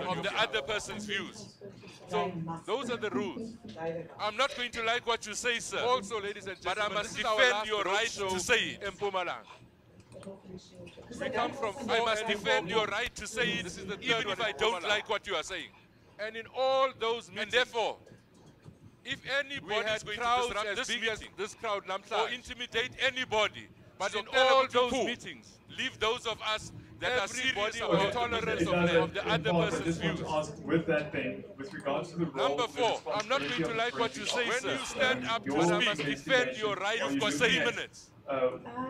of the other person's views. So those are the rules. I'm not going to like what you say, sir. Also, ladies and gentlemen, but I must defend your right to say it. Mpumalanga. We come from. I must defend your right to say it, even if I don't like what you are saying. And in all those meetings, and therefore, if anybody is going to disrupt this meeting, this crowd, or intimidate anybody, but in all those meetings, leave those of us that are serious about tolerance of the other person's views. With that thing, with regards to the role, Number 4, I'm not going to like what you say, sir. When you stand up to speak, I must defend your right. You've got 3 minutes.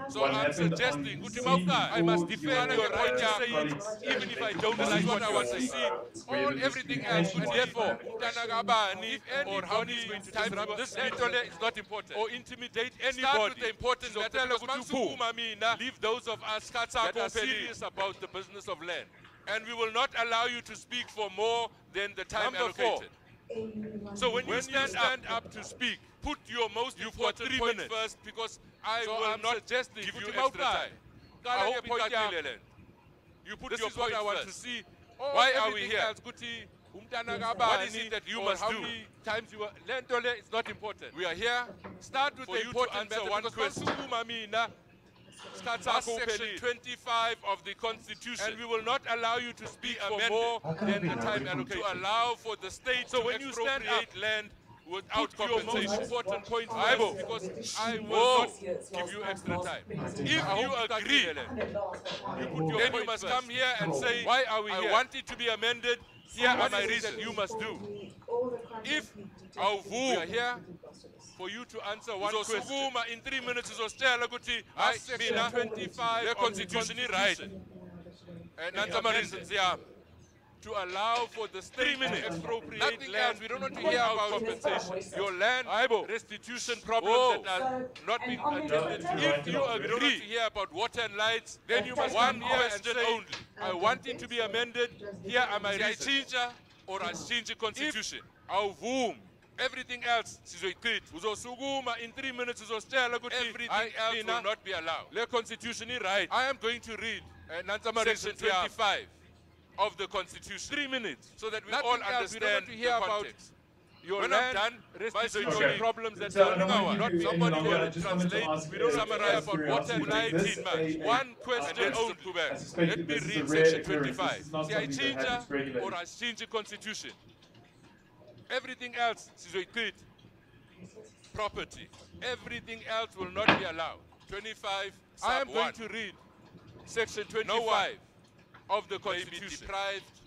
So I'm suggesting, I must defend your right to say it, even if I don't like what I want to see. Everything else, therefore, if anybody is going to disrupt this meeting, is not important. Or intimidate anybody. Start with the important matter. Leave those of us that are serious about the business of land. And we will not allow you to speak for more than the time allocated. So when you stand up to speak, put your most important point first, because I will not just give you extra time. I hope you put your point I want to see. Why are we here? What is it that you must do? How many times you are it's not important. We are here. Start with the important answer one question. Section 25 of the Constitution, and we will not allow you to speak for more than the time allocated. To allow for the state to expropriate land without compensation. Your most important point, because I will not give you extra time. If you agree, then you must come here and say, why are we here? I want it to be amended. Here are my reasons you must do. If we are here for you to answer one question. In 3 minutes, Section 25 the Constitution is right. And answer my reasons here. To allow for the state to expropriate land. We don't want to hear about compensation. Your land restitution problems that are not being attended. If you agree, we don't want to hear about water and lights, then you must one question only. I want it to be amended. Here are my reasons. Or I change the Constitution. Everything else in 3 minutes everything else will not be allowed. The Constitution is right. I am going to read Section 25 of the Constitution. 3 minutes, so that we all understand the context. When I'm done, restitution problems that not somebody will translate. We don't summarize about water and light in much. One question only. Let me read Section 25. See, I change or I change the Constitution. Everything else is a property. Everything else will not be allowed. 25. I am going to read Section 25 of the Constitution,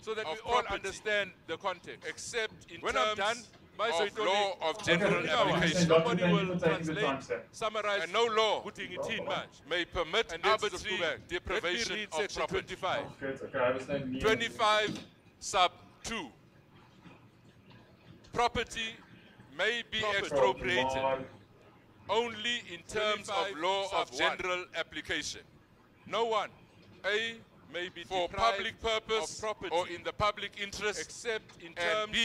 so that we all understand the context. Except in terms of law of general application. Somebody will translate, summarize, and no law putting it in much may permit an arbitrary deprivation of property. 25 sub 2. Property may be expropriated only in terms of law of general application. No one, A, may be for public purpose or in the public interest, except in terms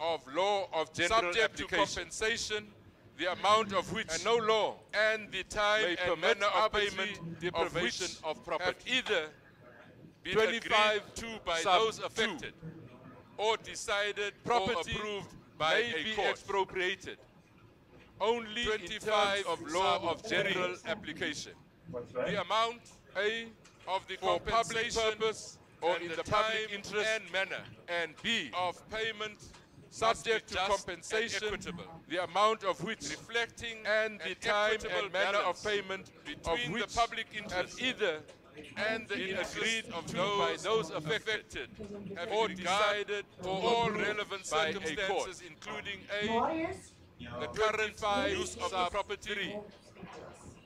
of law of general subject application. To compensation, the amount of which, and no law, and the time may and manner of payment, deprivation of property, either be 25 to by those affected, or decided property or approved by a court. Expropriated only 25 of law of general application. The amount A of the for public purpose or in the public interest and manner, and B of payment subject to compensation, the amount of which reflecting and the time and manner of payment between the public interest either and the agreed of by those affected or decided for all relevant circumstances, including A, the current use of the property,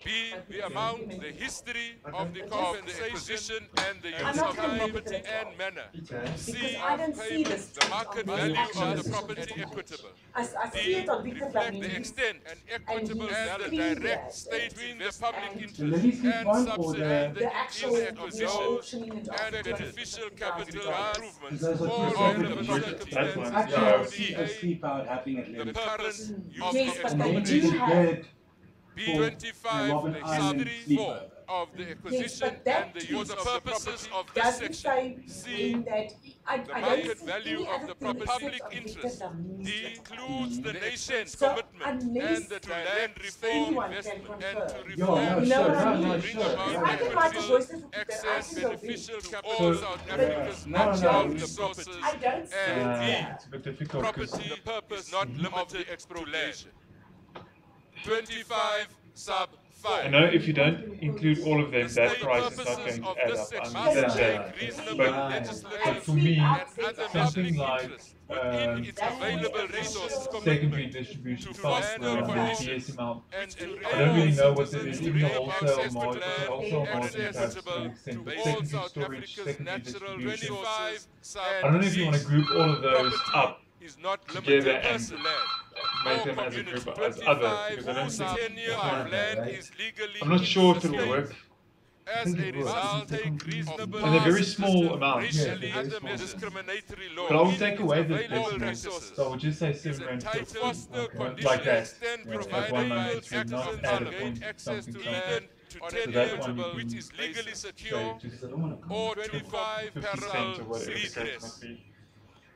B, the amount, the history of the compensation and the use of the property and manner. C, of payment, the market value of the property equitable. D, reflect the extent and equitable and the direct state between the public interest and subsidy and the acquisition and beneficial capital improvements for relevant circumstances, the current use of expropriation. B25, the history of the acquisition but and the use for of the the purposes of this doesn't section. say C. that The market value of the property. Public interest. D. Includes the nation's commitment and the land reform investment and to reform bring about equitable access beneficial capital to South Africa's natural resources and it's a bit difficult property. The purpose not limited to land. 25 sub 5. I know if you don't include all of them, that price is not going to add up. I understand that. But for me, something like within its available resources secondary distribution funds around the DS amount, I don't really know what that is in the wholesale market. Wholesale market has to extend, but secondary storage, secondary distribution. I don't know if you want to group all of those up together and make them as a group as other, because I don't think I'm not sure if it'll work. As a result, take reasonable And they're very small amounts. racially discriminatory laws. But I will take away the available decimal. resources. So I would just say 7 rand Entitled per foster conditions like that. extend Yeah, like provided 193, not access add a to point access to something land to So 10 that one eligible, you which can is legally say secure, just or 25 50 cents or parallel whatever the case redress. might be.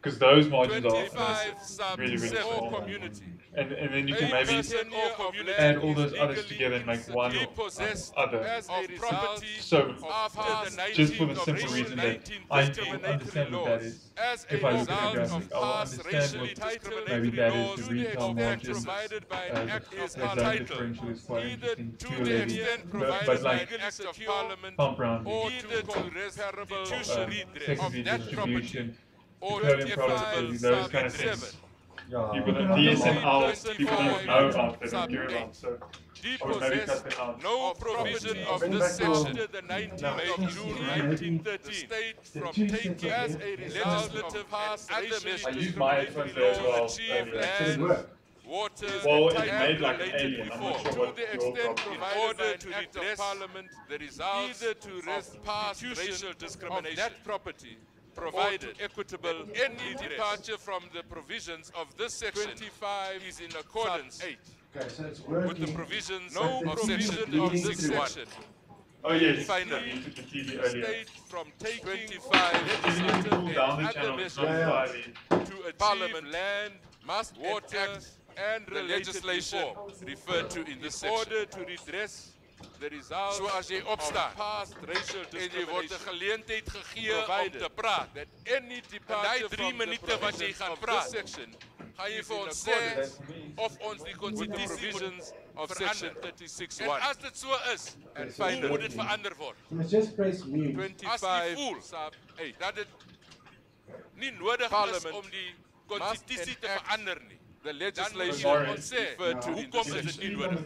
Because those margins 25 are sub really, really 7 small. community. And then you A can maybe person or community add all those is others legally together and make one possessed other. as a result So, after the just for the 19th of simple reason that 19 I discriminatory understand what that laws. is. As If a I look at the result graphic, of I'll past understand racially what maybe discriminatory that is laws the to the retail extent margins. provided by an act is That entitled differential is quite either interesting to to the levy. extent But provided by like an act of parliament pump round or either to reparable redress secondary of that property distribution, or petroleum to products, those kind of things. People People that DSML, people don't know about, they don't sub care eight. about, so I would maybe cut Depossess them out. no provision of this section after the 19th of June 1913 state from taking as a result of past I used my headphones there as well. achieve earlier. land, water, Well, it and made like an related alien. I'm not reform. sure To what the your extent problem is. in order to redress Parliament the results either to rest past racial discrimination of that property provided equitable any departure from the provisions of this section 25 is in accordance Okay, so it's with the working. provisions No of provision section of leading this to section. Oh yes, Finally, you took the TV earlier. State from taking 25 Even if you pull down the other channel, it's measures not entirely. to achieve Parliament land, must water and legislation referred to in this section. In order to redress the results so as jy opstaan past racial discrimination en geleentheid gegee om te praat that any departure from 3 minute wat jy gaan praat section gaan jy vir ons sê of ons die provisions of section 36(1 en as dit so is en hoe moet dit verander word You must just press mute. 25 sub 8 dat dit nie nodig is om die konstitusie te verander nie. The legislation ons sê hoekom is dit nie nodig?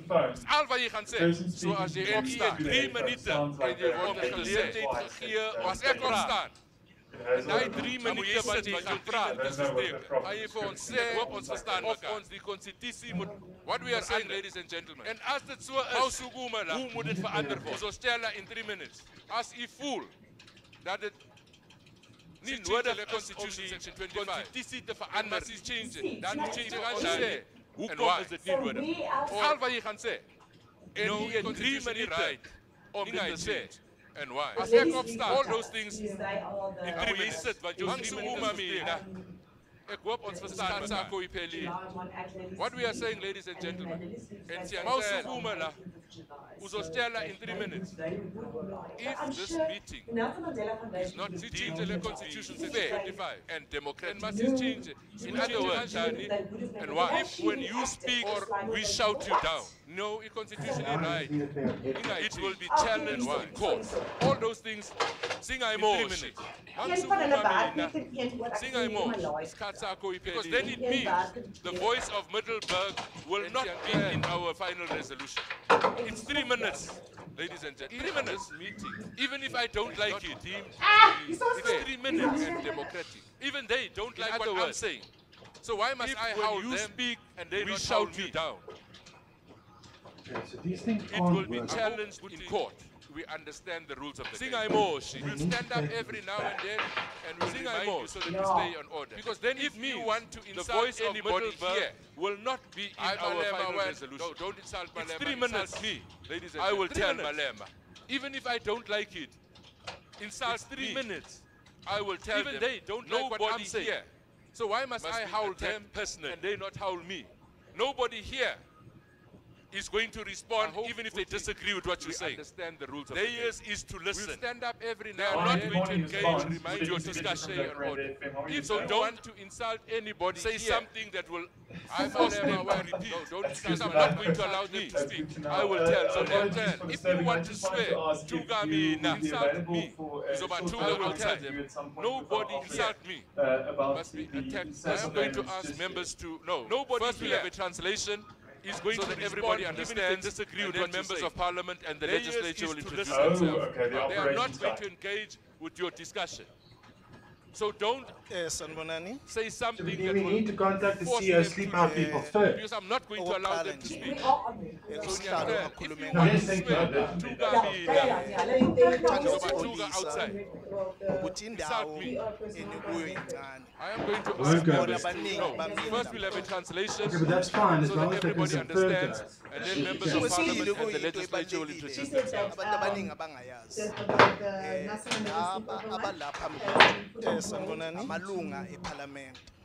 Al wat jy gaan sê, so as jy opstaan 3 minute en jy word 'n geleentheid gegee as ek opstaan. En daai 3 minute wat jy gaan praat, dis versteek. Gaan jy vir ons sê, hoop ons verstaan of ons die konstitusie moet what we are saying ladies and gentlemen. En as dit so is, hoe moet dit verander word? So stel in 3 minutes. As u voel dat dit nie nodig is om die konstitusie te verander, dan moet jy gaan sê, hoekom is dit nie nodig? Al wat jy gaan sê, en nie in 3 minute om dit te sê, and why? As ek opstaan, all those things in 3 minutes, wat jou 3 minute ek hoop ons verstaan Sako Ipeli. What we are saying, ladies and gentlemen, en siyangela, uzostela in 3 minutes. If this meeting is not deemed the Constitution fair and democratic, must change it. In other words, and why? If when you speak or we shout you down, no, it's constitutionally right. It will be challenged in court. All those things, sing I more. Sing I more. Because then it means the voice of Middelburg will not be in our final resolution. It's 3 minutes, ladies and gentlemen. 3 minutes meeting. Even if I don't like it, it's 3 minutes and democratic. Even they don't like what I'm saying. So why must I howl them speak and they not shout me down? Okay, so these things It aren't will be working. challenged in court. We understand the rules of the game. We'll stand up every now and then and we'll remind you so that you stay on order. Because then if you want to insult the voice anybody here will not be in our final resolution. Don't insult Malema. It's 3 minutes. Me, ladies and gentlemen. I will tell Malema. Even if I don't like it, insult 3 minutes, I will tell them, they don't like what I'm saying. Here. So why must I howl them personally and they not howl me? Nobody here is going to respond even if they disagree with what you say. Understand the rules of the game. Is to listen. We'll stand up every now and then. Not going to engage, remind your discussion on order. If so, don't want to insult anybody. Say something that will. I'm not repeat. Don't insult. I'm not going to allow them to speak. I will tell. So if you want to swear, Tuga me, insult me. So I will tell them. Nobody insult me. Must be attacked. I am going to ask members to no. Nobody. First, we'll have a translation. Is going so to that everybody understands, disagree with what members of parliament and the legislature will introduce themselves. Okay, they are not going to engage with your discussion. So don't say something So that we will need to contact the CEO sleep out people first. because I'm not going to allow them to speak. If you No, want yes, to thank swear, you. Tuga outside. Insult me. I am going to Okay. ask no. First we'll have a translation Okay, but that's fine as so long that as they can everybody confirm to understands us. and then members of parliament and the legislature will introduce themselves.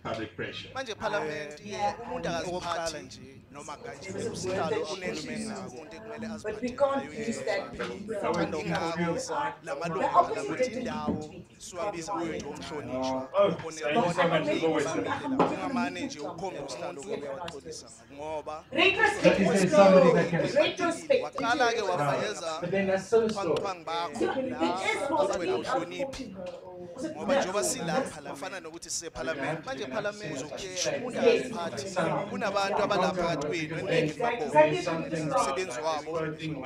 Public pressure. Manje parliament umuntu akaziphathi nje noma kanje usihlalo unendumenga umuntu ekumele But we can't use that lamalunga parliament indawo siwabiza kuyo umhlonishwa ungamane nje ukhombe usihlalo kuyawaxolisa ngoba waqala ke wafayeza But then that's so slow. bakho wena uhloniphi ngoba njengoba silapha kufana nokuthi sise parliament manje parliament umuntu akaziphathi kunabantu abalapha phakathi kwenu eningi umsebenzi wabo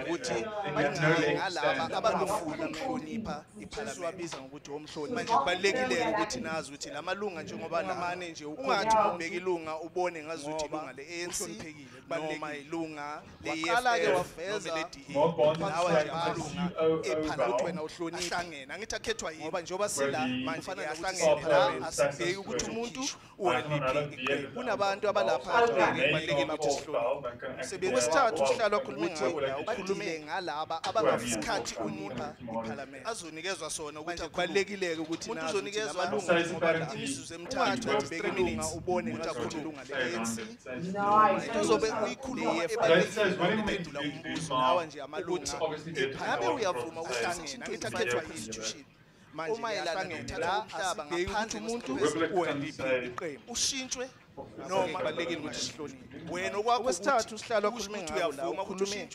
ukuthi ngalaba abanofuna ukuhlonipha iparliament wabiza ngokuthi omhloni manje kubalekile ukuthi nazi ukuthi lamalunga njengoba namane nje ungathi ubeka ilunga ubone ngazuthi ilunga le-ANC noma ilunga le-EFF ke wafeza lawa nje amalunga eParliament wena uhlonipha ahlangene angithi akhethwa yini ngoba njengoba sila manje fanele ahlangene la asibheki ukuthi umuntu uwaliphi kunabantu abalapha kubalekile ukuthi sihloniphe umsebenzi wesithathu uhlalo akhulume ngawo ukhulume ngalaba abangasikhathi umuntu eParliament azonikezwa sona ukuthi akubalekile ukuthi umuntu uzonikezwa amalunga imizuzu emithathu ebheka ilunga ubone ukuthi akhuluma le-ANC uzobe uyikhuluma ebalekile umbuzo nawe nje amalunga ngabe uyavuma ukuhlangena angithi akhethwa institution manje uma yelana la umhlaba ngaphandle umuntu uweliphi iqembu ushintshwe noma balekile ukuthi sihloniphe wena okwakho wesithathu usihlalo akhulume ngawo la ukhulume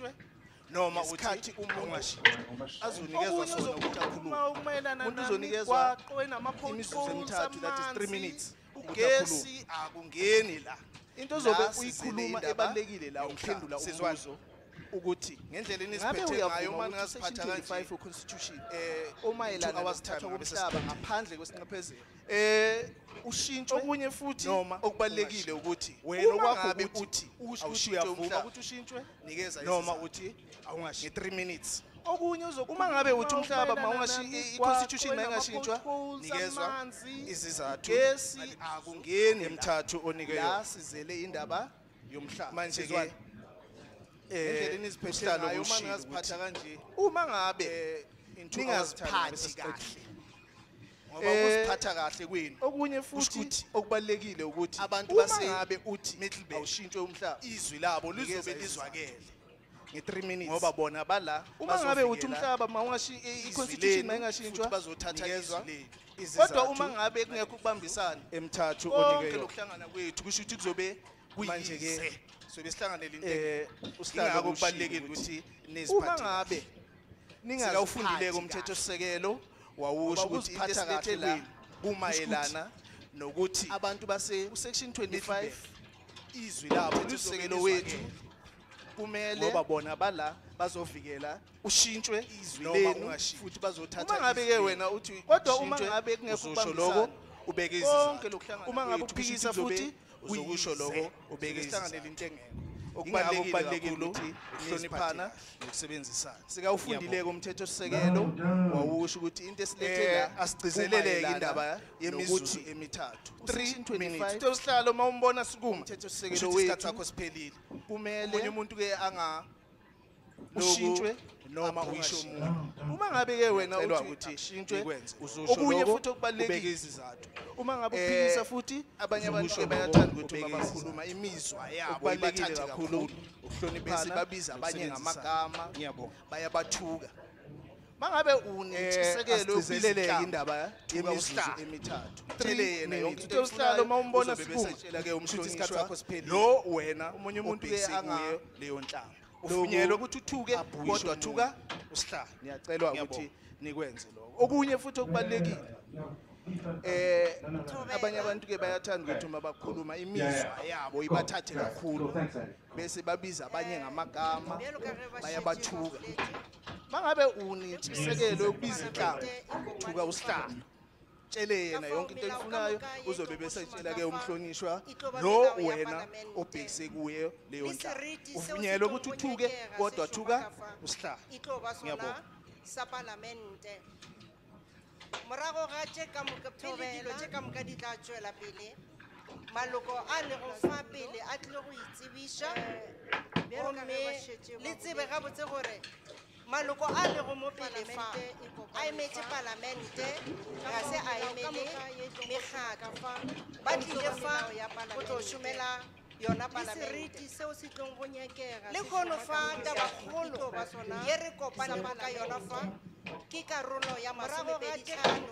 noma uthi ungashintshwa azonikezwa sona ukuthi akhulume umuntu uzonikezwa imizuzu emithathu that is 3 minutes ugesi akungeni la into zobe uyikhuluma ebalekile la uphendula umbuzo ukuthi ngendlela eniziphethe ngayo manje ngasiphatha kanje 5 constitution uma yelana awasithatha komhlaba ngaphandle kwesinqephezelo ushintsho okunye futhi noma okubalekile ukuthi wena okwakho uthi awushintshe umhlaba ukuthi ushintshwe nikeza noma uthi awungashi 3 minutes okunye uma ngabe uthi umhlaba mawungashi i-constitution mayingashintshwa nikezwa izizathu gesi akungeni emithathu onikeyo la sizele indaba yomhlaba manje ke endleleni iziphethe ngayo uma ngaziphatha kanje uma ngabe ningaziphathi kahle ngoba ukuziphatha kahle kwenu okunye futhi okubalekile ukuthi abantu basengabe uthi Middelburg awushintshwe umhlaba izwi labo lizobe lizwakele nge3 minutes ngoba bona bala uma ngabe uthi umhlaba mawungashi i-constitution mayingashintshwa bazothatha izwi kodwa uma ngabe kungekho ukubambisana emithathu onikeyo lokuhlangana kwethu kusho ukuthi kuzobe manje ke sobe sihlanganele into usihlalo kubalekile ukuthi neziphathe ngabe ningawufundile kumthetho sisekelo wawusho ukuthi into esilethe la kumayelana nokuthi abantu base section 25 izwi labo umthetho wethu kumele ngoba bona bala bazovikela ushintshwe izwi lenu futhi bazothatha uma ngabe ke wena uthi kodwa uma ngabe kungekho ukubambisana ubeke izizathu uma ngabe uphikisa futhi uzokusho lokho ubeke isihlanganele into engekho okubalekile ukuthi ukuhloniphana nokusebenzisana sikawufundile kumthetho sisekelo wawusho ukuthi into esilethela asicizeleleke indaba yemizuzu emithathu 3 minutes into sihlalo mawumbona sikuma umthetho sisekelo wethu isikhathi sakho siphelile kumele umuntu ke ushintshwe noma uyisho umuntu uma ngabe ke wena uthi ushintshwe uzosho okunye futhi okubalekile izizathu uma ngabe uphikisa futhi abanye abantu ke bayathanda ukuthi bakhuluma imizwa yabo ibathathe kakhulu ukuhloniphana babiza abanye ngamagama ngiyabonga bayabathuka mangabe unentshisekelo uzizeleleke indaba yemizuzu emithathu tshele yena yonke into yosihlalo mawumbona sibutshela ke umhlonishwa sakho siphelile lo wena umunye umuntu ke angayo leyo nhlamba uvunyelwe ukuthi uthuke kodwa thuka usihlalo niyacelwa ukuthi nikwenze lokho okunye futhi okubalekile abanye abantu ke bayathanda ukuthi uma bakhuluma imizwa yabo ibathathe kakhulu bese babiza abanye ngamagama bayabathuka mangabe unentshisekelo yokubiza inhlamba thuka usihlalo tshele yena yonke into eyifunayo uzobe bese tshela ke umhlonishwa lo wena obhekise kuye leyo nhlamba uvunyelwe ukuthi uthuke kodwa thuka usihlalo ngiyabonga sa parlamente morago ga tše ka moka pele dilo tše ka moka di tla tšwela pele maloko a le go fa pele a tlile go itsebiša gomme le tsebe gabotse gore maloko a le go mo pele fa a emetše parlamente ga se a emele mekgatlo ba tlile fa go tlo šomela yona parlamente seo se tlong go nyakega le kgono fa tabakgolo ye re kopaneng ka yona fa ke karolo ya masomepeditlhano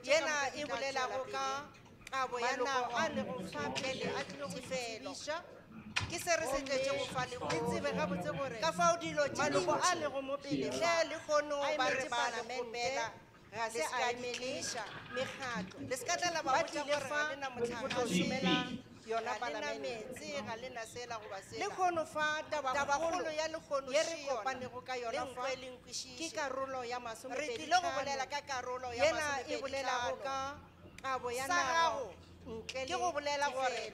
yena e bolelago ka kabo ya nago a le go fa pele a tlile go tsebiša ke se re se tletse go fa le tsebe gabotse gore ka fao dilo maloko a le go mo pele hle le kgono ba re parlamente ga se a emeliša mekgatlo le se ka tlela ba tlile fa go šomela yona parlamente ga le na sela go ba sela le kgono fa tabakgolo ya lekgono ye re kopanego ka yona fa ke karolo ya masomepedi re tlile go bolela ka karolo ya yena e bolelago ka kabo ya nago ke go bolela gore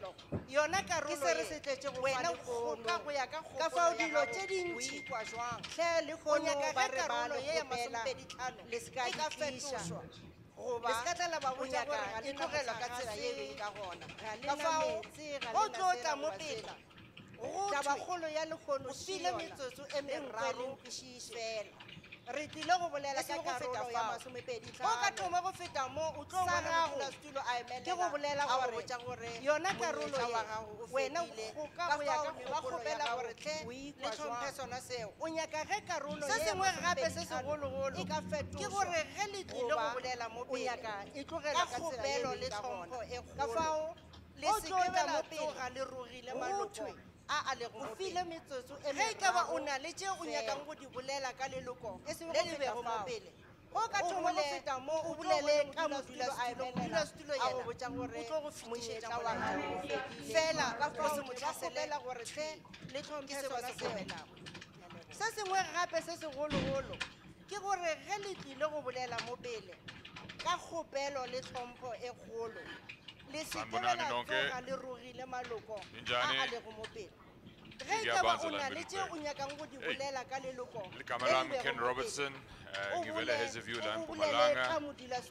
yona karolo ke se re se tletse go wena go ya ka fao dilo tše dintši kwa jwang hle le kgono ba re karolo ye ya masomepedi tlhano le se ka fetošwa goba le se ka tlela ba botša gore ga le tlogelwa ka tsela ye e ka gona ka fao go tlo tla mo pele tabakgolo ya lekgono file metsotso e meraro fela re tlile go bolela ka karolo ya masomepedi tlhano o ka thoma go feta mo o tlo bona modulasetulo a emelela ke go bolela gore yona karolo ya wena go ka go ya ka ba kgopela gore tle le tlhomphe sona seo o nyaka ge karolo se sengwe gape se segologolo e ka fetošwa ke gore ge le tlile go bolela mo pele e tlogela ka tsela le tlhompho e kgolo ka fao le sekela mo pele ga le rogile maloko a le go file metsotso e ge ka ba o na le tše o nyakang go di bolela ka leloko le le bego mo pele o ka thoma go feta mo o bolele ka modulasetulo a go botša gore o tlo go fetišetša wa gago fela go se motlhaselela gore tle le tlhomphe sona se welago se sengwe gape se segologolo ke gore ge le tlile go bolela mo pele ka kgopelo le tlhompho e kgolo le sekebela tloga le rogile maloko a le go mo pele ge ka ba o na le tše o nyakang go di bolela ka leloko Ken Robertson, ngivela Hezeview la Mpumalanga.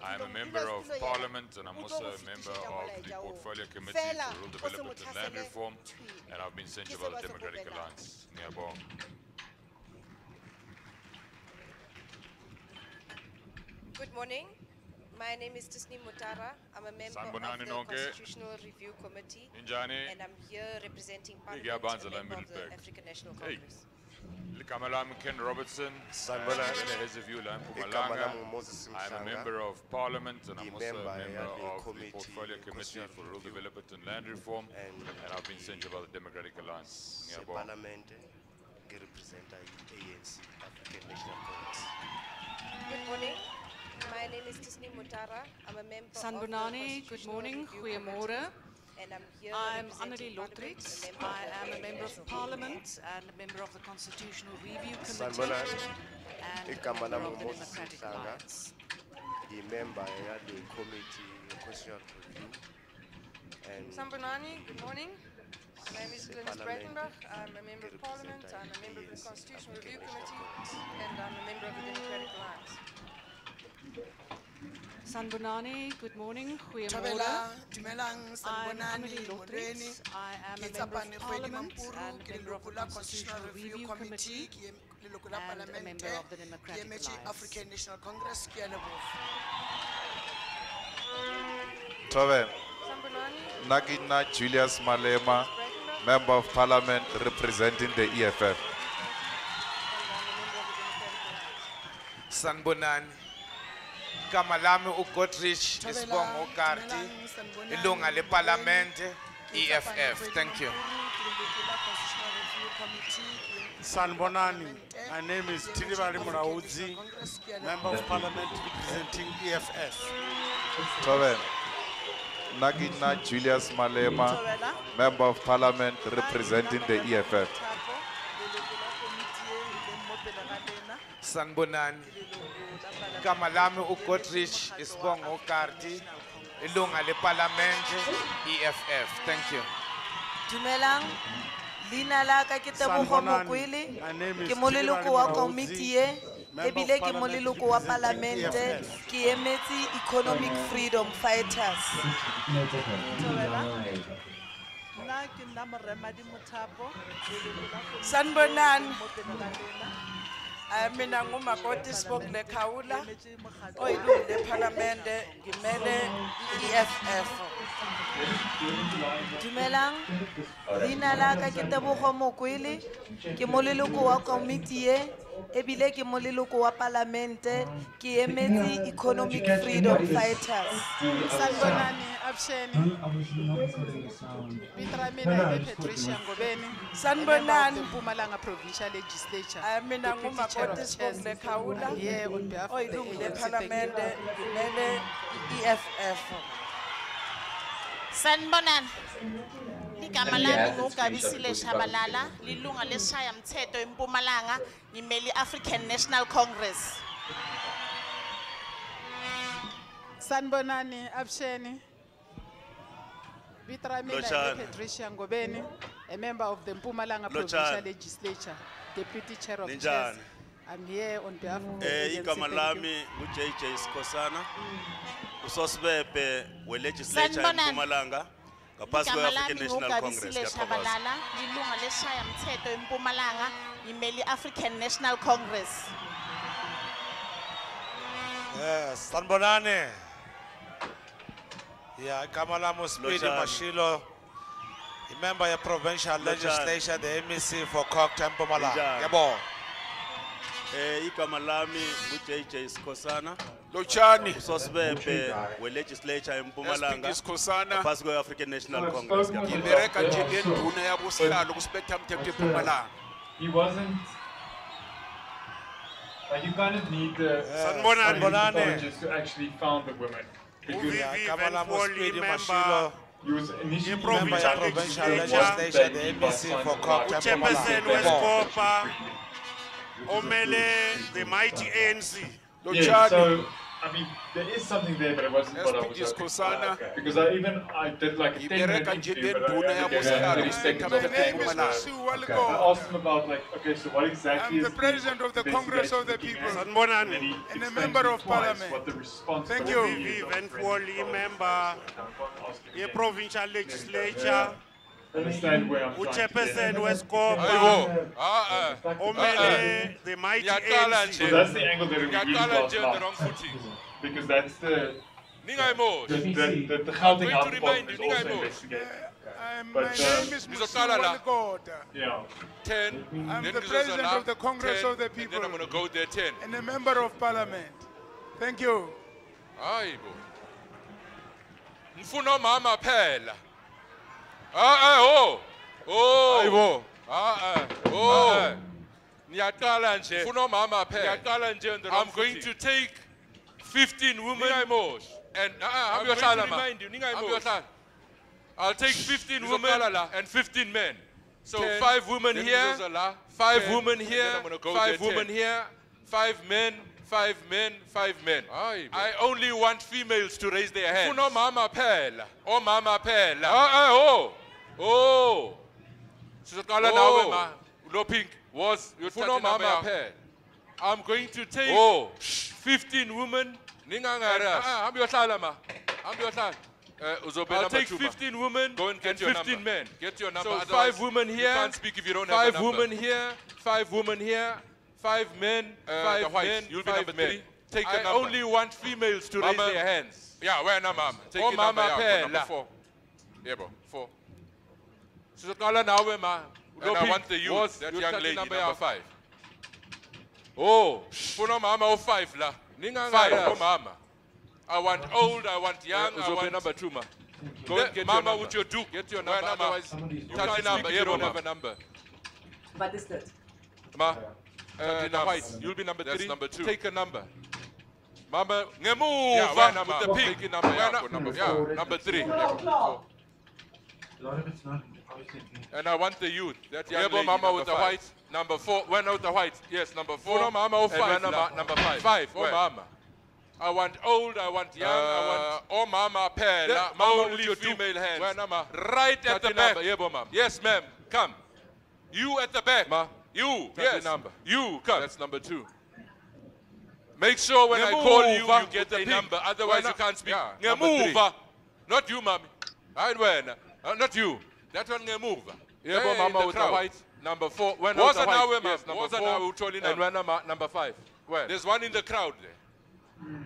I am a member of Parliament and I'm also a member of the Portfolio Committee for Rural Development and Land Reform, and I've been sent by the Democratic Alliance. Good morning. My name is Tisni Mutara. I'm a member of the Constitutional Review Committee, and I'm here representing Parliament, a member of the African National Congress. Ken Robertson, I'm a member of Parliament and I'm also a member of the Portfolio Committee for Rural Development and Land Reform, and I've been sent by the Democratic Alliance. Good morning. My name is Tisni Mutara. I'm a member Sanbonani, of the good morning. Goeiemorgen. And I'm Annelie Lottritz. I am a member of Parliament and a member of the Constitutional Review Committee and a member of the Democratic Alliance. Member of the Committee Constitutional Review. Sanbonani, good morning. My name is Glenys Breitenbach. I'm a member of Parliament. I'm a member of the Constitutional Review Committee and I'm a member of the Democratic Alliance. Sanbonani, good morning. Goeiemorgen. I'm Annelie Lottritz. I am a member of Parliament and a member of the Constitutional Review Committee and a member of the Democratic Alliance. African National Congress. Tove, Nagina Julius Malema, Member of Parliament representing the EFF. Sanbonani, Kamalami Ugotrich, Isbongo Karti, Ilunga le Parlamente, EFF. Thank you. Sanbonani, my name is Tilivari Muraudzi, Member of Parliament representing EFF. Tove, Nagina Julius Malema, Member of Parliament representing the EFF. Sanbonani, Kamalami Ugotrich, Isbongo Karti, Ilunga le Parlamente, EFF. Thank you. Dumelang, Lina la ka ke Tebogo Mokwele, ke moleloko wa committee e, ebile ke moleloko wa parlamente, ke emetse economic freedom fighters. Sanbonani, mina ngumakoti Sibongile Khawula, oyilungu leParlamente, ngimele EFF. Dumelang, Lina la ka ke Tebogo Mokwele, ke moleloko wa committee e, ebile ke moleloko wa parlamente, ke emetse economic freedom fighters. Sanbonani, Absheni. Patricia Ngobeni. Sanbonani, Mpumalanga Provincial Legislature. mina ngumakoti Sibongile Khawula, oyilungu leParlamente, ngimele EFF. Sanbonani, igama lami nguGabisile Shabalala, lilunga lesishaya mthetho eMpumalanga, ngimeli African National Congress. Sanbonani, Absheni. Patricia Ngobeni, a member of the Mpumalanga Provincial Legislature, Deputy Chair of Chairs. I'm here on behalf of the agency. Igama lami uJJ Skosana, usosibebe we-legislature eMpumalanga, ngaphansi kwe-African National Congress. Shabalala, lilunga lesishaya mthetho eMpumalanga, ngimeli African National Congress. Yes, Sanbonani. Yeah, Kamala Speedy Mashilo, a member of provincial legislature, the MEC for Cork Mpumalanga. Yabo. Igama lami uJJ Skosana. Lochani. Usosibebe we-legislature eMpumalanga, ngaphansi kwe-African National Congress. Ngibereka njengenduna yabusihlalo kuspectrum mthetho eMpumalanga. He wasn't. Like you kind of need the Sanbonani to actually found the women. Because Kamala Speedy Mashilo, he was initially member of provincial legislature, the MEC for Cork Mpumalanga. Omele, the mighty ANC. Yeah, so I mean, there is something there, but it wasn't what I was hoping for. Because I did like a 10-minute interview, but I asked him about like, okay, so what exactly is the President of the Congress of the People and a Member of Parliament. Thank you. Vivian Foley, member, the Provincial Legislature. Understand where I'm Chairperson Weskopa, Omele, the mighty ANC. So that's the angle that we used last time. Because that's the Gauteng outpost is also investigated. My name is Mr. God. Yeah. 10. I'm the President of the Congress 10, of the People. And then I'm going to go there 10. And a Member of Parliament. Thank you. Aibo. Mfuno mama phela. Oh. Aibo. Oh. Niyaqala nje. Mfuno mama phela. Niyaqala nje. I'm going to take 15 women and I'm going to remind you. I'll take 15 women and 15 men. So 5 women here, 5 women here, 5 women here, 5 men, 5 men, 5 men. I only want females to raise their hands. Funo mama phela. Oh mama phela. Oh. Sizaqala nawe ma. Lo pink was funo mama phela. I'm going to take 15 women. I'll take 15 women and 15 men. Get your number. So 5 women here. You can't speak if you don't have a number. 5 women here, 5 women here, 5 men, 5 men, you'll be number 3. Take a number. I only want females to raise their hands. Yeah, where na mama? Take a number, number 4. Yeah, bro, 4. So now, ma. And I want the youth, that young lady, number 5. Oh, puno mama o 5 la. 5, oh mama. I want old, I want young, I want number 2, ma. Go and get mama with your duke. Get your number, otherwise you can't number. You don't have a number. What is that? Ma, white. You'll be number 3. That's number 2. Take a number. Mama, ngemu. Yeah, with the pink. Take a number. Yeah, number 3. Yeah, and I want the youth. That young lady, mama with the white. Number 4. When out the white? Yes, number 4. No, mama or 5. Number 5. 5. Oh, mama. I want old, I want young, I want... Oh, mama, pair. Only female hands. Where, mama? Right at the back. Yes, ma'am. Come. You at the back. Ma. You. Yes. Number. You. Come. That's number 2. Make sure when I call you, you get the number. Otherwise, you can't speak. Yeah, move. Not you, mommy. Not you. That one, move. Yeah, hey, mama with the white. Number 4. When was an hour, ma'am? Was an hour, and when number 5. Where? There's one in the crowd there.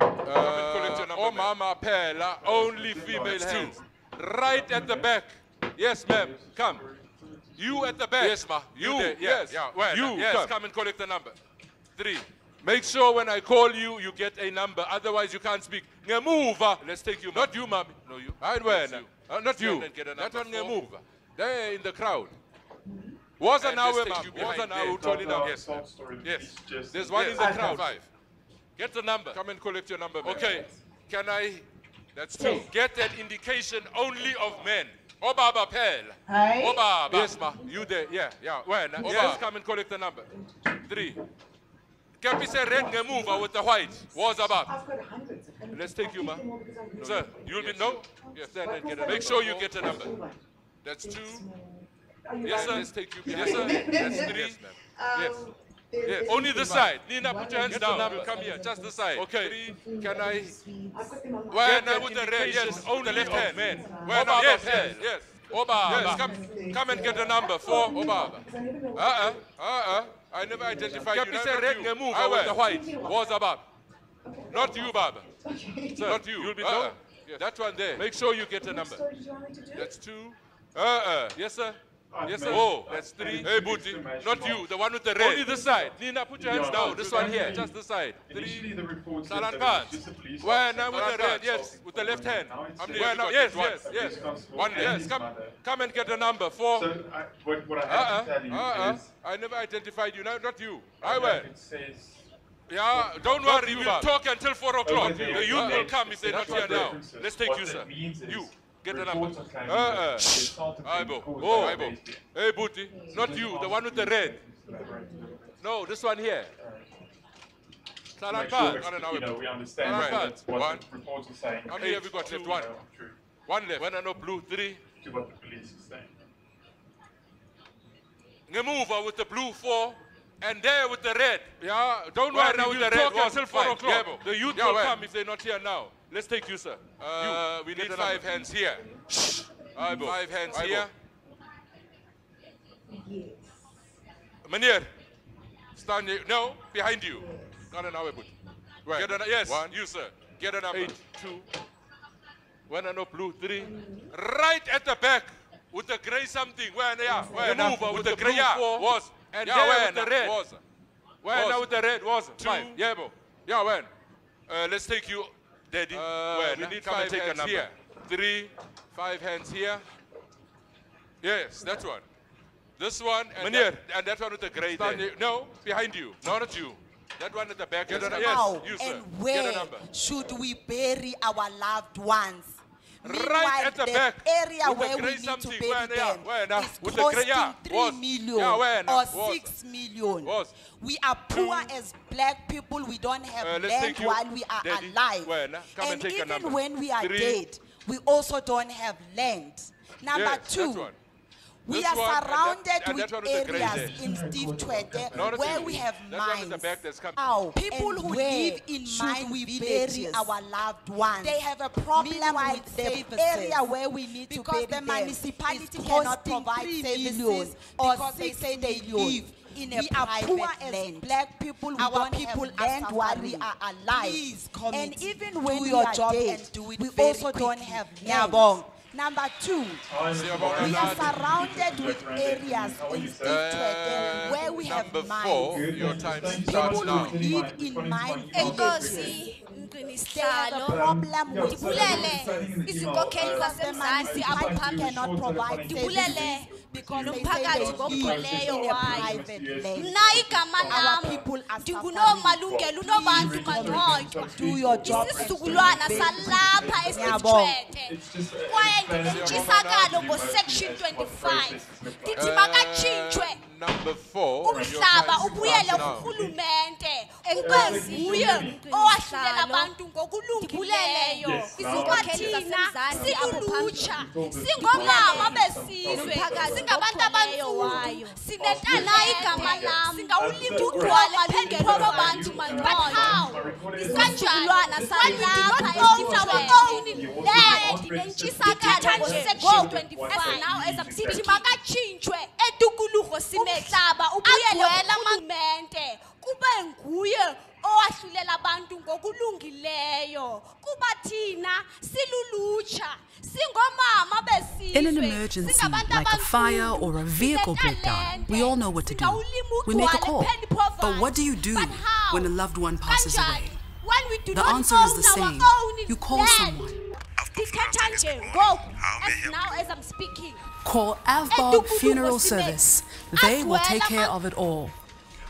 Oh, mama, Pella, only female hands. Right at the back. Yes, ma'am. Come. You at the back. Yes, ma. You. Yes. Yeah. Where? You. Yes. Come and collect the number. 3. Make sure when I call you, you get a number. Otherwise, you can't speak. Move. Let's take you, not you, mommy. No, you. Not you. That one, move. There in the crowd. Was an hour, ma'am. Was an hour. Yes. Yes. There's one in the crowd. 5. Get the number. Come and collect your number, man. Okay. Can I? That's 2. Get that indication only of men. Obaba Pel. Hi. Obaba. Yes, ma. You there? Yeah. When? Yes, come and collect the number. 3. Can we say red move with the white? Was about. I've got hundreds. Let's take you, ma. Sir, you'll be no? Yes, then get it. Make sure you get a number. That's 2. Yes, sir. Let's take you. Yes, sir. That's 3. Yes, ma'am. Yes. Yes. Only the side. Nina, put your hands down. We'll come here. Just the side. Okay. 3. Can I? Where with the red? Yes. Only the left hand. Man. Where now? Yes. Yes. Oba. Yes. Come and get the number 4. Oba. I never identified you. Can say red move with the white. Was about. Not you, Baba. Sir, not you. You'll be no. Yes. That one there. Make sure you get a number. That's 2. Yes, sir. Yes, sir. Oh, that's 3. Hey, Booty. Not you, the one with the red. Only the side. Nina, put your hands down. This one here, just the side. 3. Salan Pants. Where now with the red? Yes, with the left hand. Where now? Yes. 1 there. Yes, come and get a number. 4. So, what I have to tell you is... I never identified you. No, not you. I will. Yeah, don't worry. We'll talk until 4 o'clock. The youth will come if they're not here now. Let's take you, sir. You. Get a number. Aibo. Hey, Booty. Not you, the one with the red. No, this one here. Make sure we understand what the reports are saying. How many have we got left? 1. 1 left. When I know blue, 3. To what the police is saying. Ngemuva with the blue 4. And there with the red. Yeah, don't worry now with the red. Until 4 o'clock. The youth will come if they're not here now. Let's take you, sir. We need 5 hands here. 5 hands here. Yes. Meneer, stand here. No, behind you. Not an hour, but. Yes, 1. You, sir. Get a number. 8, 2. When I know blue, 3. Right at the back with the gray something. Where they are. Where move with the gray 4 was. And there with the red. Where now with the red was 2. Yeah, bro. Yeah, when? Let's take you, Daddy. We need 5 hands here. 3, 5 hands here. Yes, that one. This one and that one with the gray there. No, behind you. No, not you. That one at the back. Yes, you, sir. And where should we bury our loved ones? Right at the back. Area where we need to bury them is costing 3 million or 6 million. We are poor as black people. We don't have land while we are alive. And even when we are dead, we also don't have land. Number 2, We are surrounded with areas in Steve Tshwete where we have mines. People who live in mine villages, our loved ones, they have a problem with the area where we need to bury them. The municipality cannot provide services because they say they live in a private land. Black people, our people land while we are alive. And even when we are dead, we also don't have land. Number 2, we are surrounded with areas in Steve Tshwete where we have mines. People who live in mine villages, they have a problem with services. Because the municipality cannot provide services because they say they live in a private land. Our people are suffering. Do your job. Section 25. Number 4. Umhlaba ubuyele kurhulumente enkoziyo owahlulela abantu ngokulungileyo isikuthina sikulutsha singomama besizwe singabantu abansundu sinentana igama lam singawulindi ugcwala lungelo lwabantu manqondo isanjulwana salapha esitshweni nentshisakalo ngo-section 25 now as sithi makatshintshwe edukuluho simehlaba ubuyele kurhulumente kube nguye owahlulela abantu ngokulungileyo kuba thina silulutsha singomama besizwe. In an emergency, like a fire or a vehicle breakdown, we all know what to do. We make a call. But what do you do when a loved one passes away? The answer is the same. You call someone. Now as I'm speaking, call Avbob Funeral Service. They will take care of it all.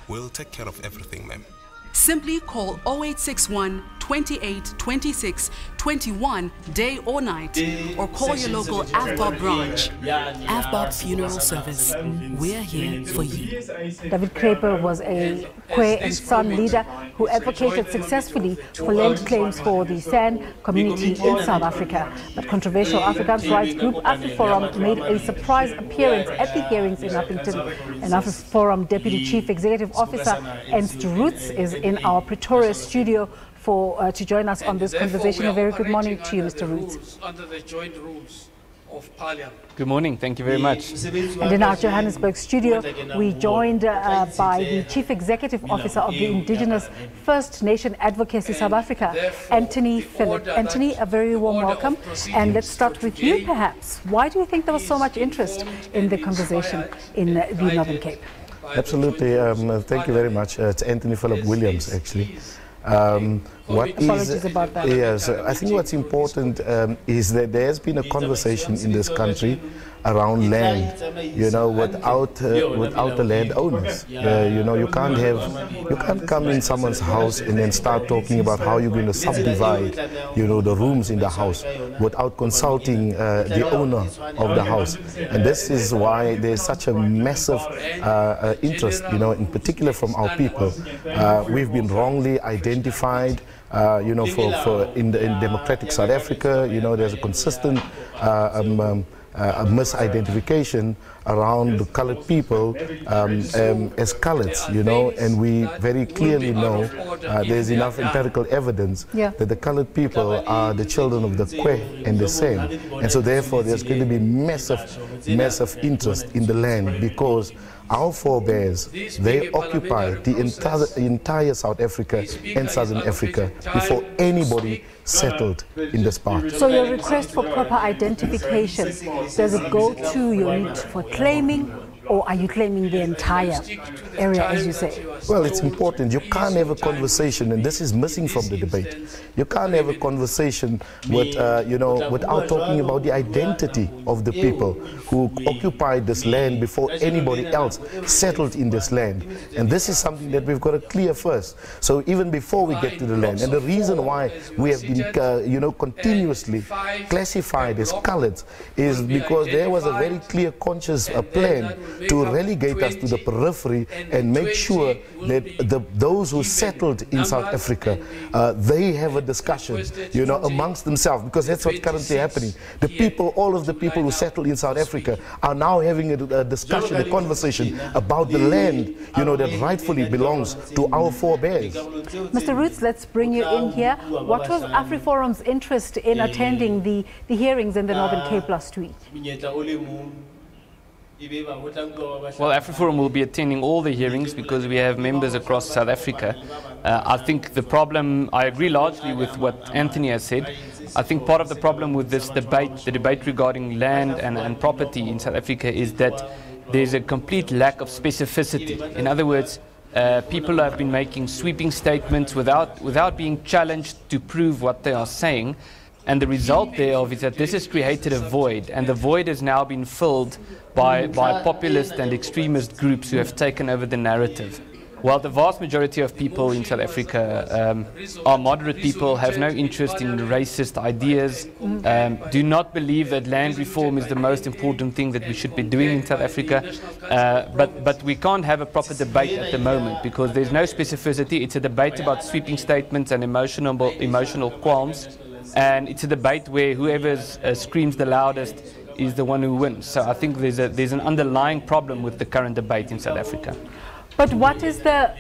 We'll take care of everything, ma'am. Simply call 0861 28 26 21 day or night, or call your local Avbob branch. Avbob Funeral Service. We're here for you. David Kraper was a Kwe and San leader who advocated successfully for land claims for the San community in South Africa. But controversial Afrikaans rights group AfriForum made a surprise appearance at the hearings in Appington. And AfriForum Deputy Chief Executive Officer Ernst Roots is in our Pretoria studio to join us on this conversation. A very good morning to you, Mr. Roots. Under the joint rules of Parliament. Good morning, thank you very much. And in our Johannesburg studio, we joined by the Chief Executive Officer of the Indigenous First Nation Advocacy South Africa, Anthony Phillip. Anthony, a very warm welcome. And let's start with you, perhaps. Why do you think there was so much interest in the conversation in the Northern Cape? Absolutely. Thank you very much. It's Anthony Phillip Williams, actually. Apologies about that. Yes, I think what's important is that there has been a conversation in this country around land, you know, without the landowners. You know, you can't come in someone's house and then start talking about how you're going to subdivide, you know, the rooms in the house without consulting the owner of the house. And this is why there's such a massive interest, you know, in particular from our people. We've been wrongly identified. You know, in democratic South Africa, you know, there's a consistent misidentification around the colored people as coloreds, you know, and we very clearly know there's enough empirical evidence that the colored people are the children of the Kwe and the San, and so therefore there's going to be massive interest in the land because our forebears, they occupied the entire South Africa and Southern Africa before anybody settled in this part. So your request for proper identification, does it go to your need for claiming, or are you claiming the entire area, as you say? Well, it's important. You can't have a conversation, and this is missing from the debate. You can't have a conversation with, you know, without talking about the identity of the people who occupied this land before anybody else settled in this land. And this is something that we've got to clear first. So even before we get to the land, and the reason why we have been, you know, continuously classified as coloreds is because there was a very clear, conscious plan to relegate us to the periphery and make sure that those who settled in South Africa, they have a discussion, you know, amongst themselves, because that's what's currently happening. The people, all of the people who settled in South Africa are now having a discussion, a conversation about the land, you know, that rightfully belongs to our forebears. Mr. Roots, let's bring you in here. What was AfriForum's interest in attending the hearings in the Northern Cape last week? Well, AfriForum will be attending all the hearings because we have members across South Africa. I think the problem, I agree largely with what Anthony has said. I think part of the problem with this debate, the debate regarding land and property in South Africa, is that there's a complete lack of specificity. In other words, people have been making sweeping statements without being challenged to prove what they are saying. And the result thereof is that this has created a void, and the void has now been filled by populist and extremist groups who have taken over the narrative. While the vast majority of people in South Africa are moderate people, have no interest in racist ideas, do not believe that land reform is the most important thing that we should be doing in South Africa. But we can't have a proper debate at the moment because there's no specificity. It's a debate about sweeping statements and emotional qualms. And it's a debate where whoever screams the loudest is the one who wins. So I think there's an underlying problem with the current debate in South Africa. But what is the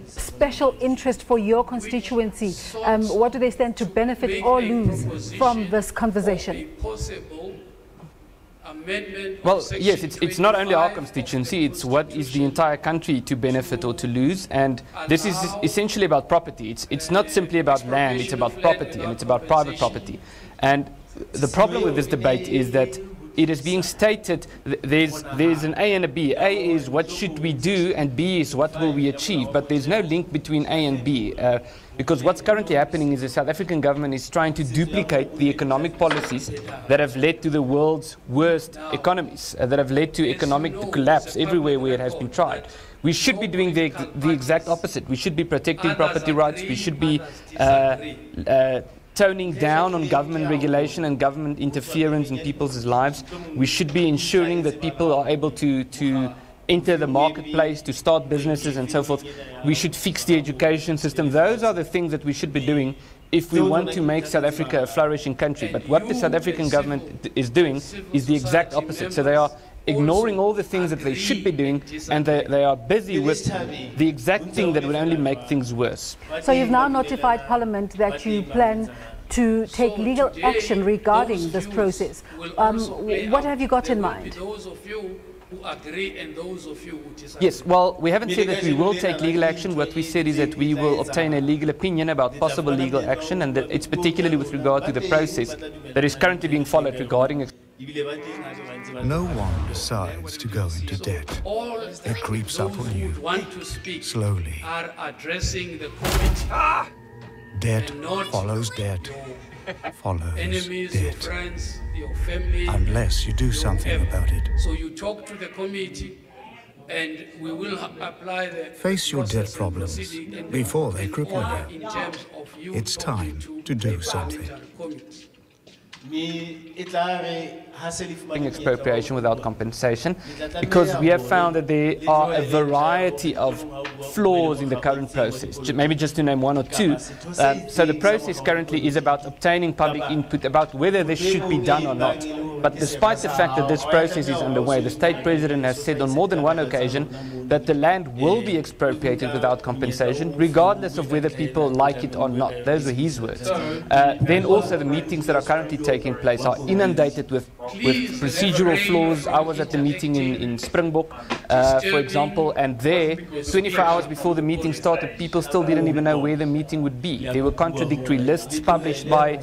special interest for your constituency? What do they stand to benefit or lose from this conversation? Well, yes, it's not only our constituency, it's what is the entire country to benefit or to lose, and this is essentially about property. It's not simply about land, it's about property, and it's about private property. And the problem with this debate is that it is being stated there's an A and a B. A is what should we do, and B is what will we achieve, but there's no link between A and B. Because what's currently happening is the South African government is trying to duplicate the economic policies that have led to the world's worst economies, that have led to economic collapse everywhere where it has been tried. We should be doing the exact opposite. We should be protecting property rights. We should be toning down on government regulation and government interference in people's lives. We should be ensuring that people are able to enter the marketplace, to start businesses and so forth. We should fix the education system. Those are the things that we should be doing if we want to make South Africa a flourishing country. But what the South African government is doing is the exact opposite. So they are ignoring all the things that they should be doing, and they are busy with the exact thing that would only make things worse. So you've now notified Parliament that you plan to take legal action regarding this process. What have you got in mind? Agree and those of you who disagree. Yes, well, we haven't said that we will take legal action. What we said is that we will obtain a legal opinion about possible legal action, and that it's particularly with regard to the process that is currently being followed regarding. No one decides to go into debt. It creeps up on you slowly. Are addressing the committee. Debt follows debt. Follows enemies, debt. your friends, your family, unless you do something about it. So you talk to the committee, and we will apply the Face your debt problems before they cripple you. In terms of you it's time to do something. Expropriation without compensation, because we have found that there are a variety of flaws in the current process. Maybe just to name one or two. So the process currently is about obtaining public input about whether this should be done or not. But despite the fact that this process is underway, the state president has said on more than one occasion that the land will be expropriated without compensation, regardless of whether people like it or not. Those were his words. Then also the meetings that are currently taking place are inundated with procedural flaws. I was at the meeting in Springbok, for example, and there, 24 hours before the meeting started, people still didn't even know where the meeting would be. There were contradictory lists published by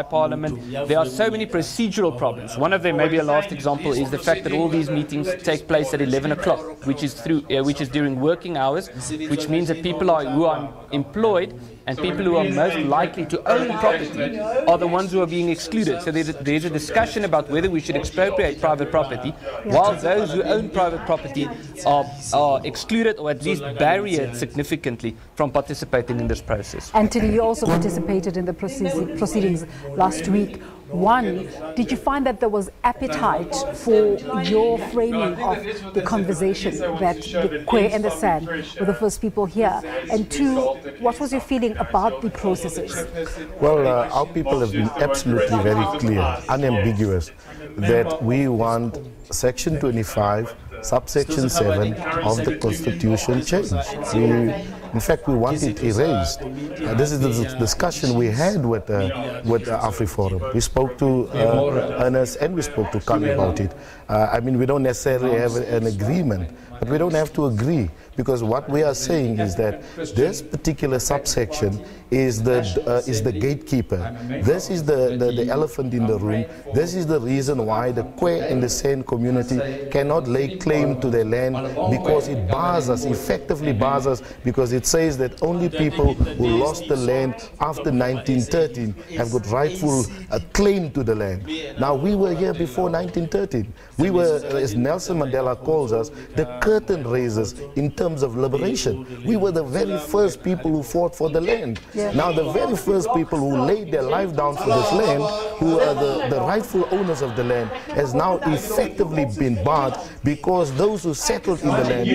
Parliament. There are so many procedural problems. One of them, maybe a last example, is the fact that all these meetings take place at 11 o'clock, which is during working hours, which means that people who are employed and people who are most likely to own property are the ones who are being excluded. So there's a discussion about whether we should expropriate private property, while those who own private property are excluded or at least barriered significantly from participating in this process. Anthony, you also participated in the proceedings last week. One, did you find that there was appetite for your framing of the conversation that the Kwe and the San were the first people here? And two, what was your feeling about the processes? Well, our people have been absolutely very clear, unambiguous, that we want Section 25, subsection 7 of the Constitution changed. In fact, we want it erased. This is the discussion we had with AfriForum. We spoke to Ernest and we spoke to Kali about it. I mean, we don't necessarily have an agreement, but we don't have to agree, because what we are saying is that this particular subsection is the gatekeeper. This is the elephant in the room. This is the reason why the Kwe and the San community cannot lay claim to their land, because it bars us, effectively bars us, because it says that only people who lost the land after 1913 have got rightful claim to the land. Now, we were here before 1913. We were, as Nelson Mandela calls us, the curtain raisers in terms of liberation. We were the very first people who fought for the land. Now, the very first people who laid their life down for this land, who are the rightful owners of the land, has now effectively been barred, because those who settled in the land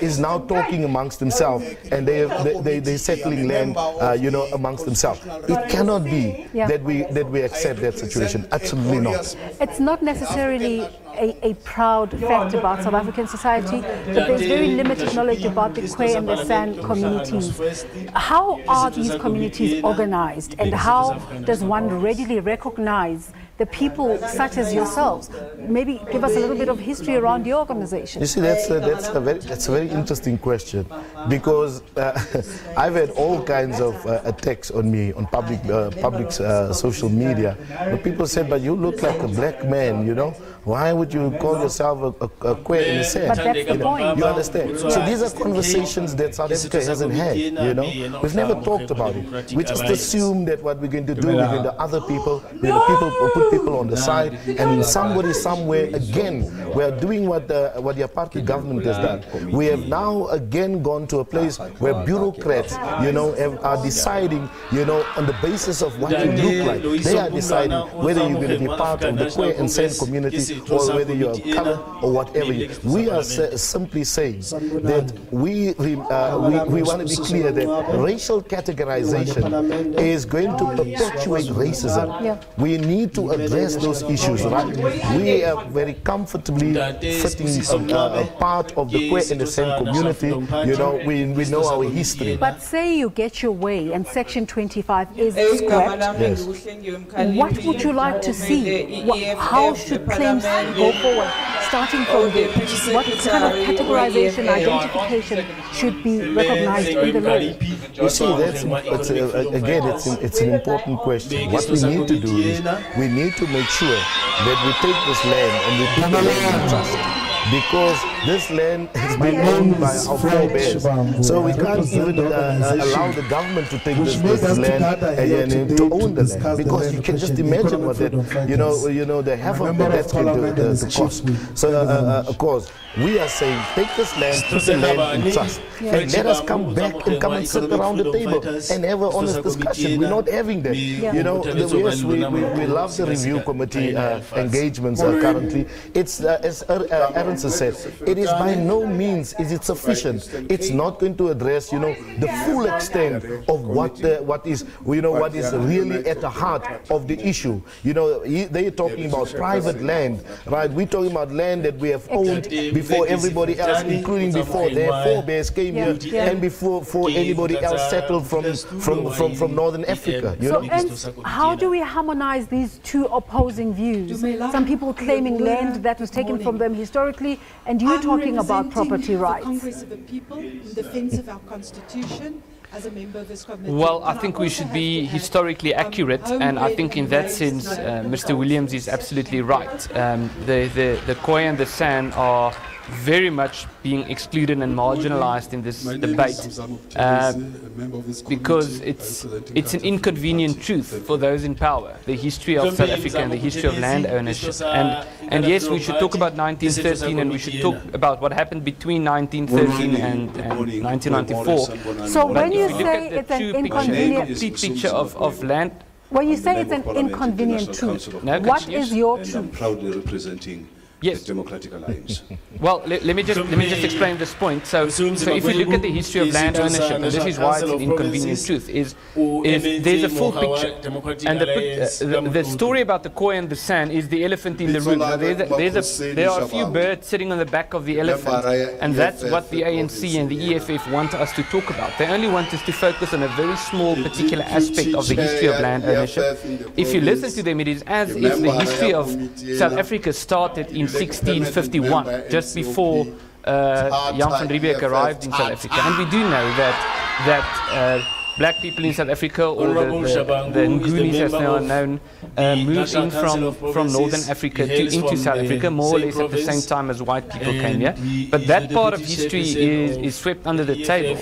is now talking amongst themselves, and they're settling land, amongst themselves. It cannot be that we accept that situation. Absolutely not. It's not necessarily a proud fact about South African society, but there's very limited knowledge about the Kwe and the San communities. How are these communities organized, and how does one readily recognize the people such as yourselves? Maybe give us a little bit of history around your organization. You see, that's a very interesting question, because I've had all kinds of attacks on me on public social media. But people said, "But you look like a black man, you know. Why would you call yourself a Kwe in the San?" But that's the point. You understand? So these are conversations that South Africa hasn't had, you know. We've never talked about it. We just assume that what we're going to do, we're going to other people, we're going to put people on the side, and somebody somewhere, again, we are doing what the apartheid government has done. We have now again gone to a place where bureaucrats, you know, are deciding, you know, on the basis of what you look like. They are deciding whether you're going to be part of the Kwe and San community, or whether you are colored or whatever. We are simply saying that we want to be clear that racial categorization is going to perpetuate racism. We need to address those issues, right? We are very comfortably fitting a part of the Kwe and the San community. You know, we know our history. But say you get your way and Section 25 is scrapped. Yes. What would you like to see? How should claims go forward, starting from there? What kind of categorization, identification should be recognized in the law? You see, it's an important question. What we need to do is we need to make sure that we take this land and we take the land in trust. Because this land has been owned by our forebears. So we can't even allow the government to take this land and to own the land. Because you can just imagine what that, the havoc that's going to cost. So, of course, we are saying, take this land, put the land in trust. And let us come back and come and sit around the table and have an honest discussion. We're not having that. You know, yes, we love the review committee engagements currently. It's, as Aaron said, it is by no means is it sufficient. It's not going to address, the full extent of what is really at the heart of the issue. They're talking about private land, right? We're talking about land that we have owned before everybody else, including before their forebears came here, and before anybody else settled from Northern Africa. And how do we harmonize these two opposing views? Some people claiming land that was taken from them historically, and you're talking about property rights. Congress of the People in defense of our Constitution. As a member of this committee. Well, I think we should be historically accurate, and I think in that sense, Mr. Williams is absolutely right. The Kwe and the San are very much being excluded and marginalized in this debate because it's an inconvenient truth for those in power, the history of South Africa and the history of land ownership. And yes, we should talk about 1913, and we should talk about what happened between 1913 and 1994. So when you say it's an inconvenient complete picture of land Well, you say it's an inconvenient truth. What is your truth? I'm proudly representing the Democratic Alliance. Well, let me just explain this point. So if you look at the history of land ownership, and this is why it's an inconvenient truth, is there's a full picture. And the story about the koi and the sand is the elephant in the room. Now, there are a few birds sitting on the back of the elephant, and that's what the ANC and the EFF want us to talk about. They only want us to focus on a very small particular aspect of the history of land ownership. If you listen to them, it is as if the history of South Africa started in 1651, just before Jan van Riebeeck arrived in South Africa. And we do know that black people in South Africa, or the Ngunis as they are known, moved in from Northern Africa into South Africa, more or less at the same time as white people came here. But that part of history is swept under the table.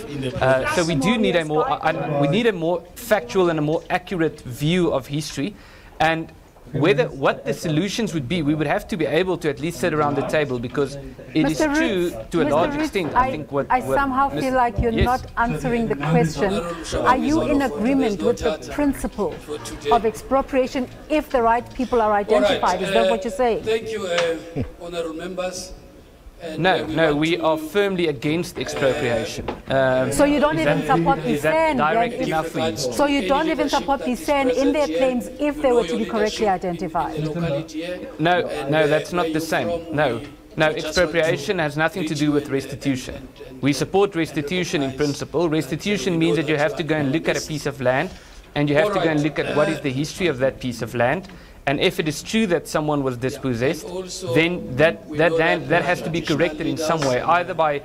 So we do need a more factual and a more accurate view of history. And what the solutions would be, we would have to be able to at least sit around the table, because it is true to a large extent. I somehow feel like you're not answering the question. Are you in agreement with the principle of expropriation if the right people are identified? Is that what you're saying? Thank you, honourable members. No, we are firmly against expropriation. So you don't even support the SAN? Direct enough for you? So you don't even support the SAN in their claims if they were to be correctly identified? No, that's not the same. No, expropriation has nothing to do with restitution. We support restitution in principle. Restitution means that you have to go and look at a piece of land, and you have to go and look at what is the history of that piece of land. And if it is true that someone was dispossessed, then that has to be corrected in some way, either by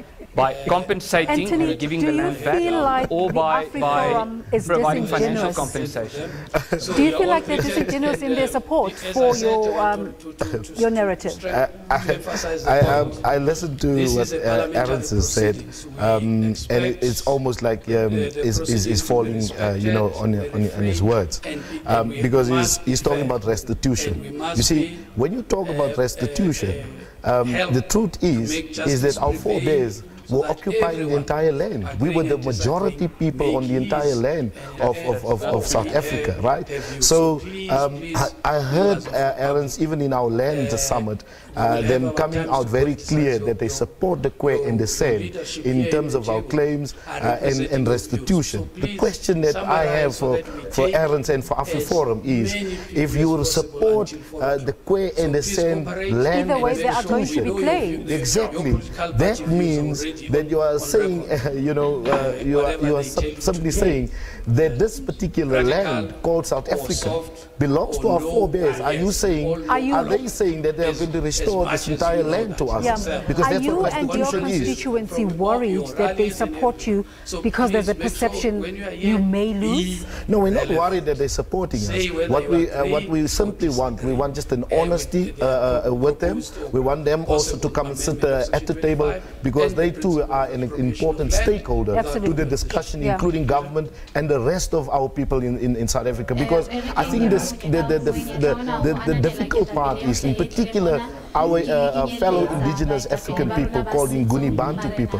compensating and giving the land back, or by providing financial compensation. Do you feel like they're disingenuous in their support for your narrative? I listened to what Aaron said, and it's almost like he's falling, on his words, because he's talking about restitution. You see, when you talk about restitution, the truth is that our forebears were occupying the entire land. We were the majority people on the entire land of South Africa, right? So I heard Aaron's, even in our land summit, them coming out very clear that they support the Kwe and the Sen in terms of our claims and restitution. The question that I have for Aaron's and for AfriForum is, if you will support the Kwe and the Sen land either way, they are going to be claimed. Exactly. That means that you are saying, you are simply saying that this particular land called South Africa belongs to our forebears. Are they saying that they are going to restore this entire land to us? Yeah. Because that's what restitution is. Are you and your constituency worried that they support you because there's a perception you may lose? No, we're not worried that they're supporting us. What we simply want, we want just an honesty with them. We want them also to come and sit at the table, because they too are an important stakeholder to the discussion, including government and the rest of our people in South Africa. Because I think the difficult part is, in particular, our fellow indigenous African people called Nguni Bantu people.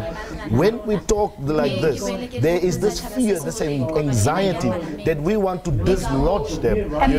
When we talk like this, there is this fear, this anxiety that we want to dislodge them, and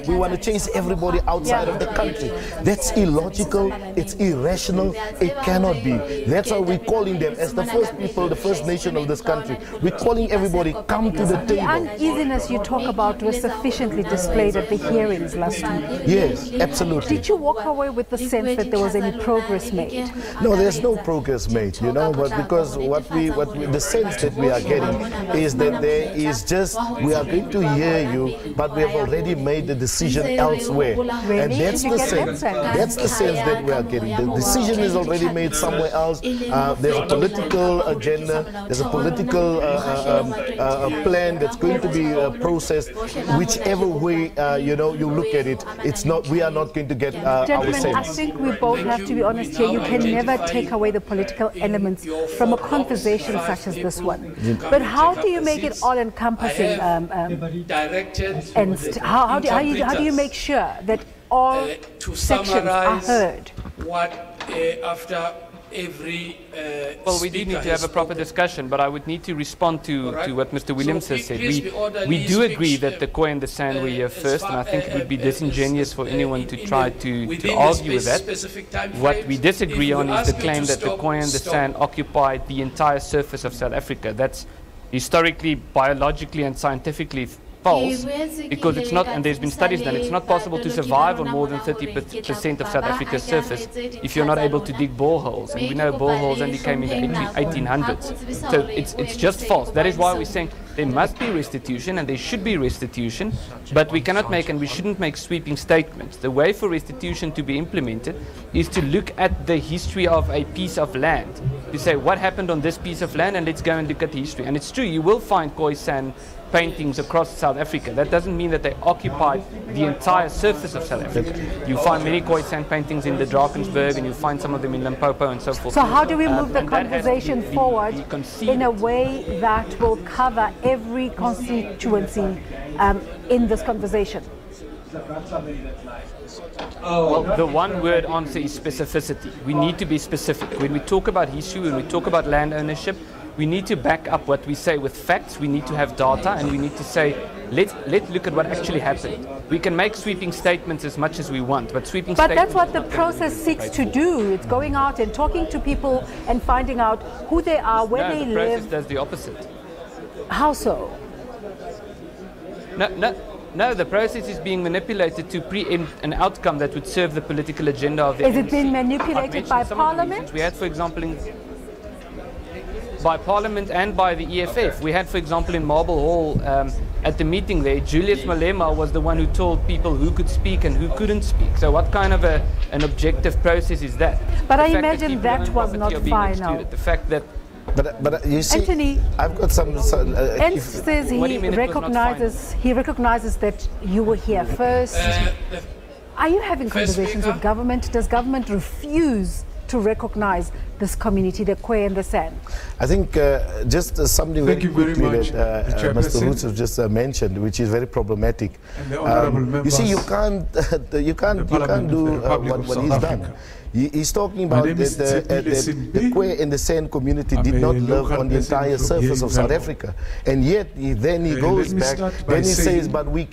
we want to chase everybody outside of the country. That's illogical, it's irrational, it cannot be. That's why we're calling them, as the first people, the first nation of this country, we're calling everybody, come to the table. The uneasiness you talk about was sufficiently displayed at the hearings last week. Yes, absolutely. Did you walk away with the sense that there was any progress made? No, there's no progress made, but because the sense that we are getting is that there is just, we are going to hear you, but we have already made the decision elsewhere. And that's the sense. That's the sense that we are getting. The decision is already made somewhere else. There's a political agenda, there's a political plan that's going to be processed. Whichever way you look at it, we are not going to get our sense. I think we both have to be honest here. You can never take away the political elements from a conversation such as this one. But how do you make it all-encompassing? And how do you make sure that all sections are heard? What after every well, we do need to have a proper discussion, but I would need to respond to what Mr. Williams has said. We do agree that the Khoi and the San were here first, and I think it would be disingenuous for anyone to try to argue with that. What we disagree on is the claim that the Khoi and the San occupied the entire surface of South Africa. That's historically, biologically, and scientifically false, because it's not, and there's been studies done, it's not possible to survive on more than 30% of South Africa's surface if you're not able to dig boreholes, and we know boreholes only came in the 1800s. So it's just false. That is why we're saying there must be restitution, and there should be restitution, but we cannot make, and we shouldn't make, sweeping statements. The way for restitution to be implemented is to look at the history of a piece of land, to say what happened on this piece of land, and let's go and look at the history. And it's true, you will find Khoi San paintings across South Africa. That doesn't mean that they occupied the entire surface of South Africa. You find many Khoi San paintings in the Drakensberg, and you find some of them in Limpopo and so forth. So how do we move the conversation forward in a way that will cover every constituency in this conversation? Well, the one-word answer is specificity. We need to be specific. When we talk about history, when we talk about land ownership, we need to back up what we say with facts. We need to have data, and we need to say, let's look at what actually happened. We can make sweeping statements as much as we want, but sweeping statements... But that's what the process seeks to do. It's going out and talking to people and finding out who they are, where they live. No, the process does the opposite. How so? No, the process is being manipulated to preempt an outcome that would serve the political agenda of the Is it being manipulated by Parliament? We had, for example, by Parliament and by the EFF. We had, for example, in Marble Hall, at the meeting there, Julius Malema was the one who told people who could speak and who couldn't speak. So what kind of an objective process is that? But I imagine that was not final. The fact that... But you see, Anthony, I've got some... Ent says he recognizes that you were here first. Are you having conversations with government? Does government refuse to recognize this community, the Khoi and the San? I think just something very quickly that Mr. Roots has just mentioned, which is very problematic. You see, you can't do what he's done. He's talking about the Khoi and the San community did not live on the entire surface of South Africa, and yet then he goes back, then he says, but we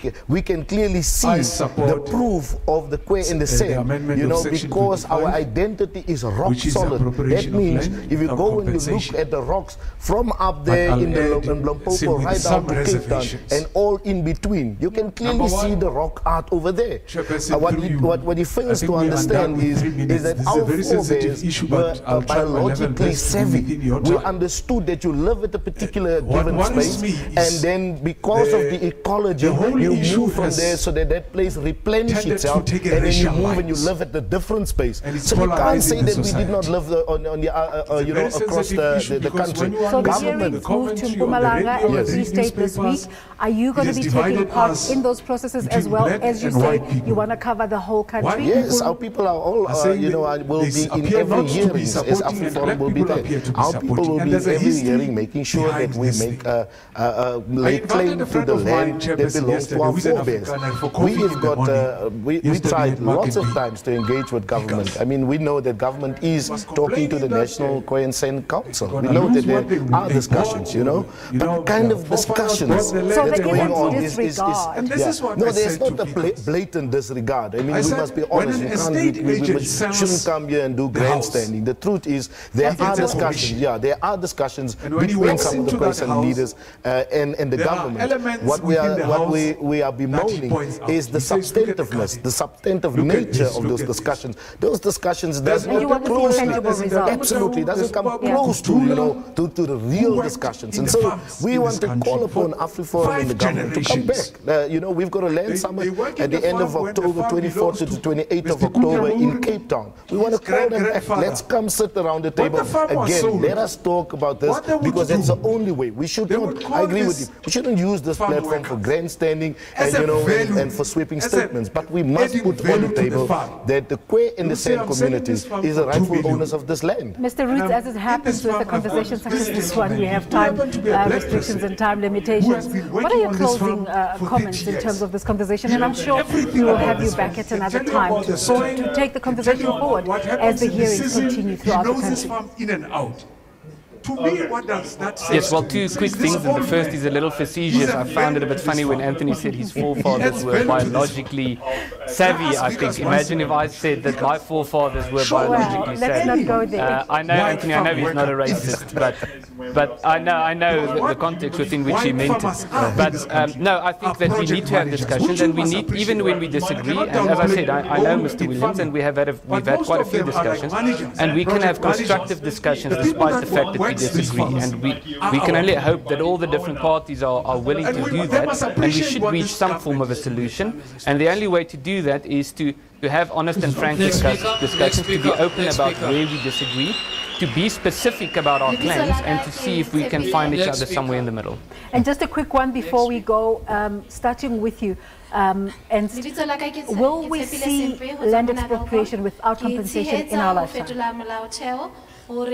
can clearly see the proof of the Khoi and the San, you know, because our identity is rock solid. That means if you go and you look at the rocks from up there in Limpopo right down to Cape Town and all in between, you can clearly see the rock art over there. What he fails to understand is that our forebears were biologically savvy. We understood that you live at a particular given space, and then because of the ecology, you move from there so that that place replenishes itself, and then you move and you live at a different space. So you can't say that we did not live you know, across the country. So the hearings moved to Mpumalanga and the Free State this week. Are you going to be taking part in those processes as well? As you say, you want to cover the whole country? Yes, our people are all, you know, will be in every hearing, as AfriForum will be there. Our people will be in every hearing, making sure that we make lay claim to the land that belongs to our forebears. We tried lots of times to engage with government. I mean, we know that government is talking to the National Khoi and San Council. We know that there are discussions, you know, but the kind of discussions that's going on is no, there's not a blatant disregard. I mean, we must be honest. We shouldn't come here and do grandstanding. The truth is, there are discussions. Yeah, there are discussions between some of the Khoi San leaders and the government. What we are bemoaning is the substantiveness, the substantive nature of those discussions. Those discussions does not come close. Absolutely, doesn't come close to, you know, to the real discussions. And so we want to call upon AfriForum and the government to come back. You know, we've got a land summit at the end of October, 24th to the 28th of October in Cape Town. We want to call them back. Let's come sit around the table again. Let us talk about this, because that's the only way. We should not, I agree with you, we shouldn't use this platform for grandstanding and, you know, and for sweeping statements. But we must put on the table that the Khoi and the San communities is the rightful owners of this land. land. Mr. Roots, as it happens with a conversation such as this one, we have time restrictions and time limitations. What are your closing comments in terms of this conversation? And I'm sure we will have you back at another time to take the conversation forward as the hearings continue throughout the country. To me, what does that say? Yes, well, two quick things. And the first is a little facetious. I found it a bit funny when Anthony said his forefathers were biologically savvy, I think. Imagine if I said that my forefathers were biologically savvy. Let's not go there. I know, Anthony, I know he's not a racist, but I know the context within which he meant it. But no, I think that we need to have discussions, and we need, even when we disagree, and as I said, I know Mr. Williams, and we've had quite a few discussions, and we can have constructive discussions despite the fact that we disagree, and we can only hope that all the different parties are willing to do that, and we should reach some form of a solution, and the only way to do that is to have honest and frank discussions, to be open about where we disagree, to be specific about our claims, and to see if we can find each other somewhere in the middle. And just a quick one before we go, starting with you, will we see land expropriation without compensation in our lifetime? Well,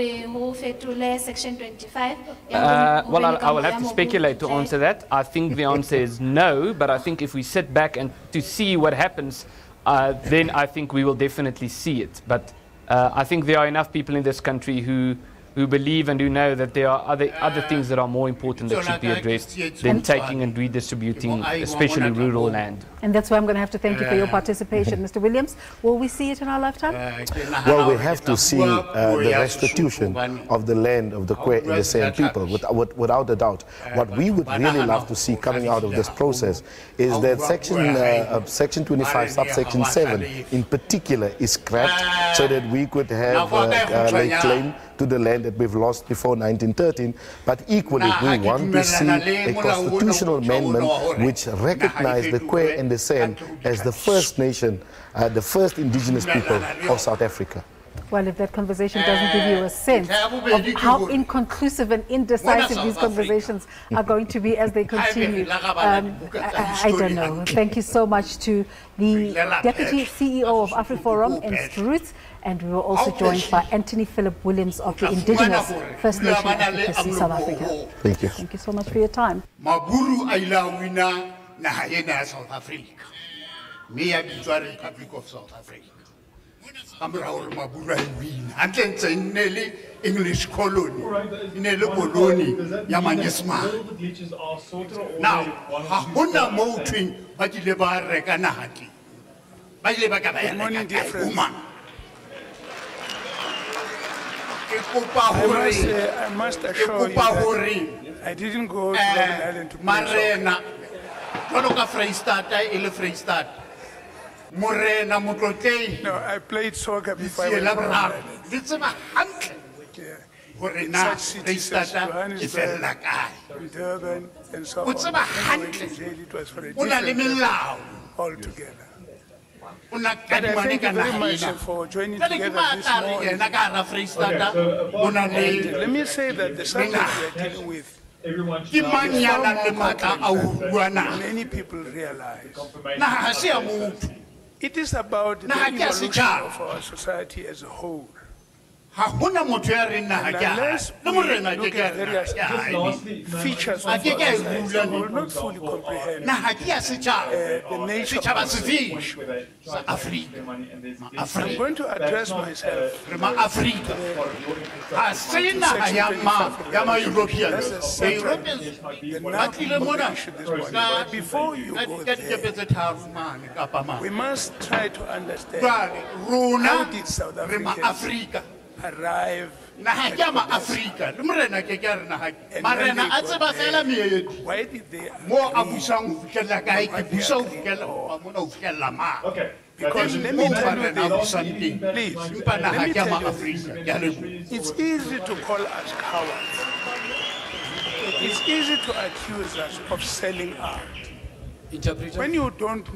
I will have to speculate to answer that. I think the answer is no, but I think if we sit back and to see what happens, then I think we will definitely see it. But I think there are enough people in this country who believe and who know that there are other things that are more important that should be addressed than taking and redistributing, especially rural land. And that's why I'm going to have to thank you for your participation. Mr. Williams, will we see it in our lifetime? Well, we have to see the restitution of the land of the Kwe and the San people, without a doubt. What we would really love to see coming out of this process is that Section 25, subsection 7 in particular is scrapped, so that we could have a claim to the land that we've lost before 1913, but equally we want to see a constitutional amendment which recognizes the Kwe and the San as the first nation, the first indigenous people of South Africa. Well, if that conversation doesn't give you a sense of how inconclusive and indecisive these conversations are going to be as they continue, I don't know. Thank you so much to the Deputy CEO of AfriForum, Mr. Roots, and we were also joined by Anthony Philip Williams of the Indigenous First Nation Advocacy South Africa. Thank you. Thank you so much for your time. Maburu ailawina na hayena South Africa. Mea bitwa Republic of South Africa. Amraul Maburu ailawina. Antense ineli English colony. Ineli colony yamanyesma. Now, hahuna mouting bajile ba reka nahati. Bajile ba ka morning, dear friends. I must assure you that I didn't go to Robben Island to Marena. No, I played soccer before I went to Robben Island. Such cities as Johannesburg, Durban, and so on. It was for a different altogether. But I thank you very much for joining together this morning. Let me say that the subject we are dealing with, many people realize it is about the evolution of our society as a whole. And unless we look at various features of our society, we will not fully comprehend the nature of our situation. I'm going to address myself to But before you go there, we must try to understand how did South Africa arrive why did they because let me tell you something, please. Let me tell you, it's easy to call us cowards. It's easy to accuse us of selling art. When you don't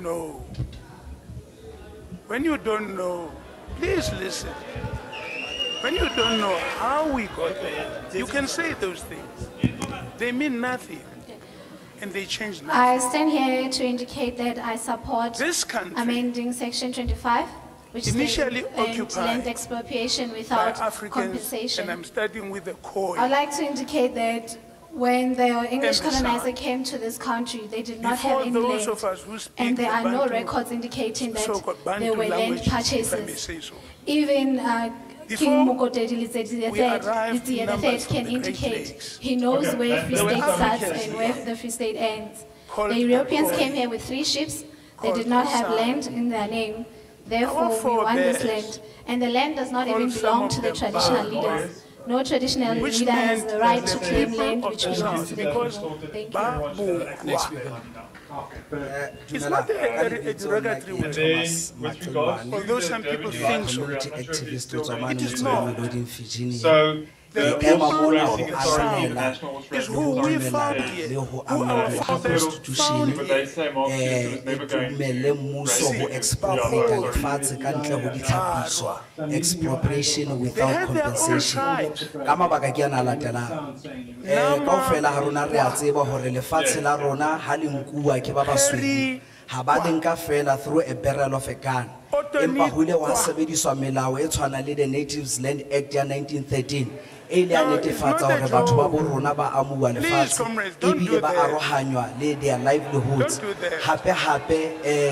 know, please listen. When you don't know how we got there, you can say those things. They mean nothing. And they change nothing. I stand here to indicate that I support amending Section 25. which initially they occupied land expropriation without by Africans, compensation. and I'm starting with the core. I'd like to indicate that when the English And the colonizer South. came to this country, they did not Before have any those land, of us who speak and there the are no Bantu- records indicating that so-called Bantu there were land language, if I may purchases. say so. Even Before King Mukotedi Letsedi we arrived the numbers third from can the Great indicate Lakes. he knows Okay, where Free there were State starts Africans and here where the Free State ends. Called The Europeans Akoi. came here with 3 ships. They Called did not have Osam. land in their name. Our Therefore, we want this forebears land. And the land does not called even some belong of to the them traditional Ba leaders. No traditional Which leader has meant the right that to the claim people land of which the belongs South, to the because people. Thank you. Babu it's not a derogatory word. With regards to Although some people think so. It is not. So the people Authorizing of Authority Assam International is who we found here, who our fathers found but they here. say Mark Luther was never going to expropriation They without had their own compensation. tribes. Ka mabaka ke ana latelang. Kaofela ha rona re a tseba hore lefatshe la rona ha le nkuwa ke ba basweu. Ha ba le nka fela through a barrel of a gun. Empa ho ile wa sebediswa melao e tshwana le the Natives Land Act ya 1913. E ile a netefatsa hore batho ba bo rona ba amuwa lefatshe ebile ba arohanywa le their livelihoods. Hape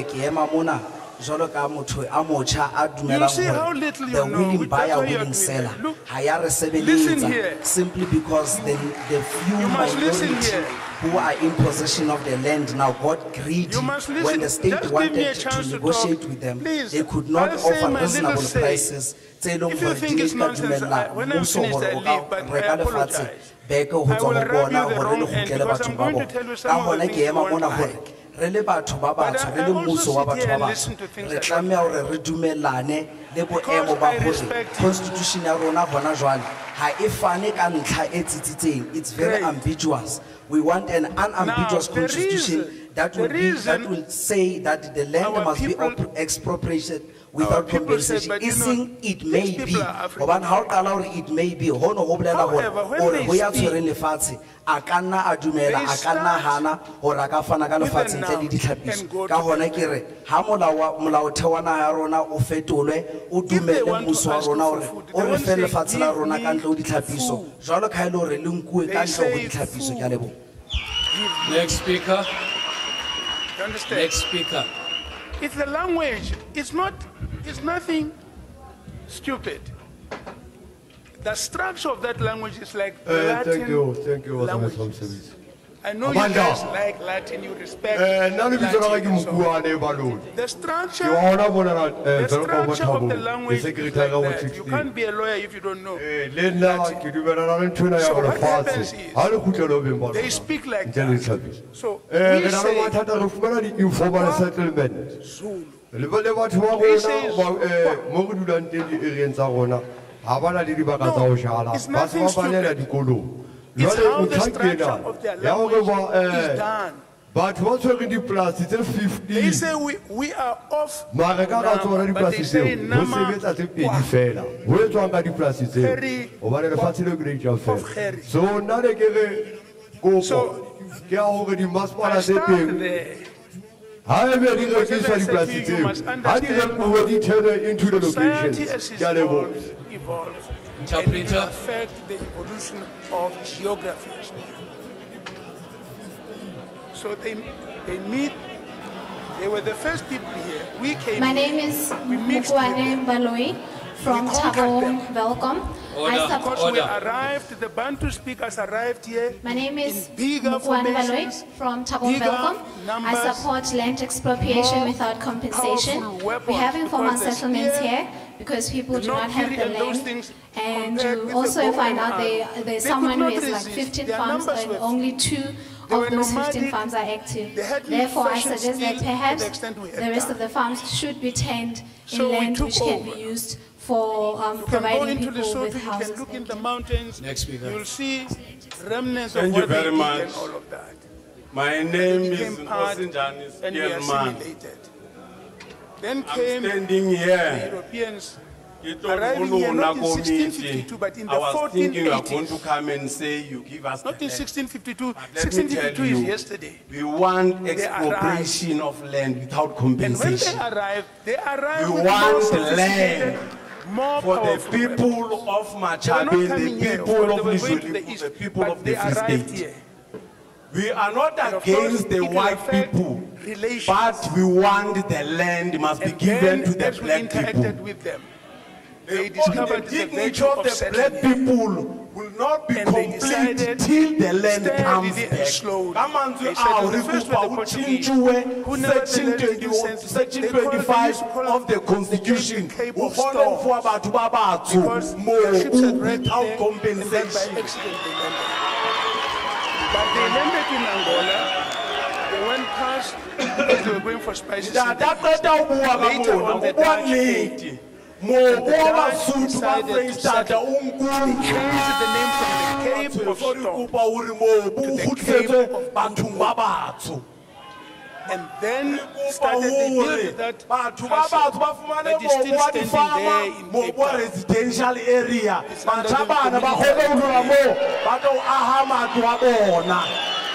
ke ema mona jwalo ka motho a motjha a dumelang hore the willing buyer willing seller ha ya re sebeletsa simply because the few minority who are in possession of the land now got greedy when the state wanted to negotiate with them. They could not offer reasonable prices. If you think it's nonsense, when I'm finished, I leave, but I apologize. I will rub you the wrong end because I'm going to tell you some of the things you won't like. Re le batho ba batsho re le mmuso wa batho ba batsho re tlameha hore re dumelane le boemo ba hore constitution ya rona hona jwale ha e fane ka ntlha e tsitsitseng. It's very ambiguous. We want an unambiguous constitution that will say that the land must be expropriated without compensation. It may be. Hobane ha o qala hore it may be hono ho bolela hore ho ya tshwereng lefatshe a ka nna a dumela a ka nna hana hore a ka fana ka lefatshe ntle le ditlhapiso. Ka hona ke re ha molaotheo wa naha ya rona o fetolwe o dumele mmuso wa rona hore o re fe lefatshe la rona ka ntle ho ditlhapiso jwalo ka ile hore le nkuwe ka ntle ho ditlhapiso. Ke a leboha. Next speaker. You understand? Next speaker. It's the language. It's nothing stupid. The structure of that language is like Latin. Thank you. Language. I know you guys like Latin, you respect Latin. The structure of the language is like that. You can't be a lawyer if you don't know Latin. So what happens is, they speak like that. So it's nothing stupid. It's how the structure of their language is done. They say we are off, but they say Nama So I start there. Society as it evolves. And it will affect the evolution of geography. So they meet. They were the first people here. We came. My name is Mpumalanga Baloi from Tambo Welcome. Because we arrived, the Bantu speakers arrived here. My name is Mpumalanga Baloi from Tambo Welcome. I support land expropriation without compensation. We have informal settlements here because people do not have the land. And you also find out there's someone who has like 15 farms and only 2 of those 15 farms are active. Therefore, I suggest that perhaps the rest of the farms should be turned in land which can be used for providing people with houses. You can look in the mountains. Next speaker. You'll see remnants of Thank what you very they did much. and all of that. My name is Osinjani And we Spierman. assimilated. Then came standing the here Europeans arriving here not in 1652, but in the I was thinking you are going 1480s. to come and say you give us Not the in land. 1652. Let me 1652 tell is you, yesterday. We want They expropriation of land without And when compensation. they arrive We with more want sophisticated, land more for the powerful people of They were not Machabe, coming the here, people they of were going to the Lisholi, east, the people but of they the Free arrived State. here. We are not And of against course, the it will white affect people, relations. but we want the land must be given to the As we black people. interacted with them, they discovered The the dignity virtue of of the settling black here. people will not be And they complete decided till the land comes steadily and back. slowly. Kamanzi They said awu the first rikupa were the Portuguese, uchinchiwe who nevertheless section 21 in section they called- they 25 used to call of the the constitution Cape of ukhono Storms. ufuwa batho ba batsho Because their ships had wrecked without there, and then by compensation. accident they landed. But they landed in Angola. They went past because they were going for spices. Ndaqeda ukuwa Later kamona on, the ukuba Dutch nithi came. mobo abasuthu bafreystata unkulu Changed the name from the Cape of sorry Storms kupa uri mobu to the ukhutsetswe Cape of bathong ba batsho. and then started they built that batho ba batsho ba fumane that is mobu still wa standing difama there in Cape mobu wa Town. residential area under the batjhabana ba community. kgone ho dula moo ba tlo aha matlo a bona.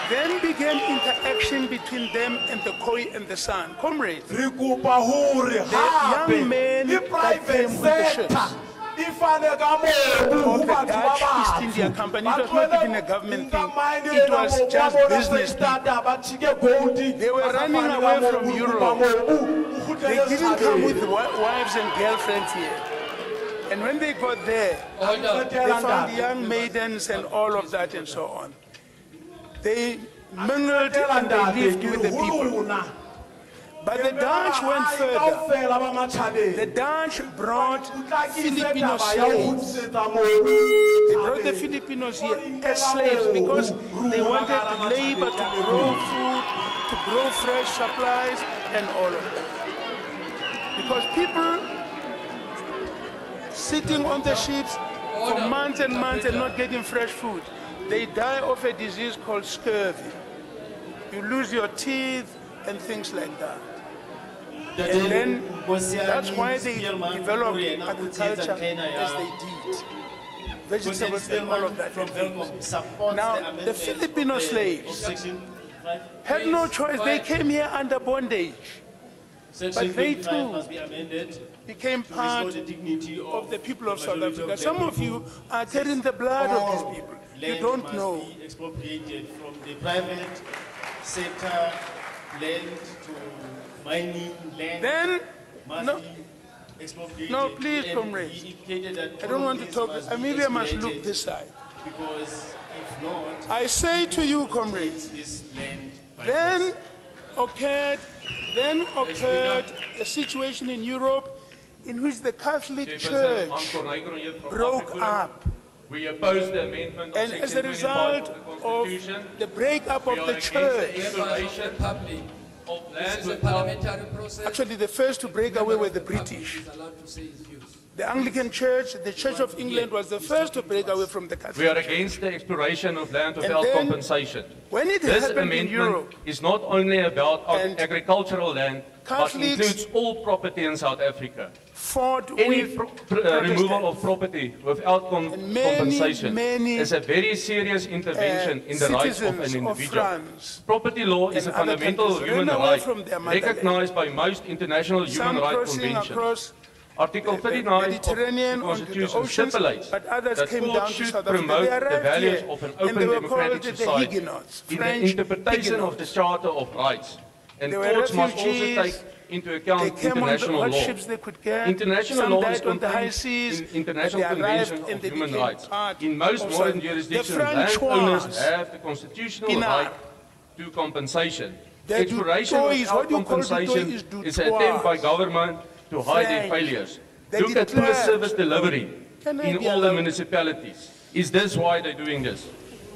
Then began interaction between them and the Khoi and the San. Comrades, re kopa hore the hape young men le that private came with the sector ships e fane ka mobu ho of the batho ba Dutch East India batsho. Company, it was not even a government thing. It was just business people. They were running away from Europe. They didn't come with wives and girlfriends here. And when they got there, they found young maidens and all of that and so on. They mingled and they lived with the people. But the Dutch went further. The Dutch brought Filipino slaves. They brought the Filipinos here as slaves because they wanted labor to grow food, to grow fresh supplies, and all of that. Because people sitting on the ships for months and months and not getting fresh food, they die of a disease called scurvy. You lose your teeth and things like that. And then that's why they developed agriculture as they did. Vegetables and all of that. Now, the Filipino slaves had no choice. They came here under bondage. But they too became part of the people of South Africa. Some of you are carrying the blood of these people. You don't know. Expropriated from the private sector, land to mining land. Then, no, please, comrades. I don't want to talk. Maybe I must look this side. Because if not, I say to you, comrades, this land then occurred a situation in Europe in which the Catholic Church broke up. We oppose the amendment of And as a result of the breakup of the church, actually the first to break away were the British. The Anglican Church, the Church of England was the first to break away from the Catholic We are Church. against the exploration of land And without then, compensation. when it This happened in amendment Europe, is not only about and agricultural land, but Catholics includes all property in South Africa. fought Any with removal of property without compensation many, is a very serious intervention in the rights of an citizens of individual. France Property law is a and other fundamental countries human ran away right from their motherland. recognized by most international some human rights crossing conventions. across Article the 39 of the Mediterranean onto the Constitution oceans, stipulates but others that came courts down to should South Africa. promote They the arrived values here, of an and open they were democratic called the society Huguenots, in the French interpretation of the Huguenots. Charter of Rights. And They were courts must also refugees. take into They account came on international what law. ships they could get. International Some law died is on the high contained seas, in International but they arrived Convention and of they Human became Rights. part In most of modern South- jurisdictions, the landowners Francois have the constitutional Pinar. right to compensation. The Exploration Dutois, without what you call compensation Dutois is is an attempt by Dutois. government to hide their French. failures. They Look at poor declared- service delivery Can I in be all the allowed? municipalities. Is this why they're doing this?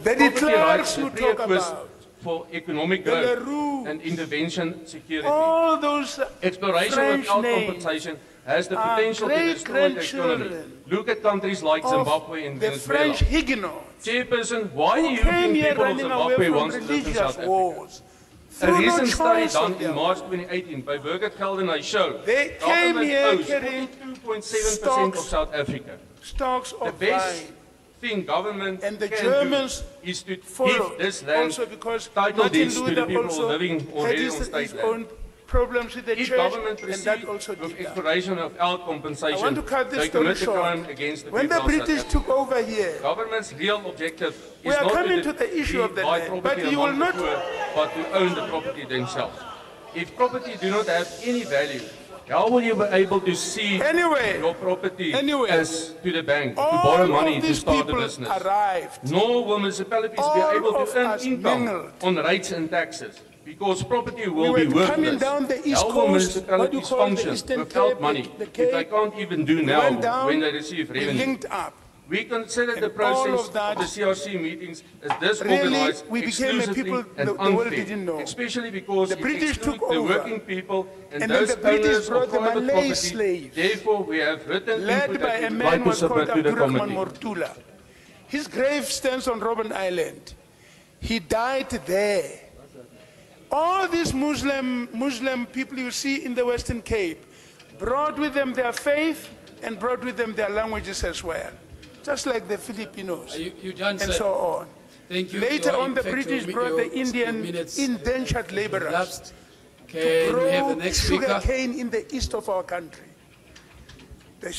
The Property declares rights you is talk prerequisite about. for economic The growth Leroux. and intervention security. All those Exploration French without names compensation has the are potential to destroy the economy. great-grandchildren Look at countries like of Zimbabwe and the Venezuela. French Huguenots Chairperson, why do who you came think here people of running away Zimbabwe from want to live in religious South Africa? wars. A recent study done in March 2018 by Burgergeld and I show They came here carrying 2.7% of South Africa. Stocks The of best wine. thing government And the can Germans do is to follow. give this land Also because title Martin deeds to the Luther people also living had already his on state land. own problems with the If church, government and that proceeds also with did that. expiration of our compensation, I want to cut this they story commit a short. crime against the When people the of South British Africa. took over here, Government's real objective we is are not coming to to the issue of the buy land, property but you will among the not. poor, but to own the property themselves. If property do not have any value, how will you be able to see your property as to the bank, to borrow money to start a business? Nor will municipalities be able to earn income on rates and taxes, because property will be worthless. Down the East How will Coast, municipalities function without money if they can't even do now when they receive revenue? Linked up. We consider the all process of that, of the CRC meetings as disorganized, we became a exclusively people and the world unfair, didn't know. especially because The it British excludes took the over. working people and And then those the British owners brought of the private Malay property. slaves, Therefore, we have written led input by that a we would man like to was called submit to the Abdurrahman committee. Mortula. His grave stands on Robben Island. He died there. All these Muslim people you see in the Western Cape brought with them their faith and brought with them their languages as well, just like the Filipinos and so on. Thank you. Later Your on, the effect British will brought your the Indian minutes indentured laborers Can to we have grow the next sugar speaker? cane in the east of our country. The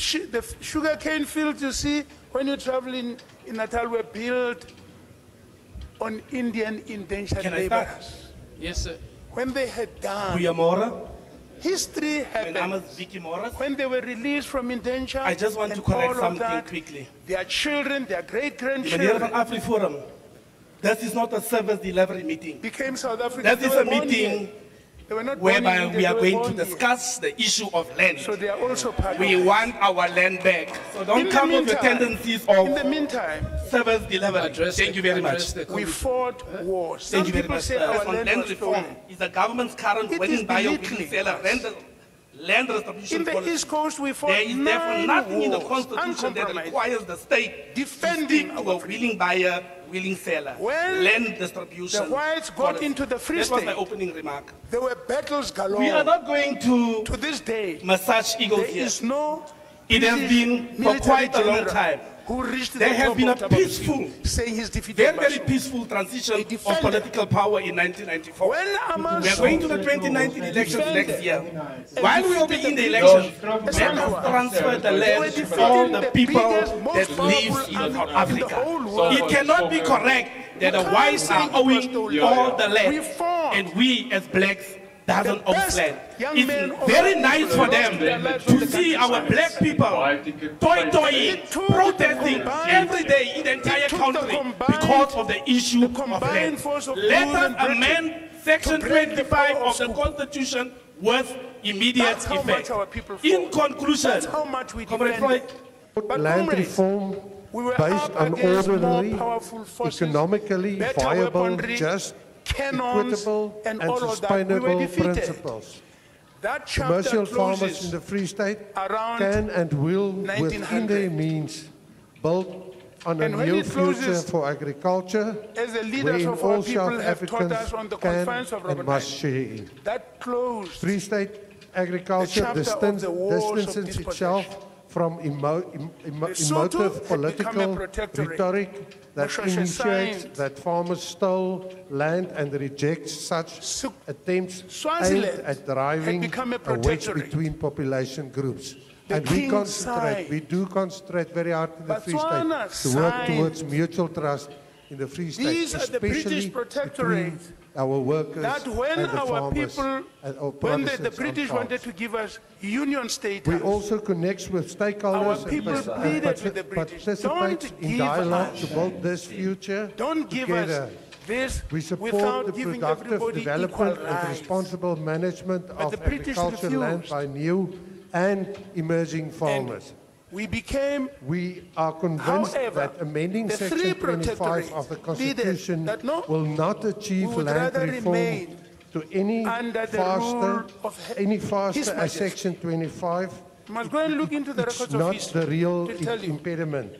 sugar cane fields you see when you travel in Natal were built on Indian indentured laborers. Yes, sir. When they had done, Goeiemorgen. history My name happened. is Vicky Morris. When they were released from indenture, I just want to and correct all of something that, quickly. their children, their Meneer great-grandchildren van AfriForum, this is not a service delivery meeting. became South African. That They is were a born meeting here. They were not born in whereby India, we are they were going to born here. discuss the issue of land. So they are also part We of it. want our land back. So don't In the come with the meantime- tendencies In the of meantime, service delivery. Thank you very much. we fought wars. Some Thank you very people much. say our On land land was reform stolen. is the government's current It winning is bio belittling seller land restitution In the policy. East Coast, we fought There is therefore 9 nothing in the wars, constitution that uncompromised. requires the state Defending to stick to a willing buyer, willing seller. When Land distribution. the whites got policy. into the Free That was State, my opening remark. there were battles galore. We are not going to this day massage egos there here. is no It has British been for military quite a long general time. who reached There the has top been a of Tambo peaceful, Hill, saying he's defeated very, very Basho. peaceful transition of defended. political power in 1994. When Ahmad We are going to the Shah 2019 elections defended next year. and While we will be defeated in the the elections, British, let us transfer the land to all the people that live in South Africa. It cannot be correct that the whites are owing all the land and we as blacks doesn't own land. It's very nice for them to see our black people toy-toying, protesting every day in the entire country because of the issue of land. Let us amend Section 25 of the Constitution with immediate effect. In conclusion, Comrade Floyd, Land reform based on orderly, economically viable, just, equitable and sustainable principles. That chapter Commercial farmers closes in the Free State around can and will, within 1900. their means, build on a And when new it closes, future for agriculture, as the leaders wherein of our all people South have taught Africans us on the can confines of and Robben must Island. share in. That closed Free State agriculture chapter of the wars of distances dispossession. itself from emotive Lesotho had political become a protectorate. rhetoric that Moshoeshoe initiates signed. that farmers stole land and rejects such attempts aimed Swaziland at driving had become a a wedge protectorate. between population groups. The And we king concentrate, signed. we do concentrate very hard in the Free Botswana State to work signed. towards mutual trust in the Free State, These are the British especially protectorate between our workers that when and the our farmers people, and our when the Protestants on British farms. wanted to give us union status, We also connect with our stakeholders people and pleaded with the British, participate don't in give dialogue us, to build this future don't give together. us this We support without the giving productive everybody development equal and rights. responsible management of the British agricultural land refused. by new and emerging farmers. We became, We are convinced However, that amending the Section three 25 of the Constitution that no, will not achieve we would land rather reform remain to any under the faster, rule of His as Majesty. Section 25. You must go and look into the It's records of not history the real to tell you. impediment.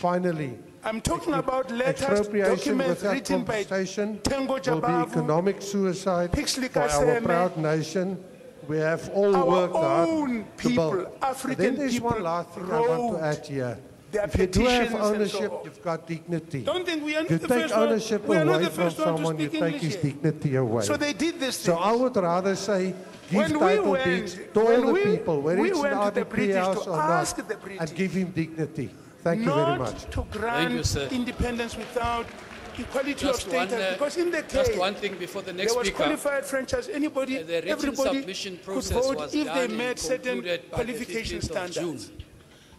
Finally, I'm talking about letters, expropriation documents without written by compensation Tango will be Jabavu, economic suicide Pixley for our Kaseme, proud nation. We have all our worked hard own to people, build. African Then there's people, one last thing I want to add here. If you do have ownership, you've got dignity. Don't think we are not You the take first one. ownership We are not away the from first one to someone, you speak take English his here. dignity away. So they did this So thing. I would rather say, give When we title went- deeds to all the people, whether we it's went an to the RDP British house to or ask not, the British and give him dignity. Thank you very not much. to grant independence without equality Just of status, one, because in the just case one thing before the next there was speaker. qualified franchise. Anybody, The written everybody submission could process vote was if they done met and certain concluded by the qualification 15th of standards. June.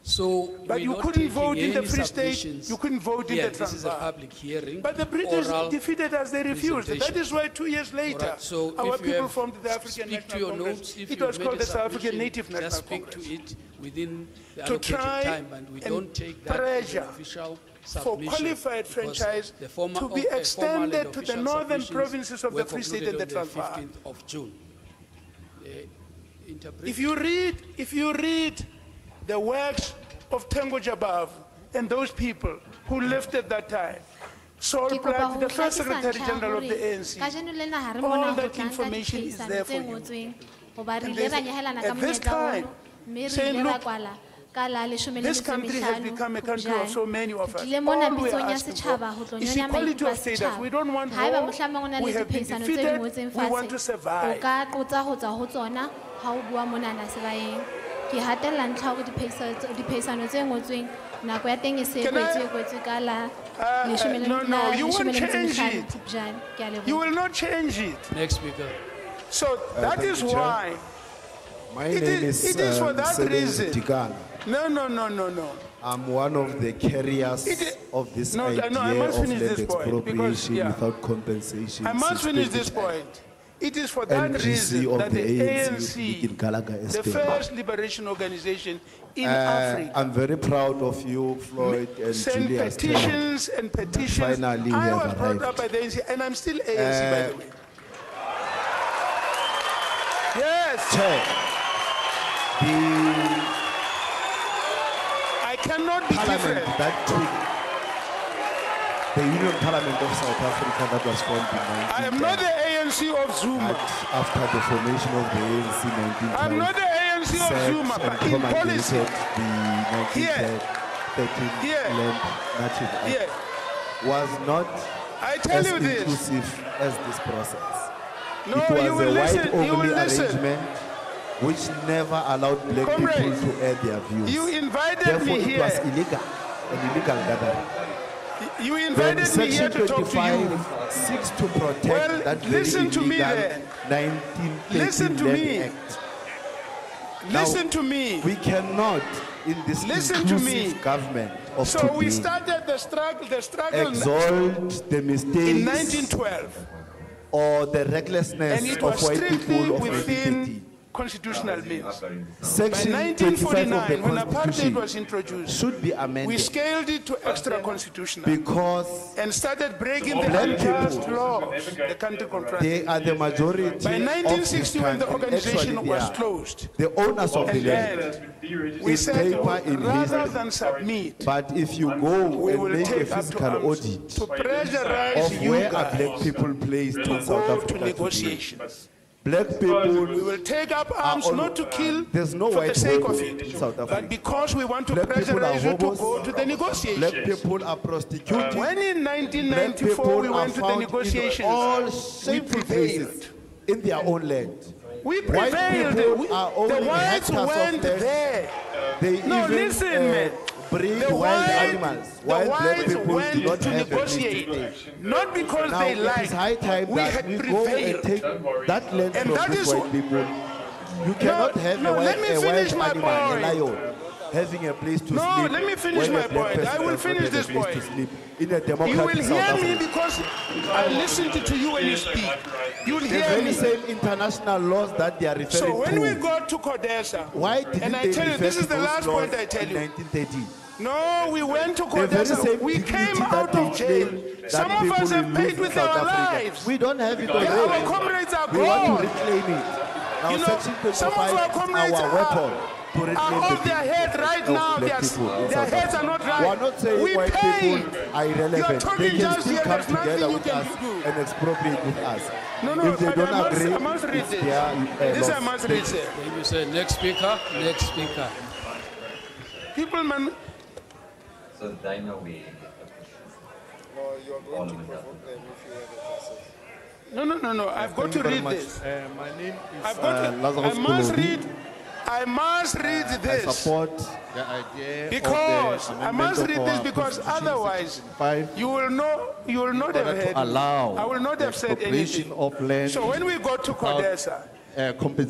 So But we're you not couldn't taking vote in the any Free State, submissions you couldn't vote in here. the This is a Transvaal. public hearing. But the British oral defeated us, they refused. That presentation. is why 2 years later, Alright, so our if you people have formed the African speak to National your Congress. notes, if It you was made called a the South African submission, Native just National speak Congress. to it within the To allocated try time, and we and don't take that as an pressure official for submission. qualified because franchise the formal- to be formal and extended to the official northern submissions provinces of were the Free State and the concluded on Transvaal. the 15th of June. If you read the works of Tango Jabavu and those people who lived at that time, Saul Platt, the first Secretary General of the ANC, all that information is there for you. And at this time, saying, look, this country has become a country of so many of us. All we are asking for is equality of status. We don't want war. We have been defeated. We want to survive. Ke hatella ntlha go diphehisano tse ngotsweng nako ya teng e se kwetswe ka la No, you won't change it. You will not change it. Next speaker. So that is why. My name is for that reason. Tikana. No. I'm one of the carriers of this idea I must of finish land this point because, expropriation without compensation. I must finish this point. It is for that reason that the ANC, the first liberation organization in Africa, I'm very proud of you, Floyd, and sent Julius petitions and petitions. Finally, we I have was brought arrived. up by the ANC, and I'm still ANC, by the way. Yes. I cannot be different. That took the Union Parliament of South Africa that was formed in 1910. I am not the ANC of Zuma. After the formation of the ANC in 1912. I'm not the ANC of Zuma, but in policy. The 1913 Land Native Act was not as inclusive as this process. No, it was you will a listen. white-only arrangement which never allowed black people to air their views. You invited Therefore, me it here. was illegal, an illegal gathering. You invited me here to talk to you. Seeks to protect that very listen to me illegal then. 1913 Listen to Land me. Act. Listen Now, to me. We cannot, in this Listen to inclusive me. government of So today, we started the struggle exalt the mistakes in 1912, or the recklessness and it of was white strictly people of within constitutional means. By Section 25 of 1949, the when apartheid Constitution was introduced, should be amended we scaled it to extra-constitutional because and started breaking the black unjust people, laws the country contracted. they are the majority By 1960, of when the this country. organization Actually, was they are closed, the owners of the and land. then we In said, paper, in rather history. than submit, But if you go we and will make a take up to physical arms audit to pressurize of you where are guys black people placed in to South go to Africa today, negotiations. black people We will take up arms not to kill there's no for the white sake hope of in it, South Africa. but because we want to Black people are pressurize you to hobos. go to the Black negotiations. people are prostituted. When in Black 1994 people we are went to the found in negotiations, all we shameful prevailed. places in their own land. We White prevailed. people are The only whites hectares of went land. there. They No, even listen, man. breed The wild white- animals. the While black whites people do went not to have negotiate, a land. not because Now they it liked. is high time We that had we go and prevailed. take that land And from that these is white people. You cannot have no, a let wild, me a finish wild my animal, a point. lion, having a place to No, sleep. let me finish when a my black point. person I will does not finish have a this place point. to sleep in a You democratic will South hear me Africa. because I listened to you when you speak. You will The hear very me. same international laws that they are referring So when to. we go to Codesa, Why didn't and I they tell you, refer this to is the those last laws point I tell in you. 1913? No, we went to The very Codesa. same We dignity came that out they of jail. claim that Some of people us have will paid lose in with South our Africa. lives. We don't have it Our already. comrades are We want gone. to reclaim it. Now You know, Section some of 25 our is comrades our are. weapon. are off their head right now. Their heads are not right. We are not saying we white pay. people are irrelevant. They can still come together with us and expropriate with us. No, if they don't agree, I must read this. This I must read. Thank you, sir. Next speaker. Next speaker. People, man. So I know we. No, you are going to provoke them if you have a process. No. I've got to read this. My name is Lazarus I must read this. I support the idea because of the I must read this of because otherwise you will not have heard. I will not have said anything. Of land so when we got to Codesa,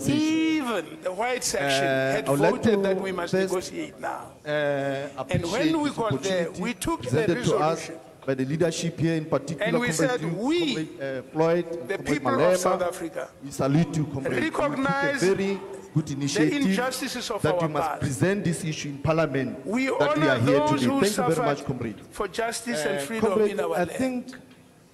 even the white section had voted that we must negotiate now. And when we got there, we took the resolution. By the leadership here in particular, and we said we, Floyd, the people of South Africa, we salute you, recognize very good initiative the injustices of that our you must past. present this issue in Parliament. We that honor we are here those today. who Thank you very suffered much, comrade. for justice and freedom comrade, in our I land. think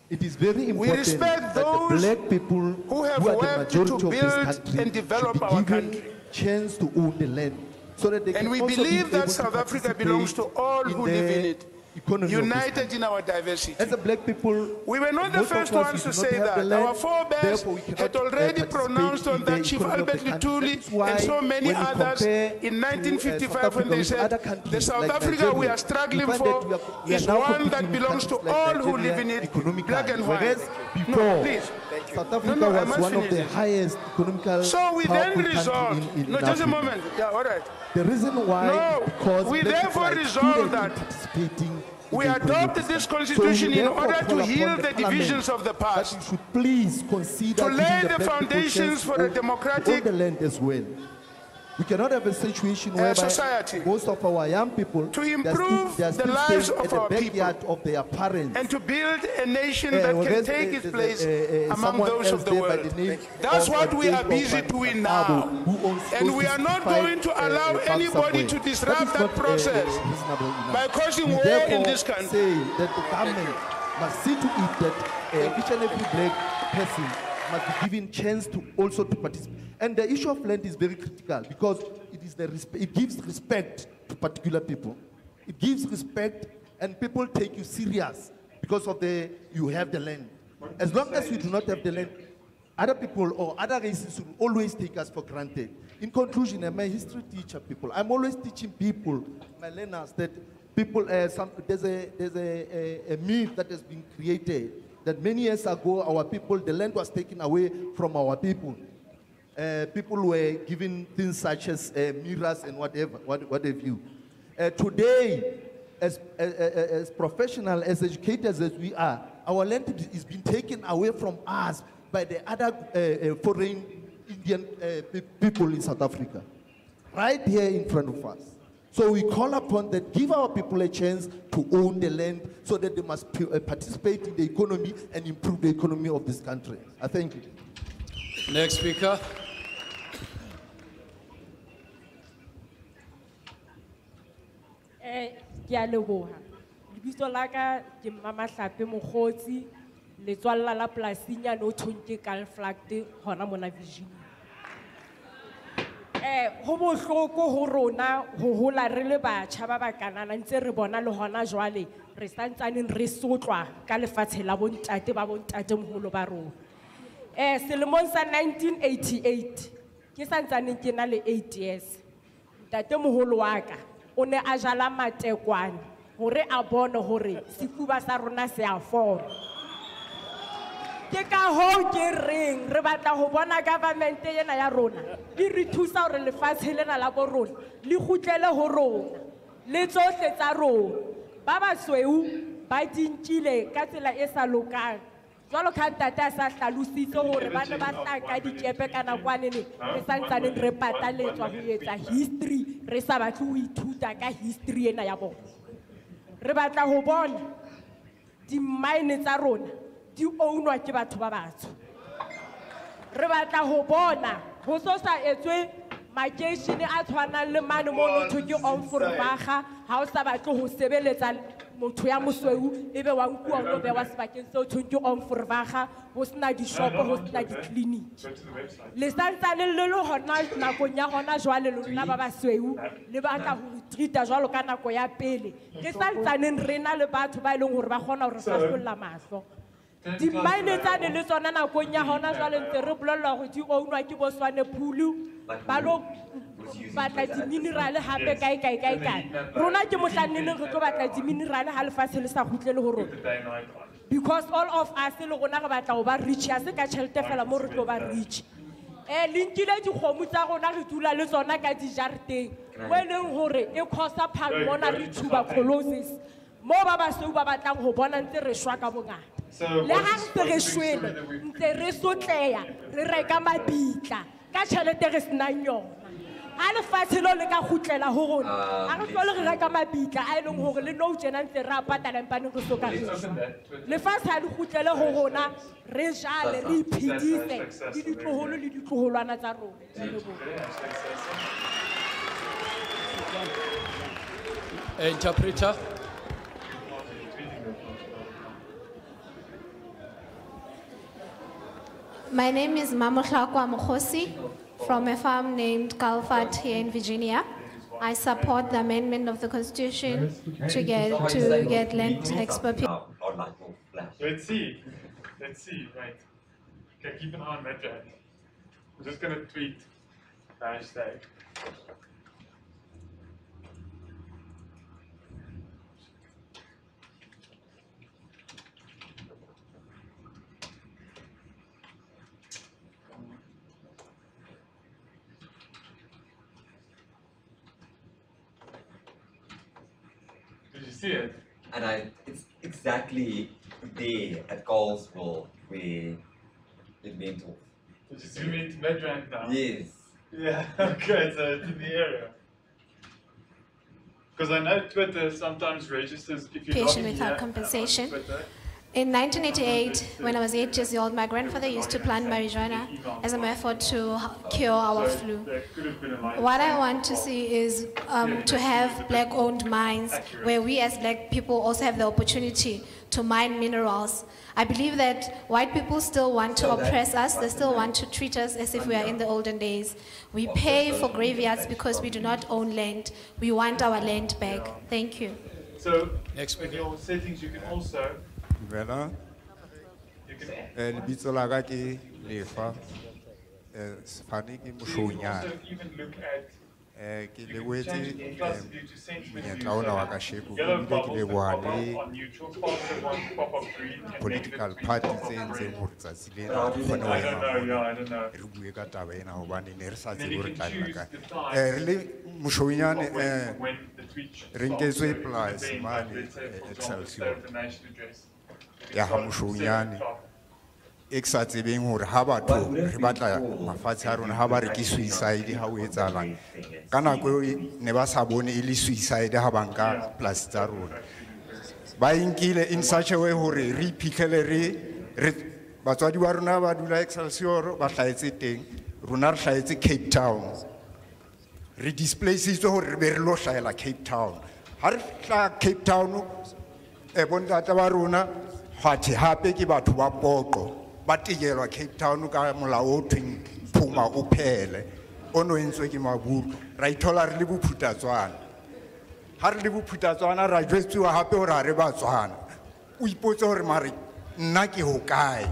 it is very important we respect that the those black people who have are the worked majority to of this build country and develop should be our given country. chance to own the land, so that they and can we also believe be that able South to Africa belongs to all who live in it. United in our diversity. As a black people, we were not the first ones to say that. Our forebears had already pronounced on that. Chief Albert Lutuli and so many others in 1955 when they said the South Africa we are struggling for is one that belongs to all who live in it, black and white. No, please. South Africa was one of the highest economical. So we then resolved. No, just a moment. Yeah, all right. The reason why, because we therefore resolved that we adopted this constitution in order to heal the divisions of the past, you should please consider to lay the foundations for a democratic the land as well. We cannot have a situation where most of our young people to improve the lives of our people of their parents and to build a nation that can take its place among those of the world. That's what we are busy doing now. And we are not going to allow anybody to disrupt that process by causing war in this country. Say that the government must see to it that each and every black person must be given chance to also to participate. And the issue of land is very critical because it gives respect to particular people. It gives respect and people take you serious because of you have the land. As long as we do not have the land, other people or other races will always take us for granted. In conclusion, I'm a history teacher, people. I'm always teaching people, my learners, that people, there's a myth that has been created that many years ago, our people, the land was taken away from our people. People were given things such as mirrors and what have you. Today, as professional, as educators as we are, our land is being taken away from us by the other foreign Indian people in South Africa, right here in front of us. So we call upon that, give our people a chance to own the land so that they must participate in the economy and improve the economy of this country. I thank you. Next speaker. Ke a leboha. Lebitso la ka ke Mama Hlape Mokgotsi, letswalla la polasing ya no thonke Kalflagte hona mona Virginia. Ho bohloko ho rona ho hola re le batjha ba bakanana ntse re bona le hona jwale re santsaneng re sotlwa ka lefatshe la bontate ba bontate moholo ba rona. Selemong sa 1988 ke santsaneng ke na le 8 years. Ntate moholo wa ka o ne a jala matekwane hore a bone hore sefuba sa rona se a fola. Ke ka ho ke reng re batla ho bona government ena ya rona e re thusa hore lefatshe lena la bo rona le kgutlele ho rona le tsohle tsa rona ba basweu ba dinkile ka tsela e sa lokang jwalo ka ntata sa hlalositse hore ba ne ba hlaka dikepe ka nakwane ne re santsaneng re pataletswa ho etsa history re sa batle ho ithuta ka history ena ya bona. Re batla ho bona di-mine tsa rona di ownwa ke batho ba batsho. Re batla ho bona ho so sa etswe makeishene a tshwanang le mane mo no thwe ke Omfurvaga ha o sa batle ho sebeletsa motho ya mosweu ebe wa nkuwa o no bewa sebakeng seo thwe ke Omfurvaga ho sena dishopo ho sena di-clinic le santsane le le hona nakong ya hona jwale lona ba basweu le batla ho treata jwalo ka nako ya pele ke santsaneng re na le batho ba e leng hore ba kgona hore fahlolla mahlo di-mine tsane le tsona nakong ya hona jwale ntse re bolellwa hore di ownwa ke bo Swanepoel ba lo batla di-minerale hape kae rona ke mohlaneneng re tlo batla di-minerale ha lefatshe le sa kgutlele ho rona because all of us le rona re batla ho ba rich ya se ka tjhelete fela mo re tlo ba rich le nkile dikgomo tsa rona re dula le tsona ka dijareteng mo e leng hore e causa pulmonary tuberculosis mo ba basweu ba batlang ho bona ntse re shwa ka bongata le ha ntse re shwele ntse re sotleya re reka mabitla ka tjhelete re senang yona ha lefatshe lo le ka kgutlela ho rona ha re tlo le reka mabitla a e leng hore le nou tjena ntse re a patala empaneng re soka re lefatshe ha le kgutlele ho rona re jale re iphedise le ditloholo le ditloholwana tsa rona. Interpreter. My name is Mamohlakwa Mkhosi from a farm named Calfat here in Virginia. I support the amendment of the Constitution to get land expropriation. Let's see, right. Okay, keep an eye on that, Jack. I'm just going to tweet the hashtag. Did you see it? And it's exactly there at Colesville where it went off. Did you zoom into Midrand now? Yes. Yeah, okay, so it's in the area. Because I know Twitter sometimes registers if you're not without compensation. In 1988, when I was 8 years old, my grandfather used to plant marijuana as a method to cure our flu. What I want to see is to have black-owned mines where we as black people also have the opportunity to mine minerals. I believe that white people still want to oppress us, they still want to treat us as if we are in the olden days. We pay for graveyards because we do not own land. We want our land back. Thank you. So, in your settings, you can also... Voilà. Le bitso la ka ke lefa sefane ke moshonyana ke leboetse monyetla ona wa kasheko ebile ke leboha le political party tse entseng hore tsatsi lena re kgone ho ema re bue ka taba ena hobane ne re sa tsebe hore tla nna kae re le moshonyane re nketswe polasi mane Excelsior ya ha moshonyane e ke sa tsebeng hore ha batho re batla mafatshe a rona ha ba re ke suicide ha o etsahalang ka nako ne ba sa bone e le suicide ha ba nka polasi tsa rona ba inkile in such a way hore re iphitlhele re batswadi ba rona ba dula Excelsior ba hlaetse teng rona re hlaetse Cape Town re displacetswe hore re be re lo hlaela Cape Town ha re tla Cape Town bontate ba rona hathi hape ke batho ba poqo ba tijelwa Cape Town ka molao o thweng phuma o phele ono entswe ke maburu ra ithola re le bophutatswana ha re le bophutatswana ra jwetsuwa hape hore ha re batswana o ipotse hore mare nna ke hokae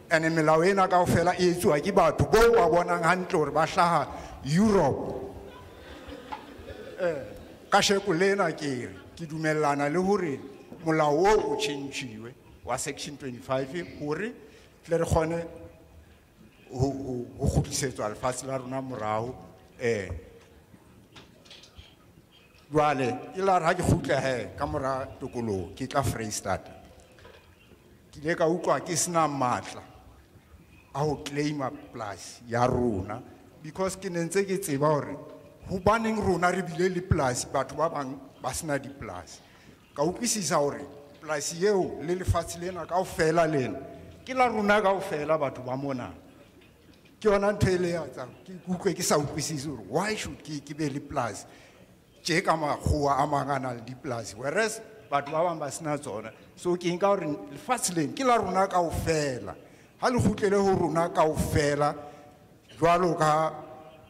ene melao ena kaofela e etsuwa ke batho bo ba bonang hantle hore ba hlaha Europe ka sheko lena ke dumellana le hore molao o tjhentjhiwe wa section 25 hore tle re kgone ho kgutlisetswa lefatshe la rona morao jwale e la re ha ke kgutla ka mora tokoloho ke tla Freystata ke ile ka utlwa ke sena matla a ho claima plus ya rona because ke ne ntse ke tseba hore hobaneng rona re bile le plus batho ba bang ba sena di plus ka utlwisisa hore plus yeo le lefatshe lena kaofela lena ke la rona kaofela batho ba mona ke yona ntho e le ya tsa ke utlwe ke sa utlwisise hore why should ke be le plus tje ka makgowa a mang a nang le dipolasi whereas batho ba bang ba sena tsona so ke nka hore lefatshe leng ke la rona kaofela ha le kgutlele ho rona kaofela jwalo ka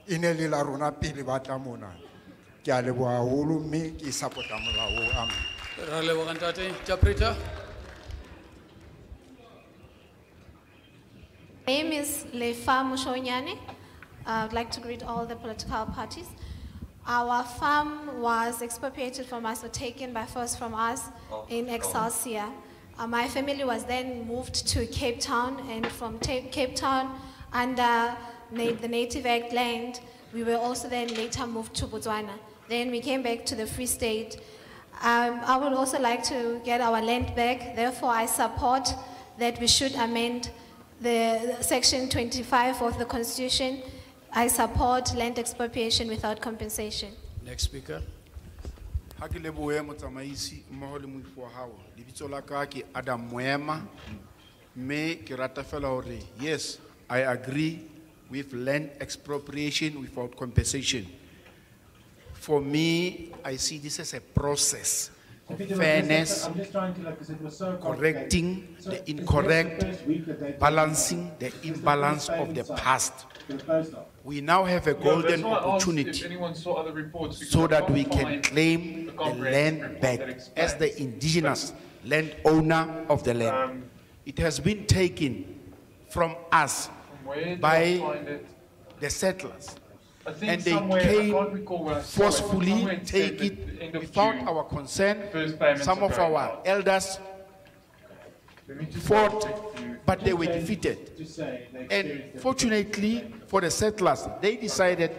e ne le la rona pele ba tla mona ke a leboha haholo mme ke support-a molao o amen. Ra leboga ntate. Interpreter. My name is Lefa Mushonyane. I would like to greet all the political parties. Our farm was expropriated from us or taken by force from us in Excelsior. My family was then moved to Cape Town, and from Cape Town, under the Native Act land, we were also then later moved to Botswana. Then we came back to the Free State. I would also like to get our land back. Therefore, I support that we should amend the Section 25 of the Constitution. I support land expropriation without compensation. Next speaker. Ha ke lebohe motsamaisi mmoho le moifu wa hao. Lebitso la ka ke Adam Moema. Me ke rata fela hore yes, I agree with land expropriation without compensation. For me, I see this as a process of fairness, correcting the incorrect, balancing the imbalance of the past. We now have a golden opportunity so that we can claim the land back as the indigenous landowner of the land. It has been taken from us by the settlers, and they came forcefully, take it without our consent. Some of our elders fought, but they were defeated. And fortunately for the settlers, they decided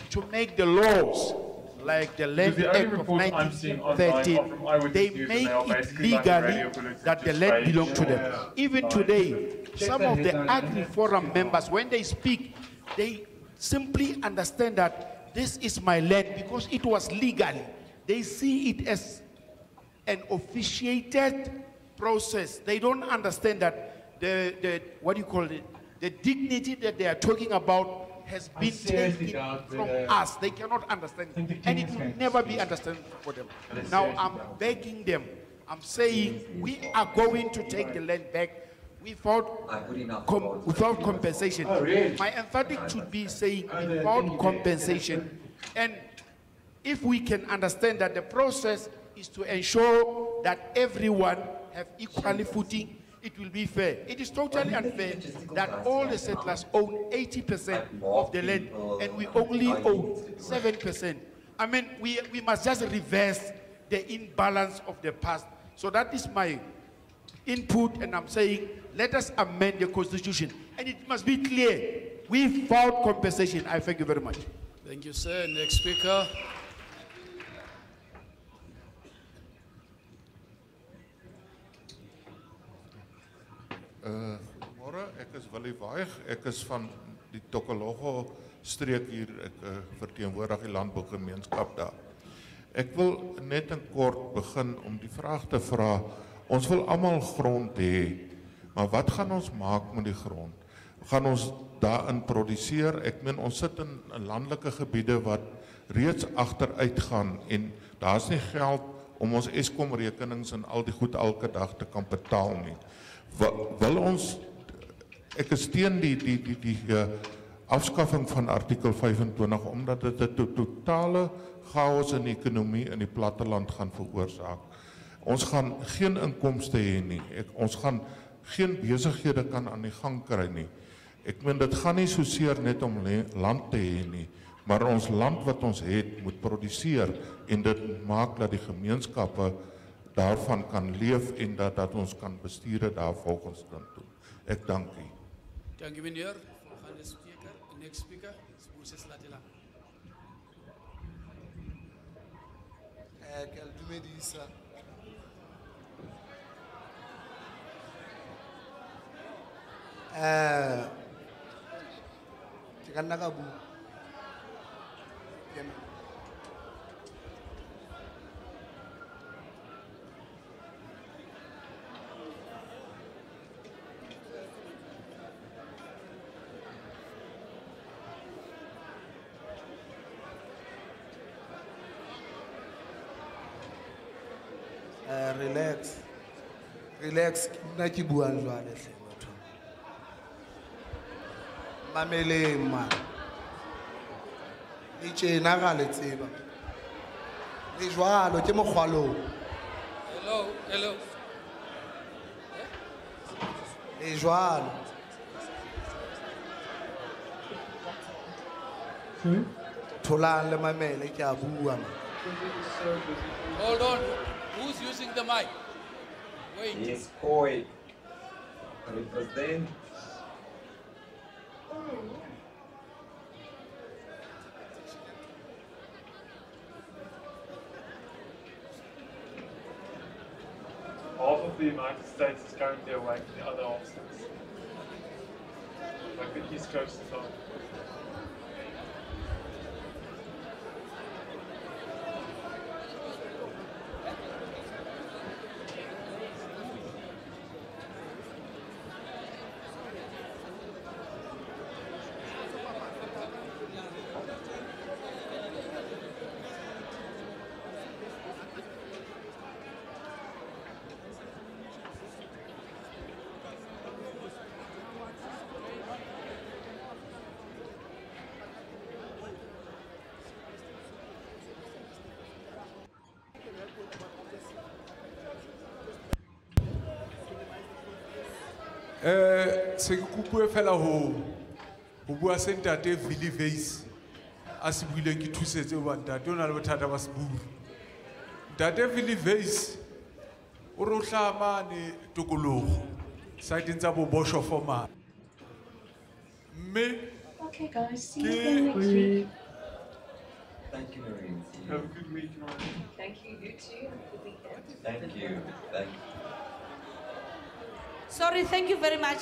to make the laws like the Land Act of 1913. They make it legally that the land belongs to them. Even today, some of the Agri-Forum members, when they speak, they simply understand that this is my land because it was legally. They see it as an officiated process. They don't understand that the what do you call it? The dignity that they are talking about has been taken from us. They cannot understand it, and it will never be understandable for them. Now I'm begging them. I'm saying we are going to take the land back without compensation. My emphatic should be saying without compensation. And if we can understand that the process is to ensure that everyone have equal footing, it will be fair. It is totally unfair that all the settlers own 80% of the land and we only own 7%. I mean, we must just reverse the imbalance of the past. So that is my input, and I'm saying let us amend the Constitution, and it must be clear without compensation. I thank you very much. Thank you, sir. Next speaker. Môre, ek is Willie Waag. Ek is van die Tokologo streek hier. Ek verteenwoordig die landbougemeenskap daar. Ek wil net in kort begin om die vraag te vra. Ons wil almal grond hê, maar wat gaan ons maak met die grond? Gaan ons daarin produseer? Ek meen ons sit in landelike gebiede wat reeds agteruit gaan en daar's nie geld om ons Eskom rekenings en al die goed elke dag te kan betaal nie. Wil ons, ek is teen die afskaffing van artikel 25 omdat dit 'n totale chaos in die ekonomie in die platteland gaan veroorsaak. Ons gaan geen inkomste hê nie. Ons gaan geen besighede kan aan die gang kry nie. Ek meen dit gaan nie soseer net om land te hê nie, maar ons land wat ons het moet produseer en dit maak dat die gemeenskappe daarvan kan leef en dat ons kan bestuur daar volgens kan doen. Ek dank u. Dankie meneer. Volgende speaker, next speaker, Moses Latela. Ke a dumedisa. Ke ka nna ka bua. Relax. Relax. Nna ke buang jwale hle batho. Mameleng ma. Le tjena ga le tseba. Le jwalo ke mokgwalo. Hello, hello. Le jwalo. Tholang le mamele ke a bua ma. Hold on. Who's using the mic? Wait. Yes, boy. Because then. Half of the United States is currently awake, the other half is like the East Coast is on. Se ke kopue fela ho bua se ntate Vili Veis a se buileng ke thusetse ba ntate o na le bothata ba seburu. Ntate Vili Veis o re o hlamane tokologo saiteng tsa bo Bosho formal. Mme Okay, guys, see you again next week. Thank you, Maureen. Have a good week, Maureen. Thank you, you too. Have a good weekend. Thank you. Thank you. Sorry, thank you very much.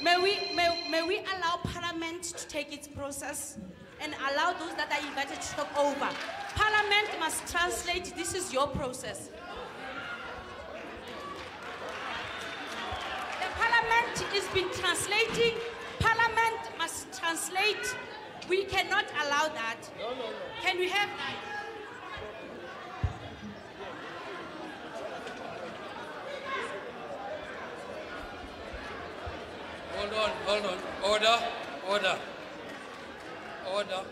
May we allow Parliament to take its process and allow those that are invited to talk over. Parliament must translate, this is your process. The Parliament is been translating. Parliament must translate. We cannot allow that. No. Can we have that? Hold on. Order. Hold on. Order.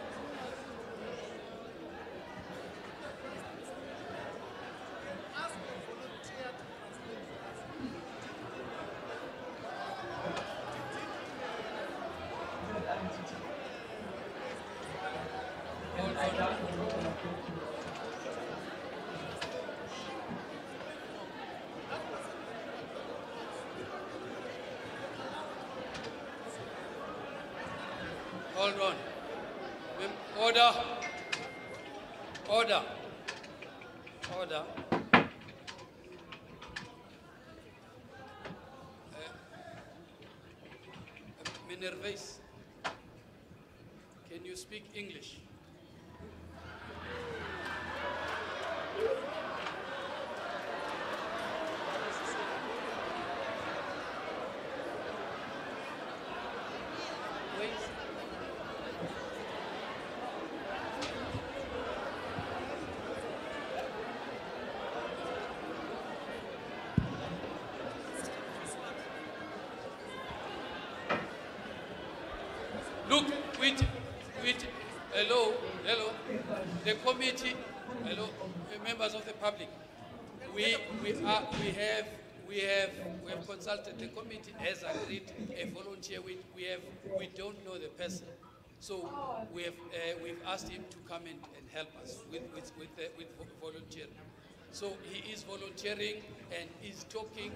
Minervais, can you speak English? Look, wait, hello, the committee, hello, members of the public, we have consulted, the committee has agreed a volunteer, we don't know the person, so we've asked him to come and help us with volunteering. So he is volunteering and is talking,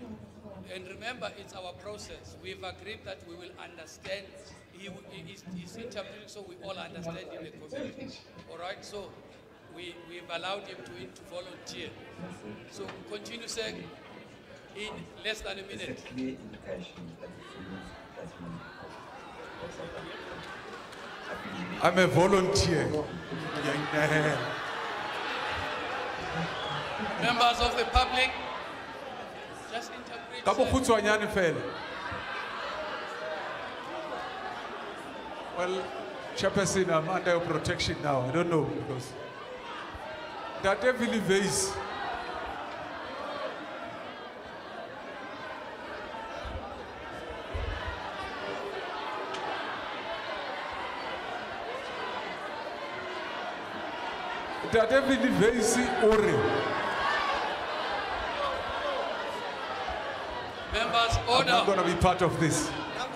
and remember, it's our process. We've agreed that we will understand. He's interpreting, so we all understand in the community. All right, so we've allowed him to volunteer. So continue saying in less than a minute. It's a clear indication that I'm a volunteer. Members of the public, just interpret. Well, Chairperson, I'm under your protection now. I don't know because that Vili Veis Ntate Viliveisi ore. Members, I'm order. not going to be part of this.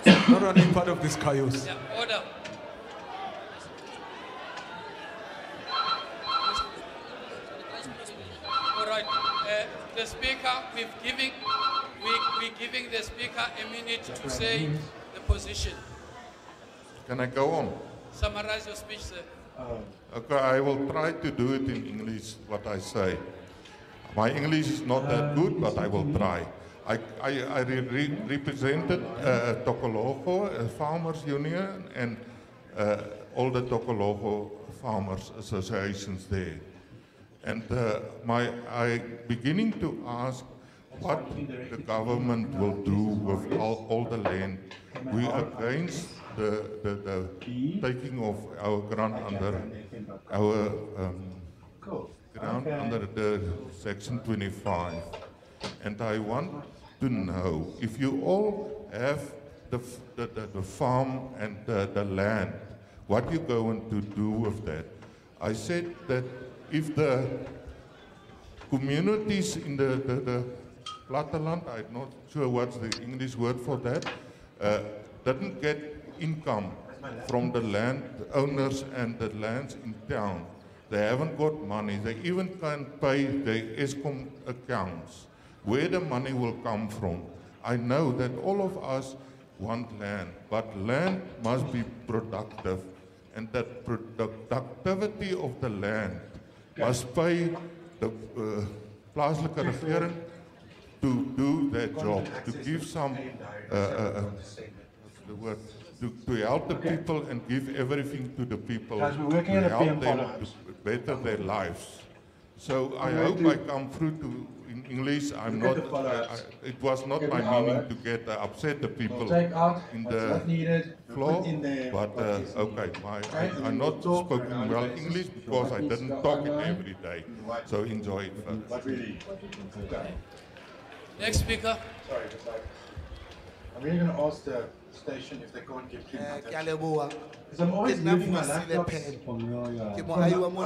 Not going to be part of this chaos. Yeah, order. All right. The speaker, we're giving the speaker a minute to say the position. Can I go on? Summarize your speech, sir. Okay, I will try to do it in English, what I say. My English is not that good, but I will try. I represented Tokologo Farmers Union and all the Tokologo farmers associations there. And I beginning to ask what the government will do with all the land. We are against the taking of our ground under our ground under the Section 25. And I want to know if you all have the farm and the land, what you going to do with that? I said that if the communities in the platteland, I'm not sure what's the English word for that, doesn't get income from the land owners and the lands in town. They haven't got money. They even can't pay their ESCOM accounts. Where the money will come from? I know that all of us want land, but land must be productive, and that productivity of the land must pay the plaaslike regering to do their job, to give some to help the people and give everything to the people, Guys, we're working to on a help PM them follow-up. to better their lives. So I hope I come through to in English. I'm not. It was not my meaning to get upset the people in the floor, but okay. I'm not spoken well English because I didn't talk it every day. So enjoy it first. Next speaker. Sorry, I'm really going to ask the station if they can't give 3 minutes. Because I'm always moving my laptop. I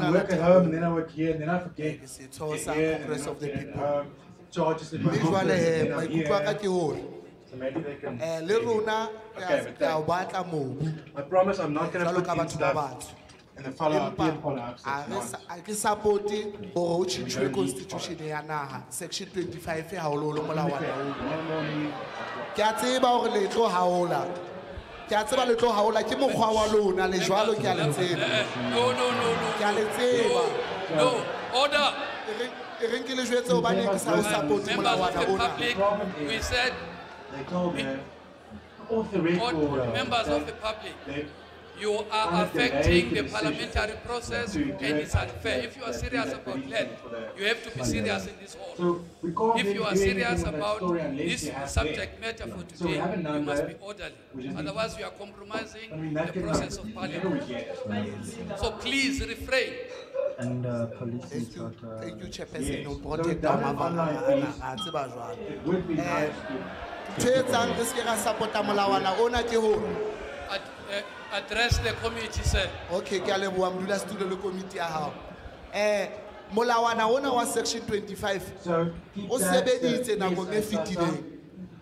work at home and then I work here and then I forget. Congress of the people. Charges the people. So maybe they can. I promise I'm not going to put in stuff. And the follow-up follow-ups. I can support it or constitution section 25 ke a tseba hore le tlo haola ke a tseba le tlo haola ke mokgwa wa lona le jwalo ke a le tseba ke a le tseba no order e reng ke le jwetse o bane ke sa o support molawana ona we said members of the public, you are affecting the parliamentary process and it's unfair. If you are serious about land, you have to be serious in this hall. If you are serious about this subject matter for today, you must be orderly. Otherwise, you are compromising the process of parliament. So please refrain. And police thank you, Chairperson. No project Address the committee, sir. Okay, ke a leboha modulasetulo le committee ya hao. Molawana ona wa section 25 o sebeditse nakong e fetileng.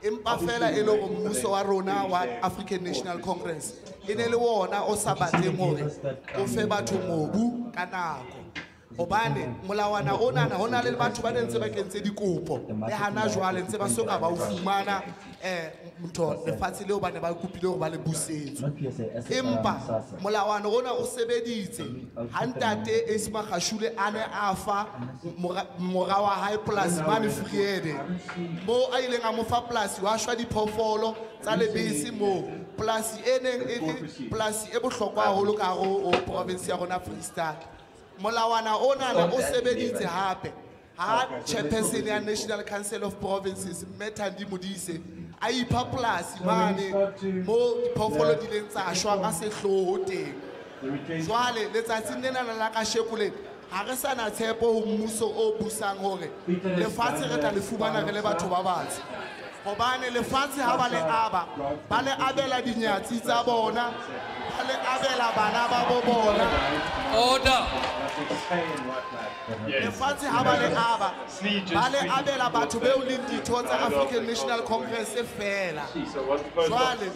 Empa fela e le go mmuso wa rona wa African National Congress e ne le wona o sa batleng hore o fe batho mobu ka nako. Hobane molawana ona na hona le batho ba ntse ba kentse dikopo le hana jwale ntse ba soka ba o fumana motho lefatshe leo ba ne ba kopile hore ba le busetso. Empa molawana ona o sebeditse ha ntate Esma Khashule ane afa mora wa high plus mane friede mo a ileng a mo fa plus wa shwa diphoofolo tsa lebese mo plus eneng plus e bohlokwa haholo ka ho province ya rona Free State. Molawana ona na o sebeditse hape ha chairperson ya National Council of Provinces Methandi Modise a ipha polasi mane mo diphoofolo di leng tsa shwa ka sehloho teng. Jwale letsatsing lena la ka shekule ha re sana tshepo ho mmuso o busang hore lefatshe re tla le fumana re le batho ba batsho. Hobane lefatshe ha ba le abela dinyatsi tsa bona ba le abela bana ba bo bona. Order. lefatshe ha ba le aba ba le abela batho beo leng ditho tsa African National Congress fela jwale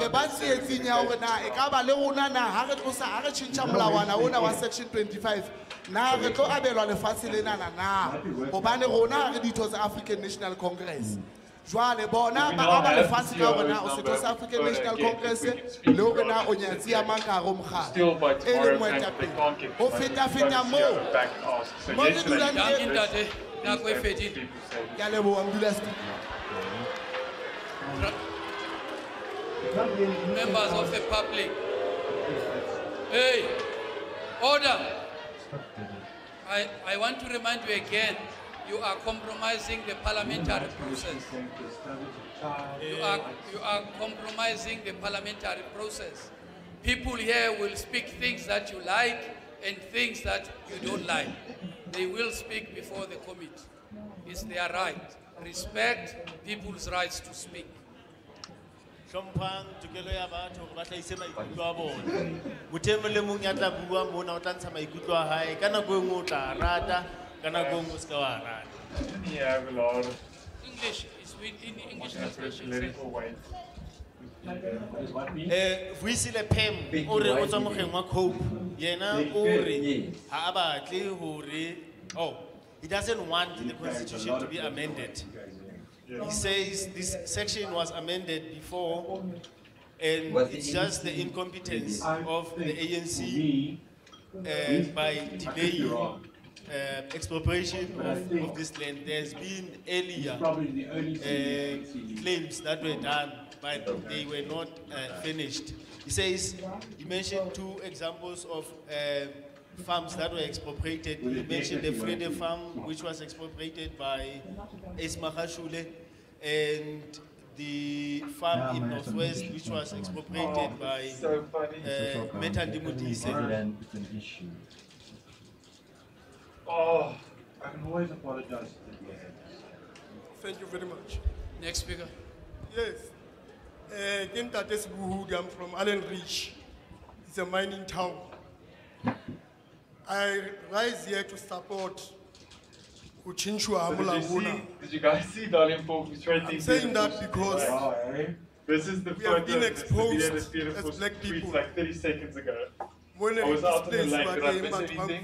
re ba tsietsing ya hore na e ka ba le rona na ha re tlosa ha re tjhentjha molawana ona wa section 25 na re tlo abelwa lefatshe lena na hobane rona ha re ditho tsa African National Congress jwale bona ba aba lefatshe ka hore na o setho sa African National Congress le hore na o nyatsi ya mang ka ro mokga e le moetapele ho feta mo mo re dulang ntate nako e fedile ya leboha mdulasi members of the public. Hey, order. I want to remind you again, you are compromising the parliamentary process. You are compromising the parliamentary process. People here will speak things that you like and things that you don't like. They will speak before the committee. It's their right. Respect people's rights to speak. Hlompang tokelo ya batho hore ba tlhaise maikutlo a bona. Motho le mong ya tla bua mona o tla ntsha maikutlo a hae ka nako e nngwe o tla rata ka nako e nngwe o ska wa rata. English is in English translation. Vuisile Pem o re o tswa mogeng wa Cope yena o re ha a batle hore he doesn't want the constitution to be amended. He says this section was amended before, and it's just the incompetence of the ANC by delaying expropriation of this land. There's been earlier claims that were done, but they were not finished. He says, he mentioned two examples of farms that were expropriated. He mentioned the Frede farm, which was expropriated by Esmakashule, and the farm in Northwest, which was expropriated by Metal Dimutise. Oh, I can always apologize. Thank you very much. Next speaker. Yes. I'm from Allen Ridge. It's a mining town. I rise here to support Uchinchua Amulanguna. Did you guys see Darling Folk? I'm saying that because this is the we have been exposed as black people. Like 30 seconds ago. When I was out in the lake, did I miss anything?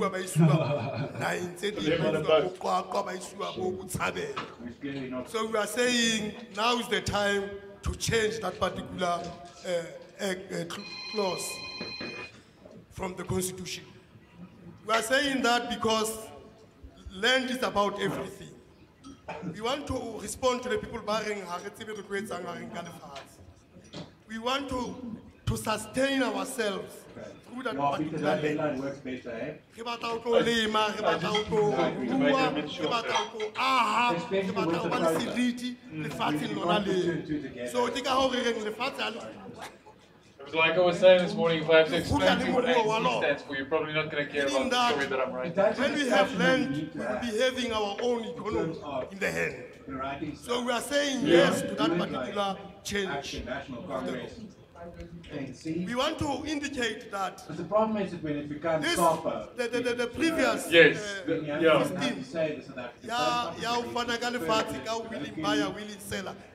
So we are saying now is the time to change that particular clause from the Constitution. We are saying that because land is about everything. We want to respond to the people barring. We want to sustain ourselves through that particular land. Works better, eh? It was like I was saying this morning, if I have to explain to you what ANC stands for, you're probably not going to care about the story that I'm writing. When we have land, we will be having our own economy in the hand. So we are saying yes to that particular change. We want to indicate that the problem is that when it becomes the previous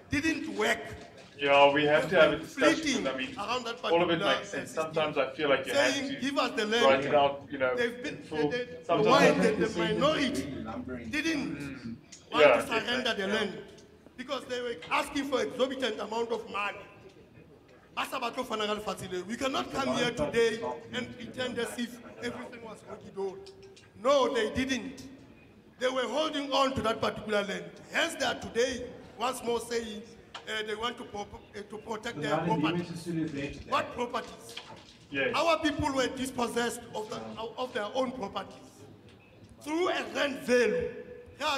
didn't work. Yeah, we have to have a discussion. I mean, all of it makes sense. Sometimes I feel like you have to give us the land. Write it out, you know. The minority didn't want to surrender the land because they were asking for exorbitant amount of money. We cannot come here today and pretend as if everything was hunky-dory. No, they didn't. They were holding on to that particular land. Hence, they are today once more saying they want to protect their properties. What properties? Yes. Our people were dispossessed of their own properties through a rent value. No, I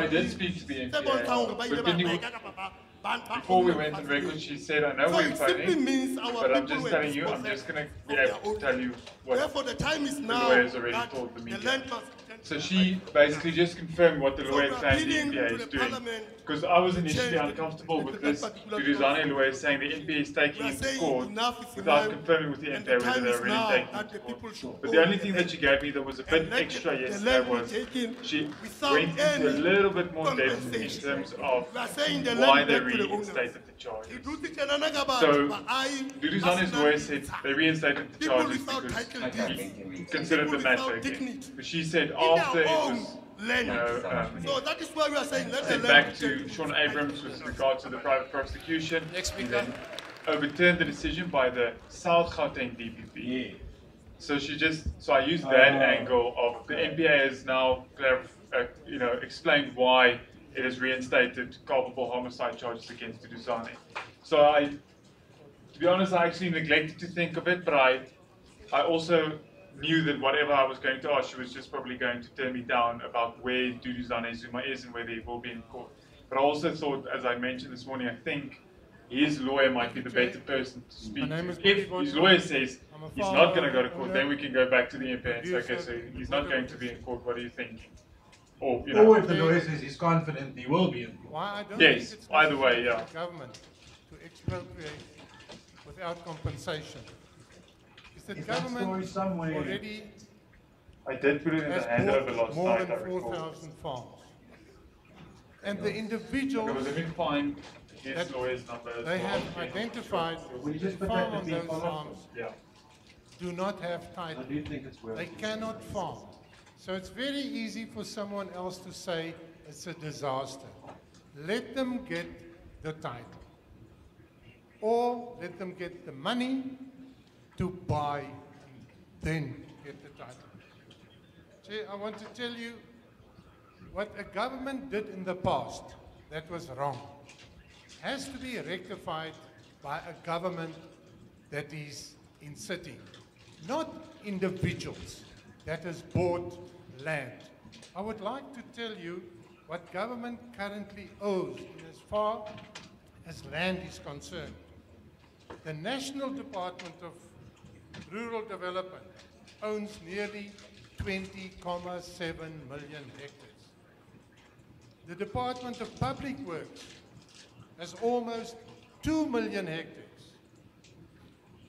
did speak to the MPA, but before we went on record, she said, I know we're phoning, but I'm just telling you, I'm just going to be able to tell you what the lawyers already told the media. The land must be So she basically just confirmed what the lawyer saying the NPA is doing. Because I was initially uncomfortable with this Duduzane lawyer saying the NPA is taking it to court without confirming with the NPA whether they're really taking it to court. But the only thing that she gave me that was a bit extra yesterday was she went into a little bit more depth in terms of why they reinstated the charges. So Duduzane's lawyer said they reinstated the charges because he considered them natural again. But she said after it was so that is why we are saying let's sent back to Sean Abrams with regard to the private prosecution. He then overturned the decision by the South Gauteng DPP. So I used that angle of the NPA has now explained why it has reinstated culpable homicide charges against Duduzane. So to be honest, I actually neglected to think of it, but I also knew that whatever I was going to ask, she was just probably going to turn me down about where Duduzane Zuma is and where they will be in court. But I also thought, as I mentioned this morning, I think his lawyer might be the better person to speak to. If his lawyer says he's not going to go to court, then we can go back to the MP and say, okay, so he's not going to be in court, what do you think? Or if the lawyer says he's confident he will be in court. Well, yes, either way, yeah. Government to expropriate without compensation. The government already I did put it in the handover last more night, than 4,000 farms. And the individuals his lawyer's number they have identified the farm on those farms do not have title. They cannot farm. So it's very easy for someone else to say it's a disaster. Let them get the title. Or let them get the money to buy and then get the title. Chair, I want to tell you what a government did in the past that was wrong has to be rectified by a government that is in sitting, not individuals that has bought land. I would like to tell you what government currently owes in as far as land is concerned. The National Department of Rural Development owns nearly 20.7 million hectares. The Department of Public Works has almost 2 million hectares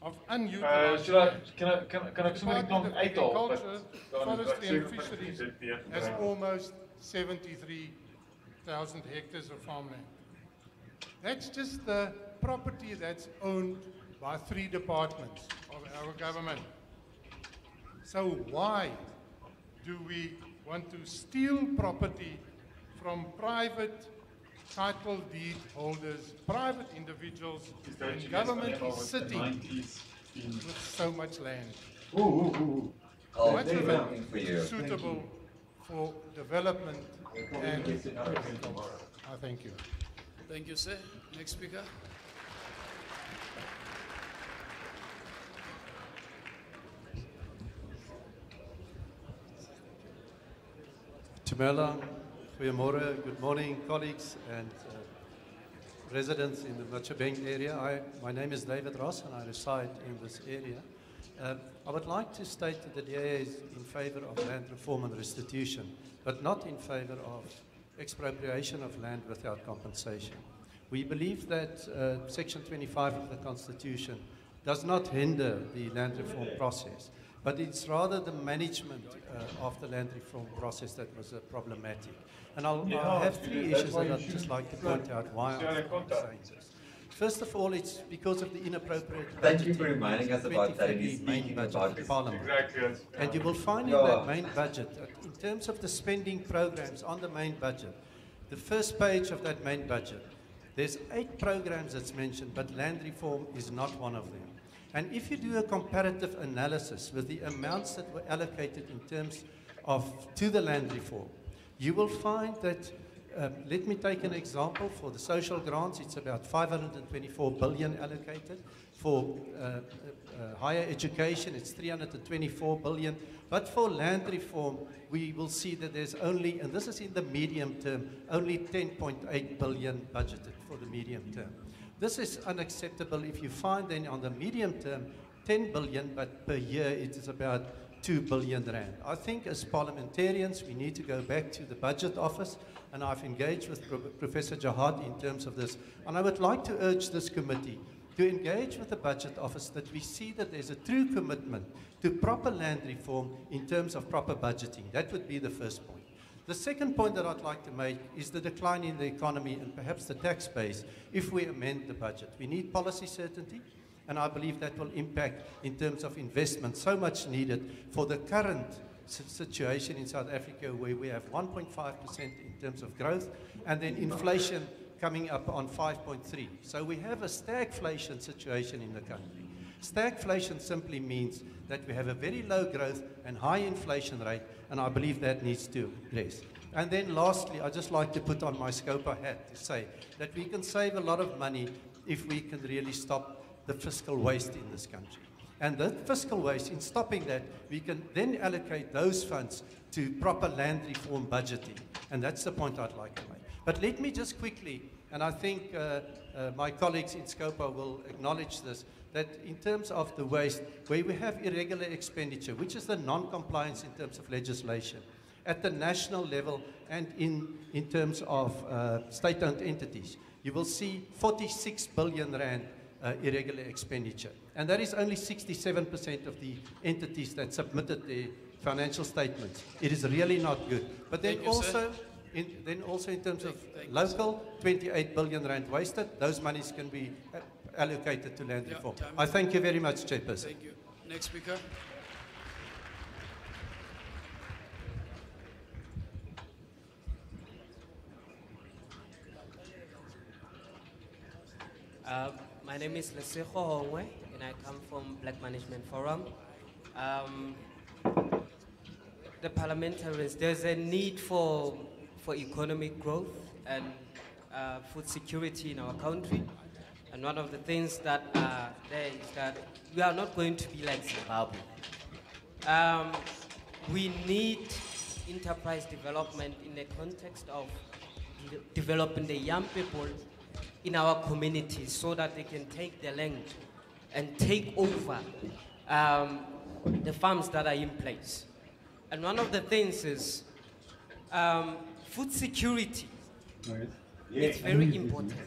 of unutilized Can I Department of Agriculture, Forestry and Fisheries has almost 73,000 hectares of farmland. That's just the property that's owned by 3 departments of our government. So why do we want to steal property from private title deed holders, private individuals, when government is sitting with so much land? Much of it suitable for development and agriculture. Thank you. Thank you, sir. Next speaker. Mpumalanga, goeiemorgen, good morning, colleagues and residents in the Middelburg area. My name is David Ross and I reside in this area. I would like to state that the DA is in favor of land reform and restitution, but not in favor of expropriation of land without compensation. We believe that Section 25 of the Constitution does not hinder the land reform process, but it's rather the management of the land reform process that was problematic. And I'll have 3 issues that I'd just like to point out why I'm saying this. First of all, it's because of the inappropriate Thank you for reminding us about that in his main speaking budget about of this. Parliament. Exactly. And you will find in that main budget, in terms of the spending programs on the main budget, the first page of that main budget, there's 8 programs that's mentioned, but land reform is not one of them. And if you do a comparative analysis with the amounts that were allocated in terms of to the land reform, you will find that, let me take an example. For the social grants, it's about 524 billion allocated. For higher education, it's 324 billion. But for land reform, we will see that there's only, and this is in the medium term, only 10.8 billion budgeted for the medium term. This is unacceptable. If you find then on the medium term 10 billion, but per year it is about 2 billion rand. I think as parliamentarians, we need to go back to the budget office, and I've engaged with Professor Jihad in terms of this. And I would like to urge this committee to engage with the budget office that we see that there's a true commitment to proper land reform in terms of proper budgeting. That would be the first point. The second point that I'd like to make is the decline in the economy and perhaps the tax base if we amend the budget. We need policy certainty, and I believe that will impact in terms of investment, so much needed for the current situation in South Africa where we have 1.5% in terms of growth and then inflation coming up on 5.3. So we have a stagflation situation in the country. Stagflation simply means that we have a very low growth and high inflation rate, and I believe that needs to address. And then lastly, I'd just like to put on my SCOPA hat to say that we can save a lot of money if we can really stop the fiscal waste in this country. And the fiscal waste, in stopping that, we can then allocate those funds to proper land reform budgeting. And that's the point I'd like to make. But let me just quickly, and I think my colleagues in SCOPA will acknowledge this, that in terms of the waste, where we have irregular expenditure, which is the non-compliance in terms of legislation, at the national level and in terms of state-owned entities, you will see 46 billion rand irregular expenditure. And that is only 67% of the entities that submitted their financial statements. It is really not good. But then also, in terms of local, 28 billion rand wasted. Those monies can be allocated to land reform. I thank you very much, Chairperson. Thank you. Next speaker. My name is Lesego Hongwe, and I come from Black Management Forum. The parliamentarians, there's a need for economic growth and food security in our country. And one of the things that are there is that we are not going to be like Zimbabwe. We need enterprise development in the context of developing the young people in our communities so that they can take the land and take over the farms that are in place. And one of the things is food security. It's very important.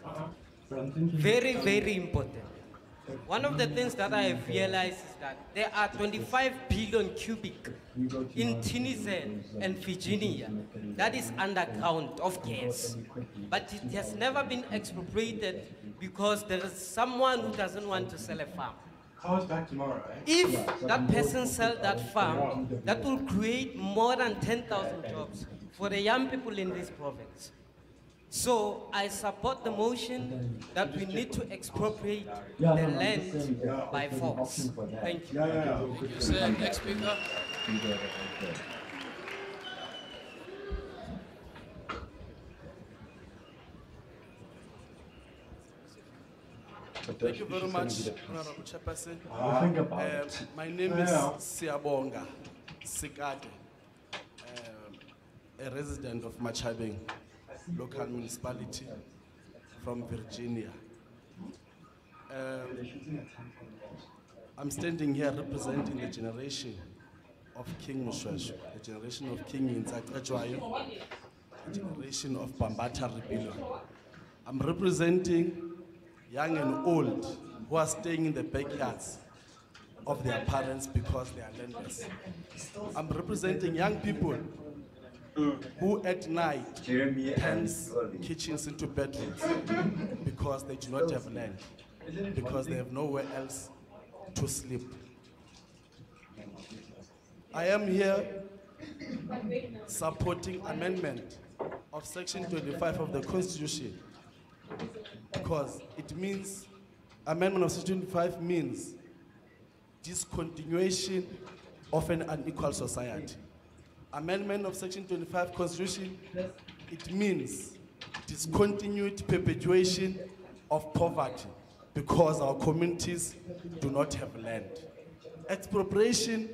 Very, very important. One of the things that I have realized is that there are 25 billion cubic in Tunisia and Virginia that is undercount of gas. But it has never been expropriated because there is someone who doesn't want to sell a farm. Cars back tomorrow, eh? If that person sells that farm, that will create more than 10,000 jobs for the young people in this province. So I support the motion that we need to expropriate the land by force. Thank you. Thank you, sir. Next speaker. Thank you very much, Honorable Chairperson. My name is Siabonga Sikate, a resident of Machabeng local municipality from Virginia. I'm standing here representing the generation of King Mushweshwe, the generation of King Ntsakachwayo, the generation of Bambata Rebellion. I'm representing young and old who are staying in the backyards of their parents because they are landless. I'm representing young people who at night turns kitchens into bedrooms because they do not have land, because they have nowhere else to sleep. I am here supporting amendment of Section 25 of the Constitution because it means, amendment of Section 25 means discontinuation of an unequal society. Amendment of Section 25 Constitution, it means discontinued perpetuation of poverty because our communities do not have land. Expropriation